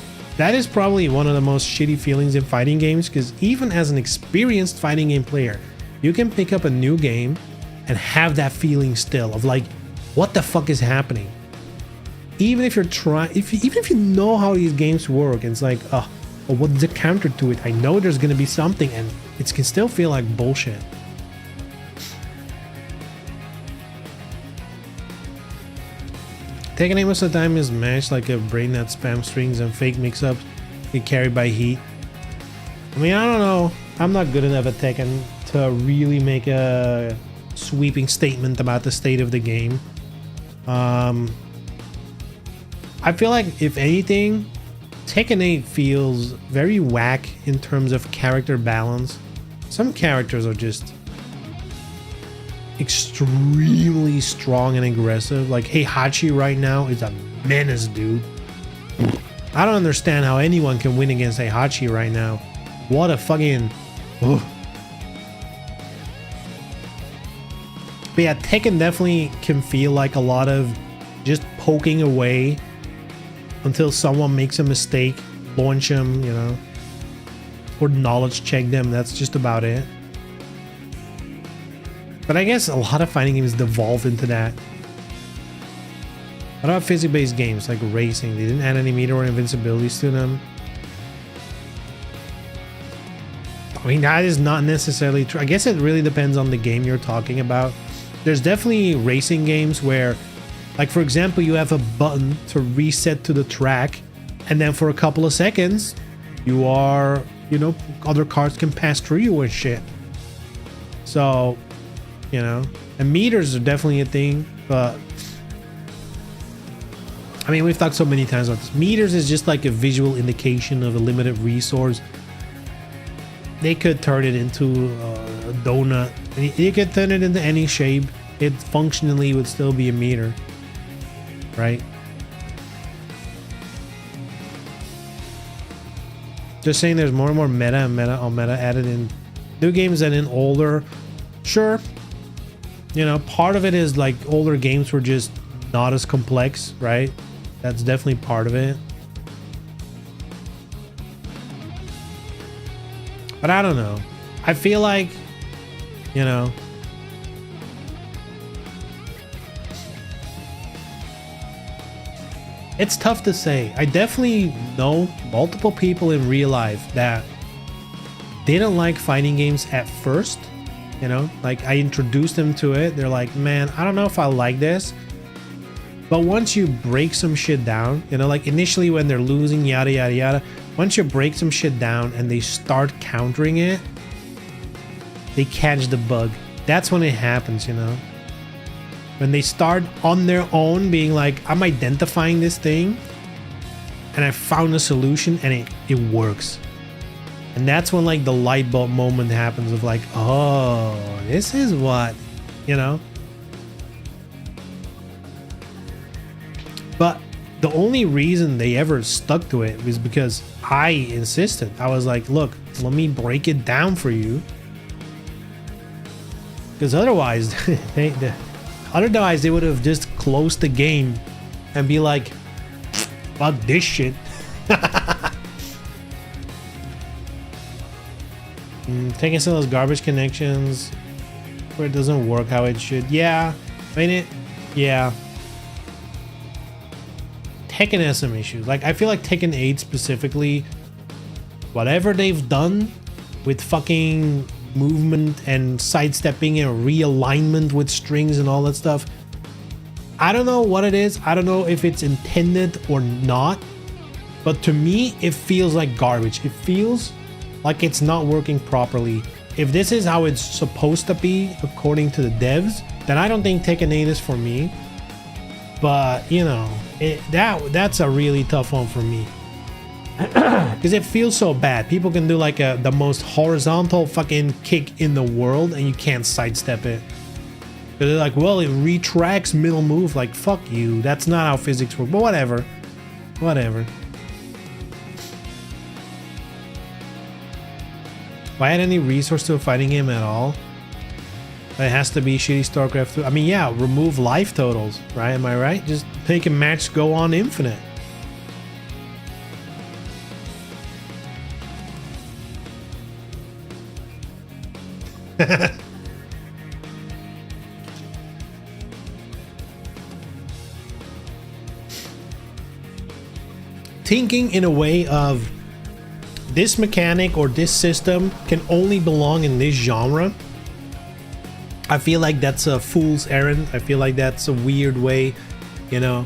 probably one of the most shitty feelings in fighting games, because even as an experienced fighting game player, you can pick up a new game and have that feeling still of like, what the fuck is happening? Even if you're trying, even if you know how these games work, it's like, oh, what's the counter to it? I know there's gonna be something, and it can still feel like bullshit. Tekken 8 most of the time is matched like a brain that spam strings and fake mix-ups get carried by heat. I mean, I don't know. I'm not good enough at Tekken to really make a sweeping statement about the state of the game. I feel like, if anything, Tekken 8 feels very whack in terms of character balance. Some characters are just extremely strong and aggressive. Like Heihachi right now is a menace, dude. I don't understand how anyone can win against Heihachi right now. What a fucking... Ugh. But yeah, Tekken definitely can feel like a lot of just poking away until someone makes a mistake, launch them, you know, or knowledge check them. That's just about it. But I guess a lot of fighting games devolve into that. What about physics-based games like racing? They didn't add any meter or invincibilities to them. I mean, that is not necessarily true. I guess it really depends on the game you're talking about. There's definitely racing games where, like, for example, you have a button to reset to the track, and then for a couple of seconds, you are, you know, other cars can pass through you and shit. So, you know, and meters are definitely a thing, but I mean, we've talked so many times about this. Meters is just like a visual indication of a limited resource. They could turn it into a donut. You could turn it into any shape. It functionally would still be a meter, right? Just saying there's more and more meta and meta added in new games and in older. Sure. You know, part of it is like older games were just not as complex, right? That's definitely part of it. But I don't know. I feel like, you know, it's tough to say. I definitely know multiple people in real life that didn't like fighting games at first. You know, like I introduced them to it. They're like, man, I don't know if I like this. But once you break some shit down, you know, like initially when they're losing, yada, yada, yada. Once you break some shit down and they start countering it, they catch the bug. That's when it happens, you know. When they start on their own being like, I'm identifying this thing and I found a solution and it works. And that's when like the light bulb moment happens of like, oh, this is what, you know. But the only reason they ever stuck to it was because I insisted. I was like, look, let me break it down for you. Because otherwise, they would have just closed the game and be like, fuck this shit. Taking some of those garbage connections where it doesn't work how it should. Yeah, I mean yeah. Tekken has some issues. Like, I feel like Tekken 8 specifically, whatever they've done with fucking movement and sidestepping and realignment with strings and all that stuff, I don't know what it is. I don't know if it's intended or not, but to me, it feels like garbage. It feels like it's not working properly. If this is how it's supposed to be, according to the devs, then I don't think Tekken 8 is for me. But, you know, that's a really tough one for me. Because it feels so bad. People can do like the most horizontal fucking kick in the world and you can't sidestep it. They're like, well, it retracts middle move. Like, fuck you. That's not how physics work. But whatever. Whatever. If I had any resource to a fighting game at all, it has to be shitty StarCraft 2. I mean, yeah, remove life totals, right? Am I right? Just make a match go on infinite. Thinking in a way of this mechanic or this system can only belong in this genre, I feel like that's a fool's errand. I feel like that's a weird way, you know.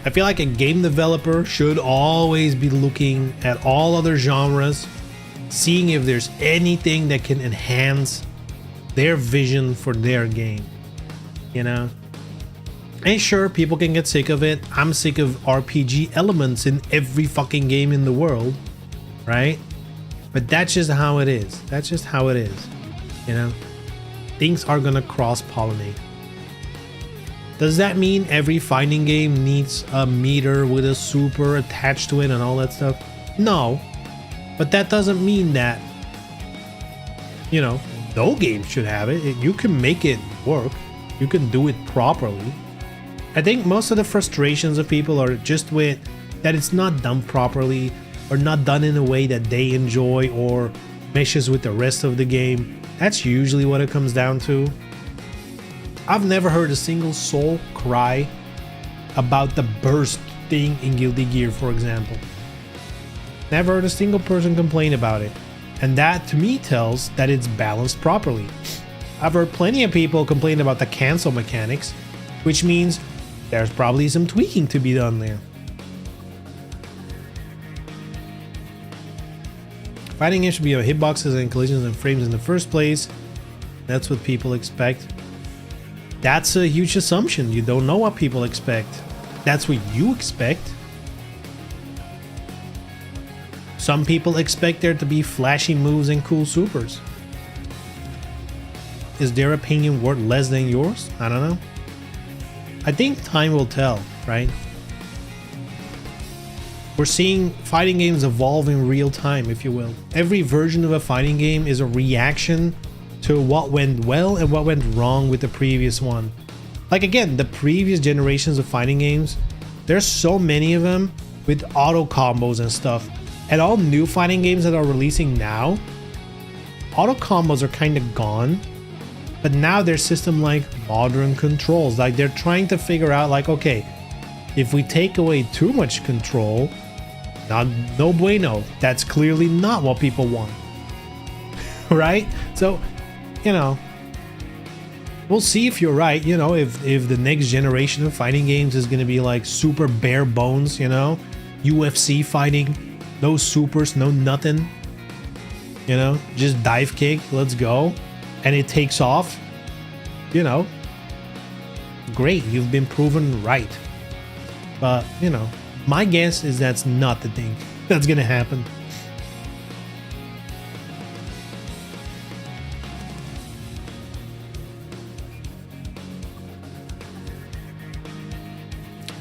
I feel like a game developer should always be looking at all other genres, seeing if there's anything that can enhance their vision for their game, you know. And sure, people can get sick of it. I'm sick of RPG elements in every fucking game in the world, right? But that's just how it is. That's just how it is, you know. Things are gonna cross-pollinate. Does that mean every fighting game needs a meter with a super attached to it and all that stuff? No. But that doesn't mean that, you know, no game should have it. You can make it work. You can do it properly. I think most of the frustrations of people are just with that it's not done properly or not done in a way that they enjoy or meshes with the rest of the game. That's usually what it comes down to. I've never heard a single soul cry about the burst thing in Guilty Gear, for example. Never heard a single person complain about it. And that to me tells that it's balanced properly. I've heard plenty of people complain about the cancel mechanics, which means there's probably some tweaking to be done there. Fighting games should be about hitboxes and collisions and frames in the first place. That's what people expect. That's a huge assumption. You don't know what people expect. That's what you expect. Some people expect there to be flashy moves and cool supers. Is their opinion worth less than yours? I don't know. I think time will tell, right? We're seeing fighting games evolve in real time, if you will. Every version of a fighting game is a reaction to what went well and what went wrong with the previous one. Like again, the previous generations of fighting games, there's so many of them with auto combos and stuff. And all new fighting games that are releasing now, auto combos are kind of gone. But now there's system like modern controls. Like they're trying to figure out like, okay, if we take away too much control, no bueno. That's clearly not what people want. Right? So, you know, we'll see if you're right. You know, if the next generation of fighting games is going to be like super bare bones, you know, UFC fighting, no supers, no nothing, you know, just dive kick, let's go. And it takes off, you know, great. You've been proven right. But, you know, my guess is that's not the thing that's going to happen.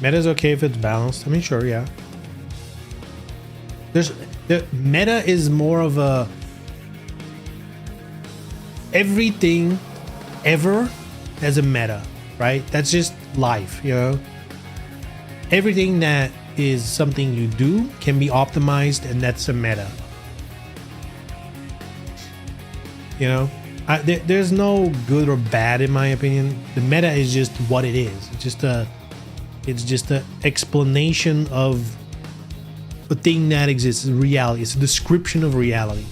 Meta is okay if it's balanced. I mean, sure, yeah. The meta is more of a everything ever as a meta, right? That's just life, you know. Everything that is something you do can be optimized, and that's a meta. You know, there's no good or bad in my opinion. The meta is just what it is. It's just a explanation of a thing that exists in reality. It's a description of reality,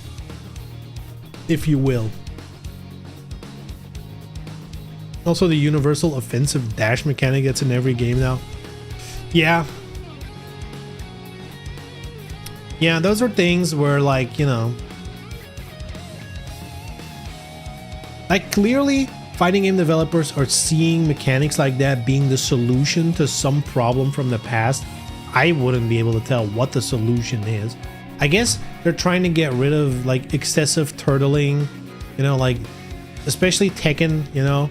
if you will. Also, the universal offensive dash mechanic that's in every game now. Yeah, those are things where, like, you know, like clearly fighting game developers are seeing mechanics like that being the solution to some problem from the past. I wouldn't be able to tell what the solution is. I guess they're trying to get rid of like excessive turtling, you know, like especially Tekken, you know.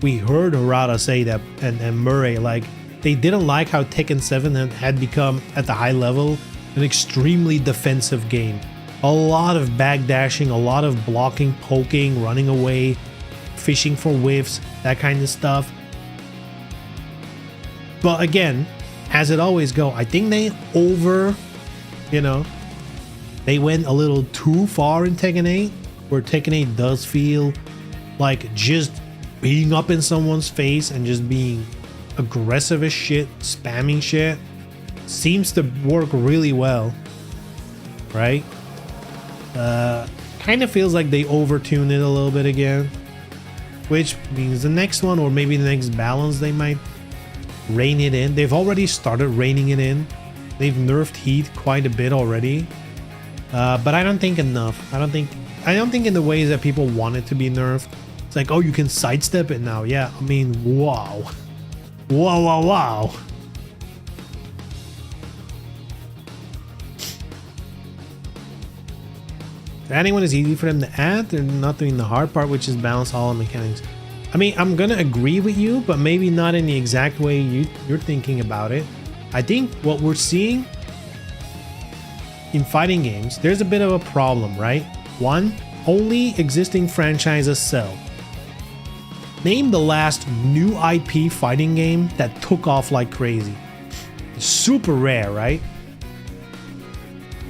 We heard Harada say that, and Murray, like, they didn't like how Tekken 7 had become, at the high level, an extremely defensive game. A lot of backdashing, a lot of blocking, poking, running away, fishing for whiffs, that kind of stuff. But again, as it always go, I think they they went a little too far in Tekken 8, where Tekken 8 does feel like just beating up in someone's face and just being aggressive as shit, spamming shit. Seems to work really well, right? Kind of feels like they overtuned it a little bit again, which means the next one, or maybe the next balance, they might rein it in. They've already started reining it in. They've nerfed Heat quite a bit already, but I don't think enough. I don't think in the ways that people want it to be nerfed. It's like, oh, you can sidestep it now. Yeah, I mean, wow. Wow. If anyone is easy for them to add, they're not doing the hard part, which is balance all the mechanics. I mean, I'm gonna agree with you, but maybe not in the exact way you're thinking about it. I think what we're seeing in fighting games, there's a bit of a problem, right? One, only existing franchises sell. Name the last new IP fighting game that took off like crazy. Super rare, right?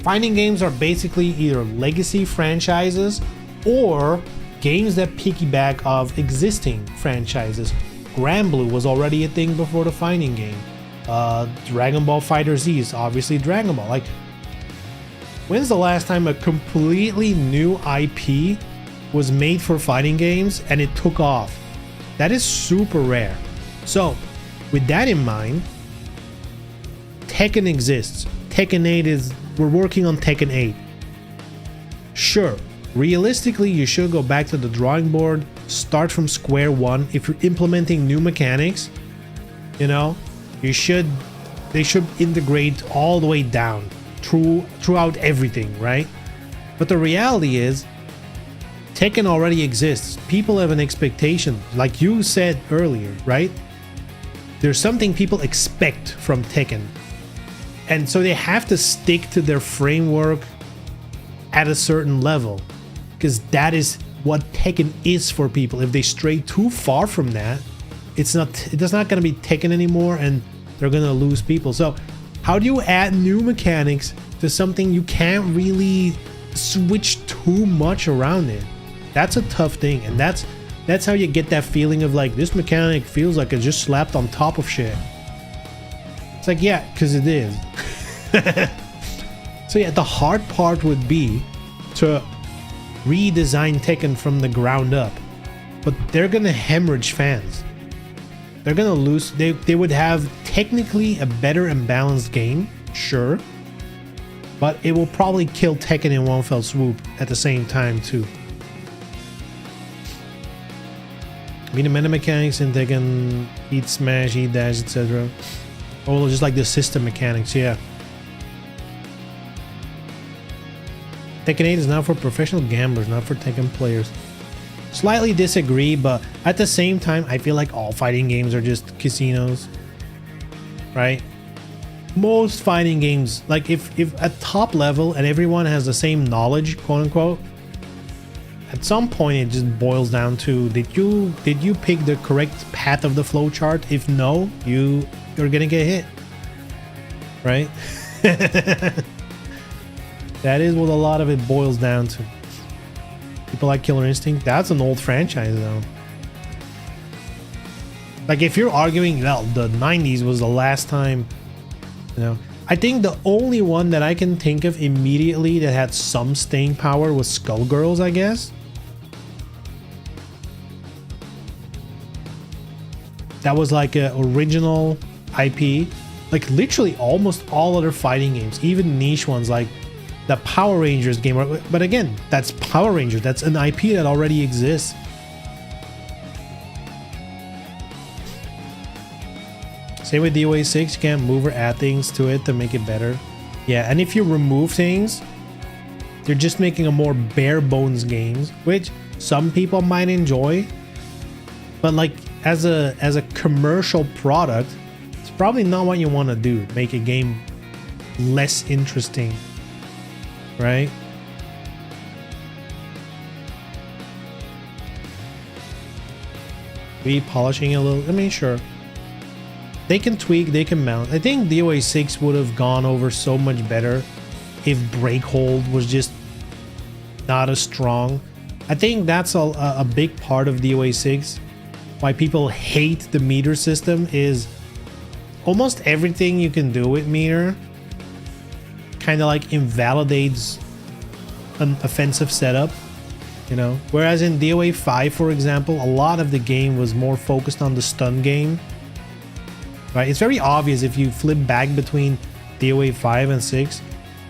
Fighting games are basically either legacy franchises or games that piggyback off existing franchises. Granblue was already a thing before the fighting game. Dragon Ball FighterZ is obviously Dragon Ball. Like, when's the last time a completely new IP was made for fighting games and it took off? That is super rare. So, with that in mind, Tekken exists. Tekken 8 we're working on Tekken 8. Sure, realistically, you should go back to the drawing board, start from square one. If you're implementing new mechanics, you know, they should integrate all the way down throughout everything, right? But the reality is, Tekken already exists. People have an expectation, like you said earlier, right? There's something people expect from Tekken. And so they have to stick to their framework at a certain level, because that is what Tekken is for people. If they stray too far from that, it's not going to be Tekken anymore, and they're going to lose people. So how do you add new mechanics to something you can't really switch too much around it? That's a tough thing, and that's how you get that feeling of like, this mechanic feels like it's just slapped on top of shit. It's like, yeah, because it is. So yeah, the hard part would be to redesign Tekken from the ground up, but they're gonna hemorrhage fans. They're gonna lose. They would have technically a better and balanced game, sure, but it will probably kill Tekken in one fell swoop at the same time too. I mean, the meta mechanics in Tekken, eat smash, eat dash, etc. Or just like the system mechanics, yeah. Tekken 8 is now for professional gamblers, not for Tekken players. Slightly disagree, but at the same time, I feel like all fighting games are just casinos, right? Most fighting games, like if at top level and everyone has the same knowledge, quote unquote, at some point it just boils down to, did you pick the correct path of the flowchart? If no, you're gonna get hit, right? That is what a lot of it boils down to. People like Killer Instinct. That's an old franchise though. Like if you're arguing, well, the 90s was the last time, you know, I think the only one that I can think of immediately that had some staying power was Skullgirls, I guess. That was like an original IP. Like literally almost all other fighting games, even niche ones like the Power Rangers game. But again, that's Power Rangers. That's an IP that already exists. Same with DOA 6, you can't move or add things to it to make it better. Yeah, and if you remove things, you're just making a more bare bones games, which some people might enjoy. But like as a commercial product, it's probably not what you want to do. Make a game less interesting, right? Be polishing a little. I mean, sure. They can tweak, they can mount. I think DOA 6 would have gone over so much better if Breakhold was just not as strong. I think that's a big part of DOA 6. Why people hate the meter system is almost everything you can do with meter kind of like invalidates an offensive setup, you know? Whereas in DOA 5, for example, a lot of the game was more focused on the stun game. Right? It's very obvious if you flip back between DOA 5 and 6.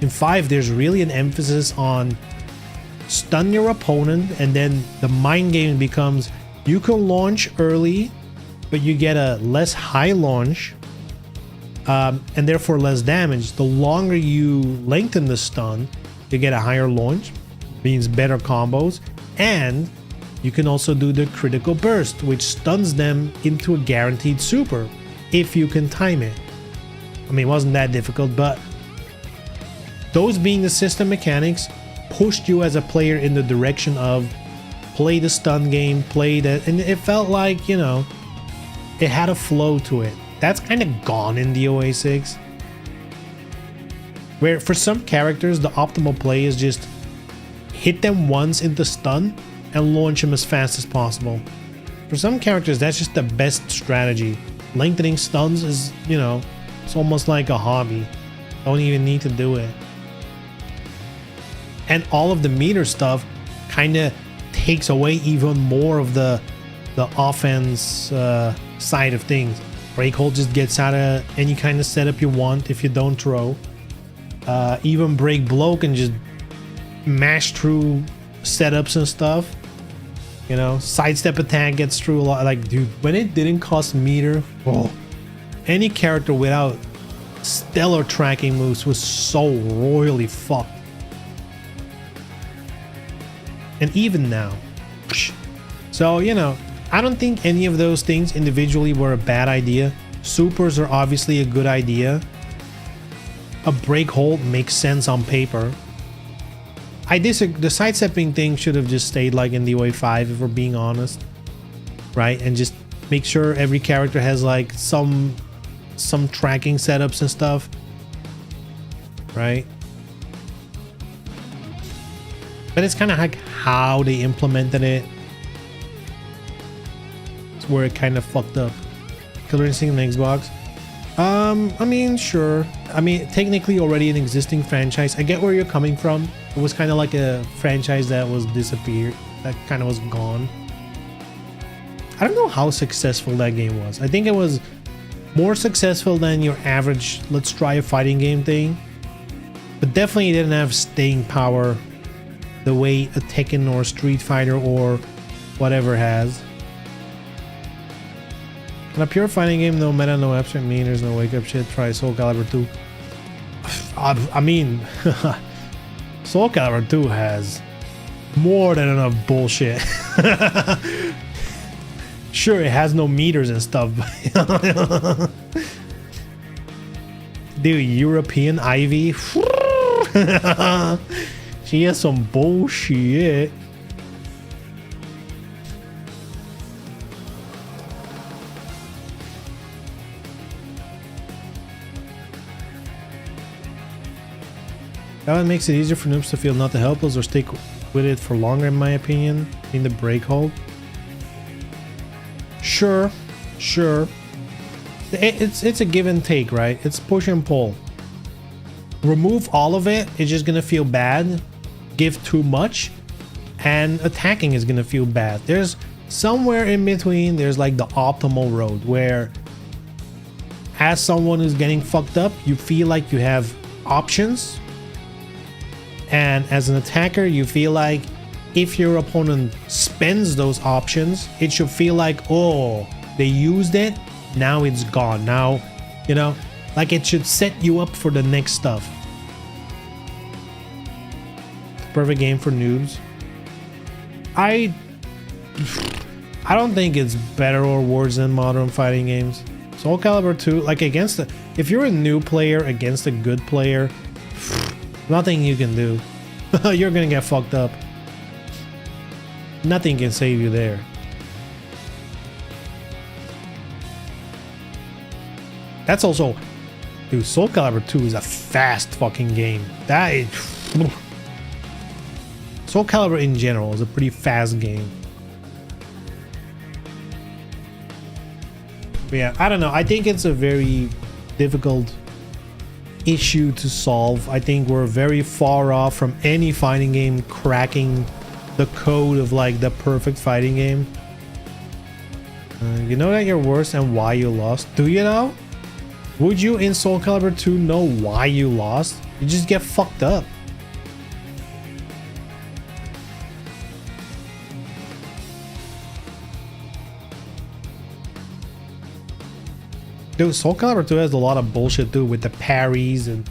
In 5, there's really an emphasis on stun your opponent, and then the mind game becomes you can launch early, but you get a less high launch, and therefore less damage. The longer you lengthen the stun, you get a higher launch, means better combos, and you can also do the critical burst, which stuns them into a guaranteed super, if you can time it. I mean, it wasn't that difficult, but those being the system mechanics pushed you as a player in the direction of play the stun game, play that, and it felt like, you know, it had a flow to it. That's kind of gone in DOA 6. Where for some characters, the optimal play is just hit them once into stun and launch them as fast as possible. For some characters, that's just the best strategy. Lengthening stuns is, you know, it's almost like a hobby. Don't even need to do it. And all of the meter stuff kind of takes away even more of the offense side of things. Breakhold just gets out of any kind of setup you want if you don't throw. Even Break Blow can just mash through setups and stuff. You know, sidestep attack gets through a lot. Like, dude, when it didn't cost meter, oh, any character without stellar tracking moves was so royally fucked. And even now. So, you know, I don't think any of those things individually were a bad idea. Supers are obviously a good idea. A break hold makes sense on paper. I disagree. The sidestepping thing should have just stayed like in DOA 5 if we're being honest. Right? And just make sure every character has like some tracking setups and stuff. Right? But it's kind of like how they implemented it. It's where it kind of fucked up. Killer Instinct on Xbox. I mean, sure. I mean, technically already an existing franchise. I get where you're coming from. It was kind of like a franchise that was disappeared. That kind of was gone. I don't know how successful that game was. I think it was more successful than your average let's try a fighting game thing. But definitely didn't have staying power the way a Tekken or Street Fighter or whatever has. In a pure fighting game, no meta, no abstract meters, no wake up shit, try Soul Calibur 2. I mean, Soul Calibur 2 has more than enough bullshit. Sure, it has no meters and stuff, but dude, European Ivy. She has some bullshit. That one makes it easier for noobs to feel not helpless or stick with it for longer, in my opinion. In the break hold. Sure. It's a give and take, right? It's push and pull. Remove all of it, it's just gonna feel bad. Give too much, and attacking is gonna feel bad. There's somewhere in between, there's like the optimal road where as someone who's getting fucked up, you feel like you have options. And as an attacker, you feel like if your opponent spends those options, it should feel like, oh, they used it, now it's gone. Now, you know, like it should set you up for the next stuff. Perfect game for noobs. I don't think it's better or worse than modern fighting games. Soul Calibur 2, like against the, if you're a new player against a good player, nothing you can do. You're gonna get fucked up. Nothing can save you there. That's also, dude, Soul Calibur 2 is a fast fucking game. That is, Soul Calibur in general is a pretty fast game. But yeah, I don't know. I think it's a very difficult issue to solve. I think we're very far off from any fighting game cracking the code of like the perfect fighting game. You know that you're worse and why you lost. Do you know? Would you in Soul Calibur 2 know why you lost? You just get fucked up. Dude, Soul Calibur 2 has a lot of bullshit too with the parries and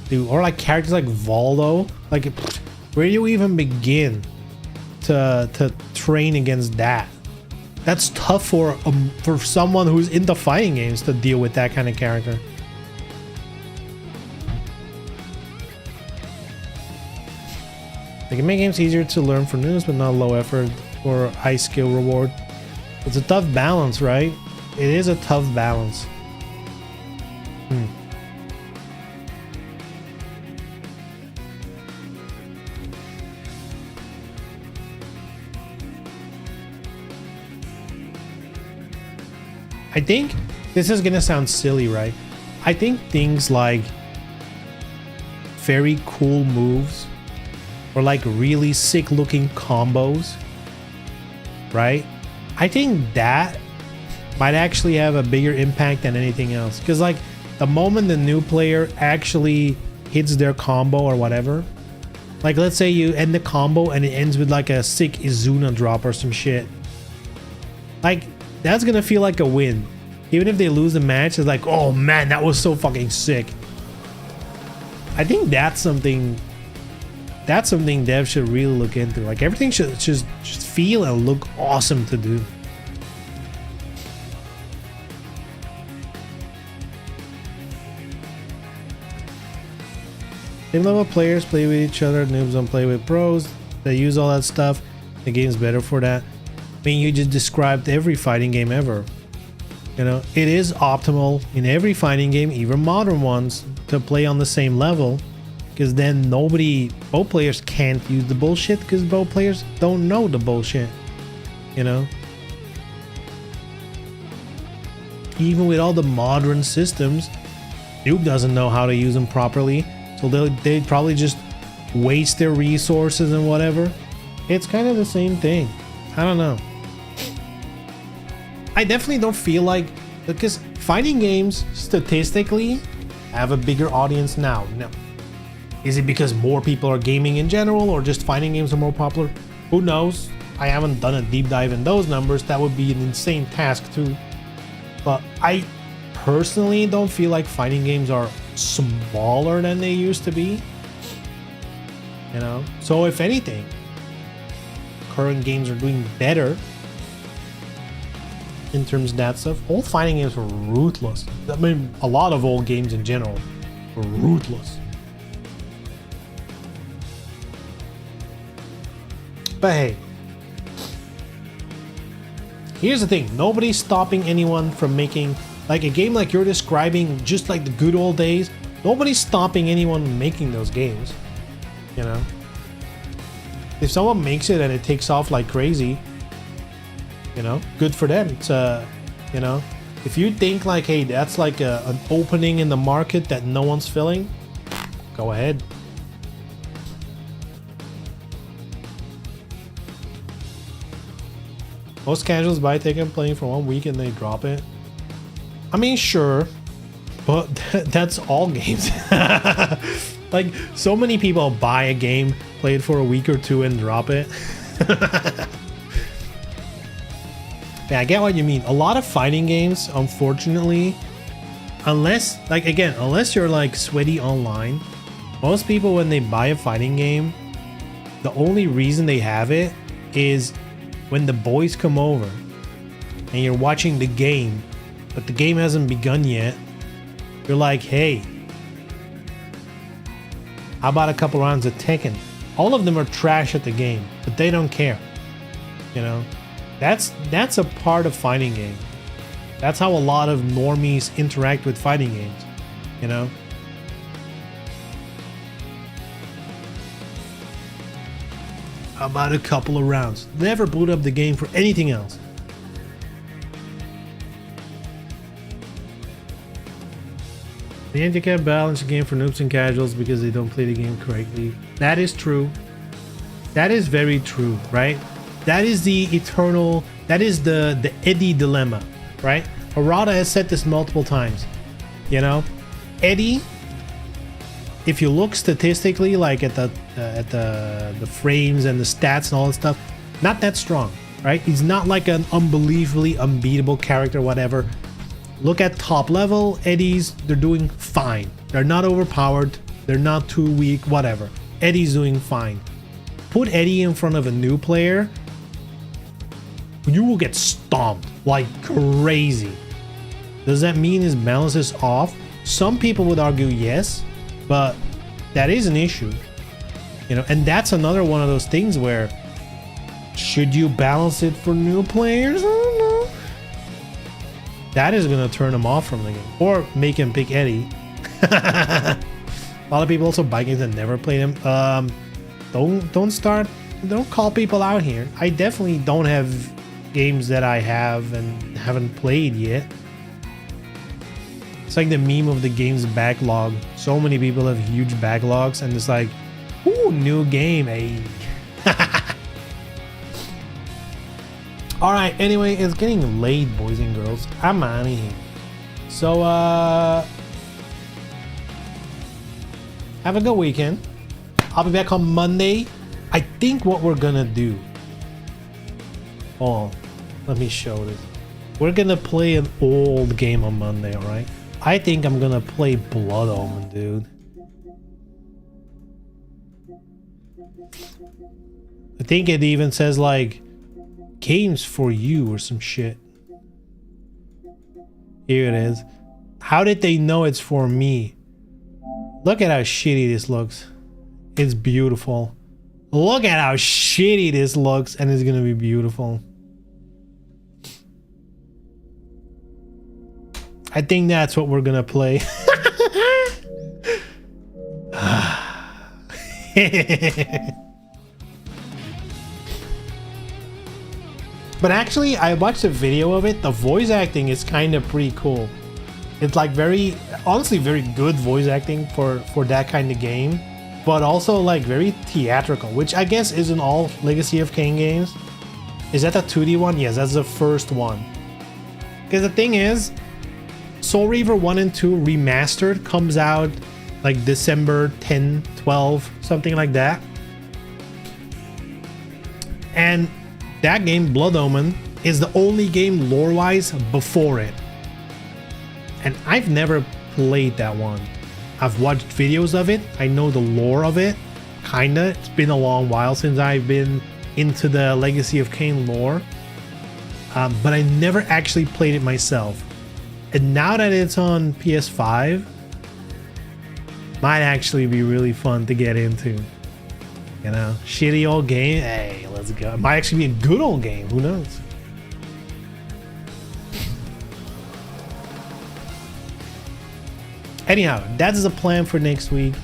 dude, or like characters like Voldo. Like, where do you even begin to train against that? That's tough for someone who's into fighting games to deal with that kind of character. They can make games easier to learn for noobs, but not low effort or high skill reward. It's a tough balance, right? It is a tough balance. I think this is gonna sound silly, right? I think things like very cool moves or like really sick looking combos, right? I think that might actually have a bigger impact than anything else, because like the moment the new player actually hits their combo or whatever, Like, let's say you end the combo and it ends with like a sick Izuna drop or some shit. Like, that's gonna feel like a win. Even if they lose the match, it's like, oh man, that was so fucking sick. I think that's something devs should really look into. Like, everything should just feel and look awesome to do. Same level players play with each other, noobs don't play with pros. They use all that stuff. The game's better for that. I mean, you just described every fighting game ever. You know, it is optimal in every fighting game, even modern ones, to play on the same level. Because then both players can't use the bullshit because both players don't know the bullshit. You know? Even with all the modern systems, noob doesn't know how to use them properly. So they'd probably just waste their resources and whatever. It's kind of the same thing. I don't know. I definitely don't feel like, because fighting games statistically have a bigger audience now. No. Is it because more people are gaming in general, or just fighting games are more popular? Who knows? I haven't done a deep dive in those numbers. That would be an insane task too. But I personally don't feel like fighting games are smaller than they used to be. You know? So if anything, current games are doing better in terms of that stuff. Old fighting games were ruthless. I mean, a lot of old games in general were ruthless. But hey, here's the thing. Nobody's stopping anyone from making, like, a game like you're describing, just like the good old days. Nobody's stopping anyone from making those games. You know? If someone makes it and it takes off like crazy, you know, good for them. It's you know, if you think like, hey, that's like an opening in the market that no one's filling, go ahead. Most casuals buy Tekken playing for 1 week and they drop it. I mean, sure, but that's all games. Like, so many people buy a game, play it for a week or two, and drop it. Yeah, I get what you mean. A lot of fighting games, unfortunately, unless you're like sweaty online, most people, when they buy a fighting game, the only reason they have it is when the boys come over and you're watching the game, but the game hasn't begun yet. You're like, hey, how about a couple rounds of Tekken? All of them are trash at the game, but they don't care. You know, that's a part of fighting game. That's how a lot of normies interact with fighting games. You know. How about a couple of rounds? Never boot up the game for anything else. The handicap balance a game for noobs and casuals because they don't play the game correctly. That is true. That is very true, right? That is the eternal, that is the Eddie dilemma, right? Harada has said this multiple times. You know, Eddie, if you look statistically, like at the frames and the stats and all that stuff, not that strong, right? He's not like an unbelievably unbeatable character, whatever. Look at top level Eddies, they're doing fine. They're not overpowered, they're not too weak, whatever. Eddie's doing fine. Put Eddie in front of a new player, you will get stomped like crazy. Does that mean his balance is off? Some people would argue yes, but that is an issue. You know, and that's another one of those things where, should you balance it for new players? I don't know. That is gonna turn him off from the game, or make him pick Eddie. A lot of people also buy games that never played him. Don't call people out here. I definitely don't have games that I have and haven't played yet. It's like the meme of the game's backlog. So many people have huge backlogs, and it's like, ooh, new game, eh? Alright, anyway, it's getting late, boys and girls. I'm out of here. So, have a good weekend. I'll be back on Monday. I think what we're gonna do. Oh, let me show this. We're gonna play an old game on Monday, alright? I think I'm gonna play Blood Omen, dude. I think it even says like games for you or some shit. Here it is. How did they know it's for me? Look at how shitty this looks. It's beautiful. Look at how shitty this looks, and it's gonna be beautiful. I think that's what we're gonna play. But actually, I watched a video of it. The voice acting is kind of pretty cool. It's like honestly, very good voice acting for that kind of game. But also like very theatrical, which I guess is in all Legacy of Kain games. Is that the 2D one? Yes, that's the first one. Because the thing is, Soul Reaver 1 and 2 Remastered comes out like December 10, 12, something like that. And that game, Blood Omen, is the only game lore-wise before it. And I've never played that one. I've watched videos of it. I know the lore of it, kinda. It's been a long while since I've been into the Legacy of Kain lore. But I never actually played it myself. And now that it's on PS5, might actually be really fun to get into. You know, shitty old game. Hey, let's go. It might actually be a good old game. Who knows? Anyhow, that is a plan for next week.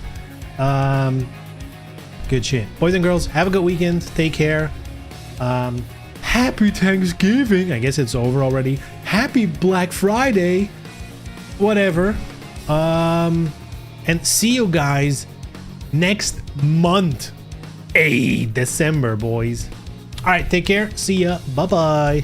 Good shit. Boys and girls, have a good weekend. Take care. Happy Thanksgiving. I guess it's over already. Happy Black Friday. Whatever. And see you guys next month. Hey, December, boys. All right, take care. See ya. Bye-bye.